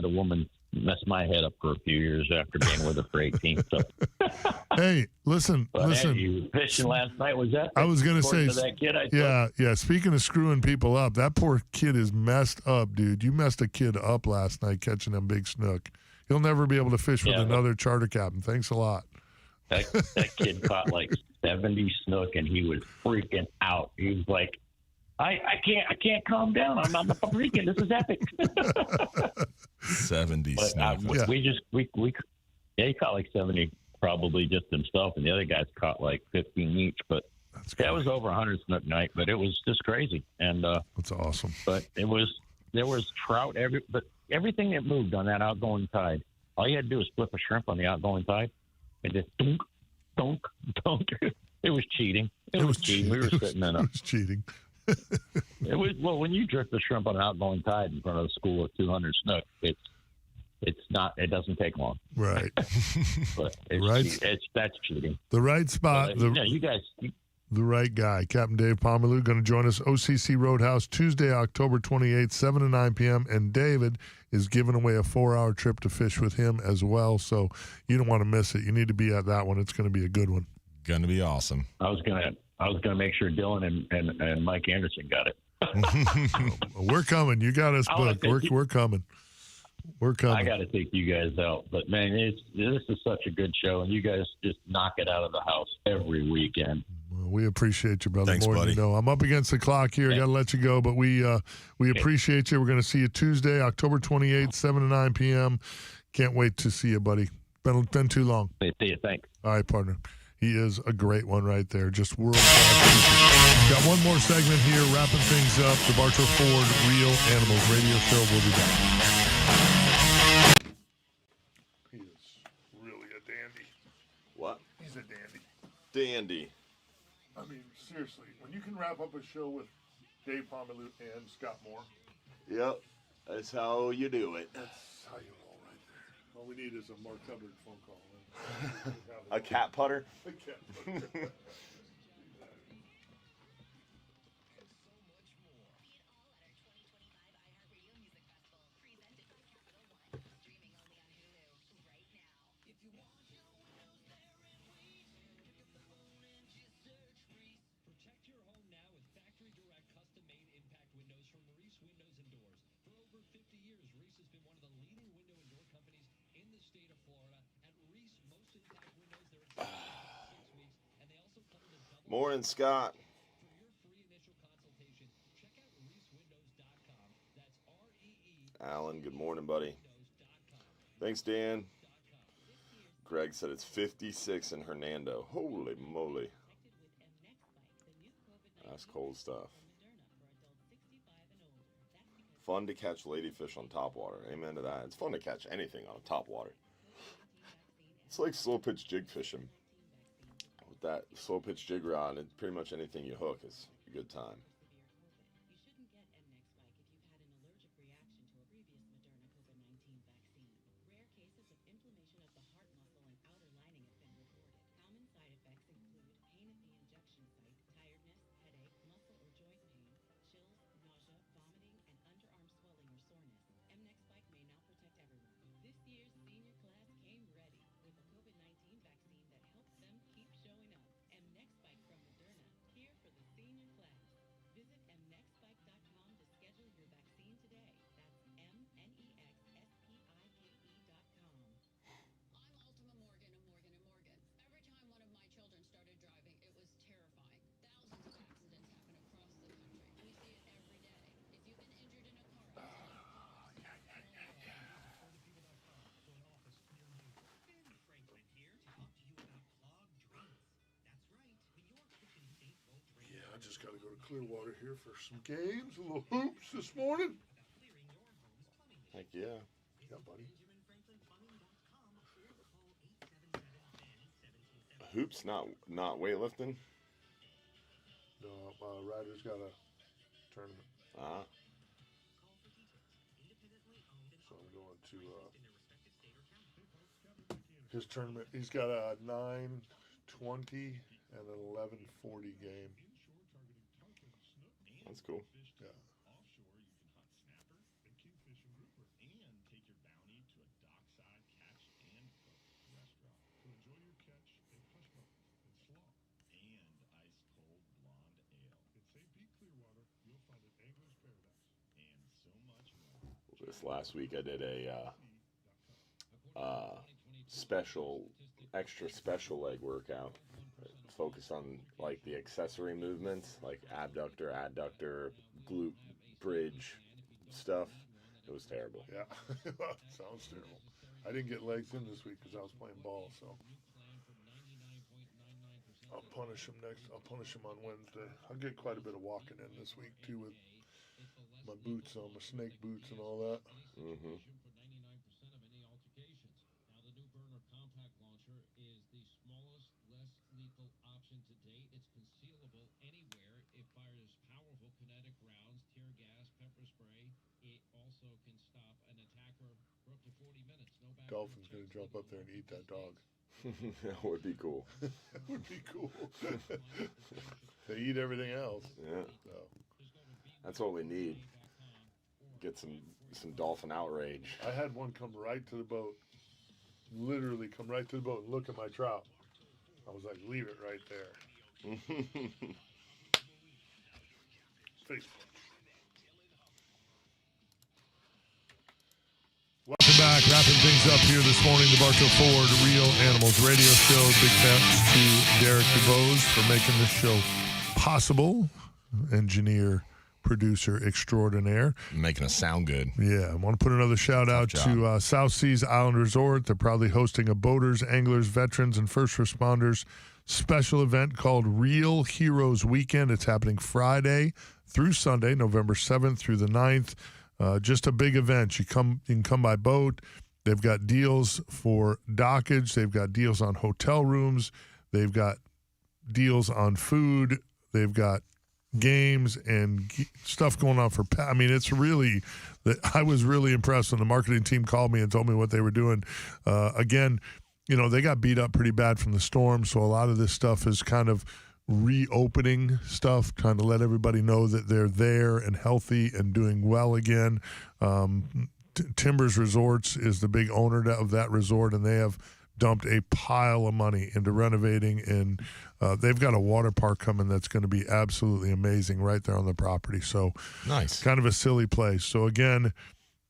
Speaker 15: a woman mess my head up for a few years after being with her for 18. So.
Speaker 4: Hey, listen.
Speaker 15: Hey, you fishing last night, was that?
Speaker 4: I was going to say,
Speaker 15: that kid I saw?
Speaker 4: yeah. Speaking of screwing people up, that poor kid is messed up, dude. You messed a kid up last night catching them big snook. He'll never be able to fish with another charter captain. Thanks a lot.
Speaker 15: That kid caught like 70 snook, and he was freaking out. He was like, I can't calm down. I'm freaking. This is epic.
Speaker 5: 70 snook.
Speaker 15: He caught like 70 probably just himself, and the other guys caught like 15 each. But that was over 100 snook night. But it was just crazy, and
Speaker 4: that's awesome.
Speaker 15: But there was trout but everything that moved on that outgoing tide. All you had to do was flip a shrimp on the outgoing tide, and just dunk, dunk, dunk. It was cheating. It was cheating. We were sitting in a.
Speaker 4: It was cheating.
Speaker 15: It was when you drift a shrimp on an outgoing tide in front of a school of 200 snook, it's not. It doesn't take long.
Speaker 4: Right.
Speaker 15: But that's cheating.
Speaker 4: The right spot.
Speaker 15: You guys.
Speaker 4: The right guy, Captain Dave Pomerleau, going to join us OCC Roadhouse Tuesday, October 28th, 7 to 9 p.m. And David is giving away a 4-hour trip to fish with him as well. So you don't want to miss it. You need to be at that one. It's going to be a good one.
Speaker 5: Going to be awesome.
Speaker 15: I was gonna make sure Dylan and Mike Anderson got it.
Speaker 4: We're coming. You got us booked. We're coming. We're coming.
Speaker 15: I got to take you guys out, but man, this is such a good show, and you guys just knock it out of the house every weekend.
Speaker 4: Well, we appreciate you, brother.
Speaker 5: Thanks,
Speaker 4: more
Speaker 5: buddy.
Speaker 4: than you know. I'm up against the clock here. I got to let you go, but we appreciate you. We're going to see you Tuesday, October 28th, 7 to 9 p.m. Can't wait to see you, buddy. Been too long.
Speaker 15: See you. Thanks.
Speaker 4: All right, partner. He is a great one right there. Just world-class. Got one more segment here, wrapping things up. The Bartow Ford Real Animals Radio Show. We'll be back. He is really a dandy.
Speaker 6: What?
Speaker 4: He's a dandy.
Speaker 6: Dandy.
Speaker 4: I mean, seriously, when you can wrap up a show with Dave Pomerleau and Scott Moore.
Speaker 6: Yep. That's how you do it.
Speaker 4: That's how you roll right there. All we need is a Mark Hubbard phone call.
Speaker 6: A cat putter?
Speaker 4: A cat putter.
Speaker 16: Protect your home now with factory direct custom-made impact windows from Reese Windows and Doors. For over 50 years, Reese has been one of the leading window and door companies in the state of Florida. At Reese, most impact windows, they're expected in 6 weeks, and they also come with a double.
Speaker 6: Morning, Scott.
Speaker 16: For your free initial consultation, check out reesewindows.com. That's REE.
Speaker 6: Alan, good morning, buddy. Thanks, Dan. Greg said it's 56 in Hernando. Holy moly. That's cold stuff. Fun to catch ladyfish on topwater. Amen to that. It's fun to catch anything on topwater. It's like slow pitch jig fishing. With that slow pitch jig rod, and pretty much anything you hook is a good time.
Speaker 4: I just got to go to Clearwater here for some games, a little hoops this morning.
Speaker 6: Heck yeah.
Speaker 4: Yeah, buddy.
Speaker 6: Hoops, not weightlifting?
Speaker 4: No, Ryder's got a tournament. So I'm going to his tournament. He's got a 9:20 and an 11:40 game.
Speaker 6: That's cool.
Speaker 4: Yeah.
Speaker 17: Offshore, you can hunt snapper and kingfish and grouper, and take your bounty to a dockside catch and cook restaurant to enjoy your catch in hush puppies and slaw and ice cold blonde ale.
Speaker 7: In St. Pete, Clearwater, you'll find an angler's paradise
Speaker 17: And so much more.
Speaker 6: This last week I did a extra special leg workout. Focus on like the accessory movements, like abductor, adductor, glute bridge stuff. It was terrible.
Speaker 4: Yeah, sounds terrible. I didn't get legs in this week because I was playing ball, so I'll punish him next. I'll punish him on Wednesday. I'll get quite a bit of walking in this week too with my boots on, my snake boots and all that.
Speaker 6: Mm-hmm.
Speaker 4: Dolphin's gonna jump up there and eat that dog.
Speaker 6: That would be cool.
Speaker 4: That would be cool. They eat everything else.
Speaker 6: Yeah.
Speaker 4: So.
Speaker 6: That's what we need. Get some dolphin outrage.
Speaker 4: I had one come right to the boat. Literally come right to the boat and look at my trout. I was like, leave it right there. Facebook. wraps up here this morning, the Bartow Ford Real Animals Radio Show. Big thanks to Derek DeVos for making this show possible. Engineer, producer extraordinaire.
Speaker 5: Making us sound good.
Speaker 4: Yeah, I want to put another shout out to South Seas Island Resort. They're proudly hosting a boaters, anglers, veterans, and first responders special event called Real Heroes Weekend. It's happening Friday through Sunday, November 7th through the 9th. Just a big event. You can come by boat. They've got deals for dockage. They've got deals on hotel rooms. They've got deals on food. They've got games and stuff going on for I mean, it's really, I was really impressed when the marketing team called me and told me what they were doing. Again, you know, they got beat up pretty bad from the storm, so a lot of this stuff is kind of reopening stuff, trying to let everybody know that they're there and healthy and doing well again. Timbers Resorts is the big owner of that resort, and they have dumped a pile of money into renovating, and they've got a water park coming that's going to be absolutely amazing right there on the property. So
Speaker 5: nice.
Speaker 4: Kind of a silly place. So again,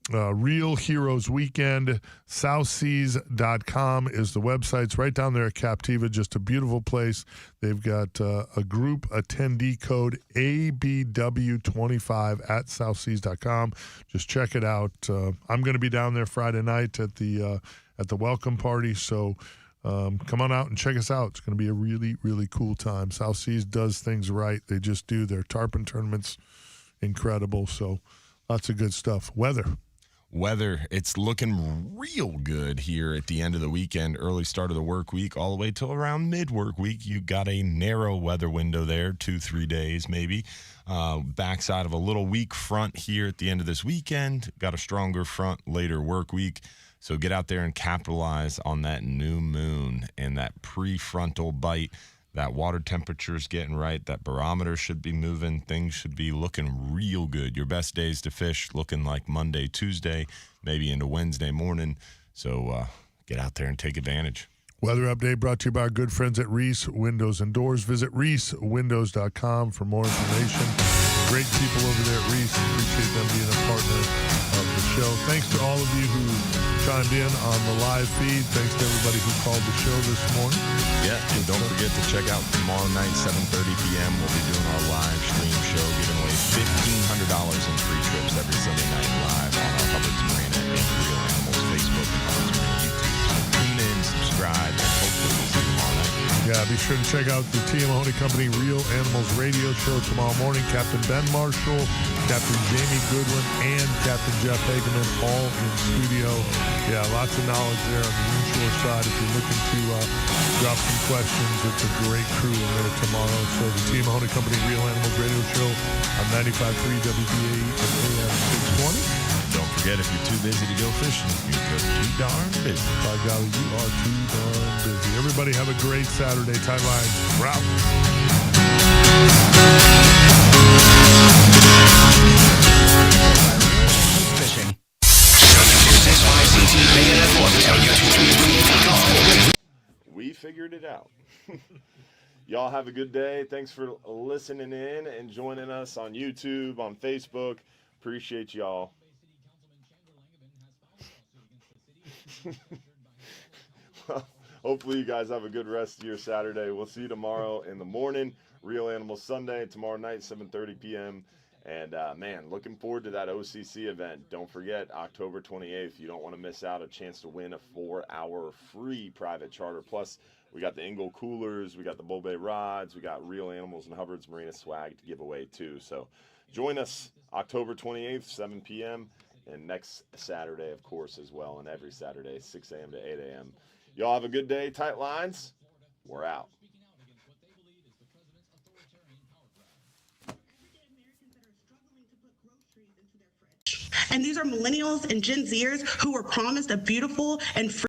Speaker 4: Real Heroes Weekend, southseas.com is the website. It's right down there at Captiva, just a beautiful place. They've got a group attendee code ABW25 at southseas.com. Just check it out. I'm going to be down there Friday night at the welcome party, so come on out and check us out. It's going to be a really, really cool time. South Seas does things right. They just do. Their tarpon tournaments, incredible. So lots of good stuff. Weather,
Speaker 5: it's looking real good here at the end of the weekend, early start of the work week, all the way till around mid-work week. You got a narrow weather window there, 2-3 days maybe. Backside of a little weak front here at the end of this weekend. Got a stronger front later work week. So get out there and capitalize on that new moon and that prefrontal bite. That water temperature's getting right. That barometer should be moving. Things should be looking real good. Your best days to fish looking like Monday, Tuesday, maybe into Wednesday morning. So get out there and take advantage.
Speaker 4: Weather update brought to you by our good friends at Reese Windows and Doors. Visit reesewindows.com for more information. Great people over there at Reese. Appreciate them being a partner of the show. Thanks to all of you who chimed in on the live feed. Thanks to everybody who called the show this morning.
Speaker 5: Yeah, and don't forget to check out tomorrow night, 7:30 p.m. We'll be doing our live stream show, giving away $1,500 in free trips every Sunday night live on our Hubbard's Marina and Real Animals Facebook and Hubbard's Marina YouTube. So tune in, subscribe, and hopefully we'll see you tomorrow night.
Speaker 4: Yeah, be sure to check out the Tia Mahoney Company Real Animals Radio Show tomorrow morning. Captain Ben Marshall, Captain Jamie Goodwin, and Captain Jeff Hageman all in studio. Yeah, lots of knowledge there on the inshore side. If you're looking to drop some questions, it's a great crew in there tomorrow. So the Tia Mahoney Company Real Animals Radio Show on 95.3 WBA and AM 620.
Speaker 5: Don't forget, if you're too busy to go fishing, you're just too darn busy.
Speaker 4: By golly, you are too darn busy. Everybody have a great Saturday. Tight lines. We're out.
Speaker 3: Fishing.
Speaker 6: We figured it out. Y'all have a good day. Thanks for listening in and joining us on YouTube, on Facebook. Appreciate y'all. Well, hopefully you guys have a good rest of your Saturday. We'll see you tomorrow in the morning. Real Animals Sunday, tomorrow night, 7:30 p.m. And, man, looking forward to that OCC event. Don't forget, October 28th. You don't want to miss out a chance to win a 4-hour free private charter. Plus, we got the Engel coolers, we got the Bull Bay rods, we got Real Animals and Hubbard's Marina swag to give away, too. So join us October 28th, 7 p.m., and next Saturday, of course, as well, and every Saturday, 6 a.m. to 8 a.m. Y'all have a good day. Tight lines. We're out.
Speaker 18: And these are millennials and Gen Zers who were promised a beautiful and free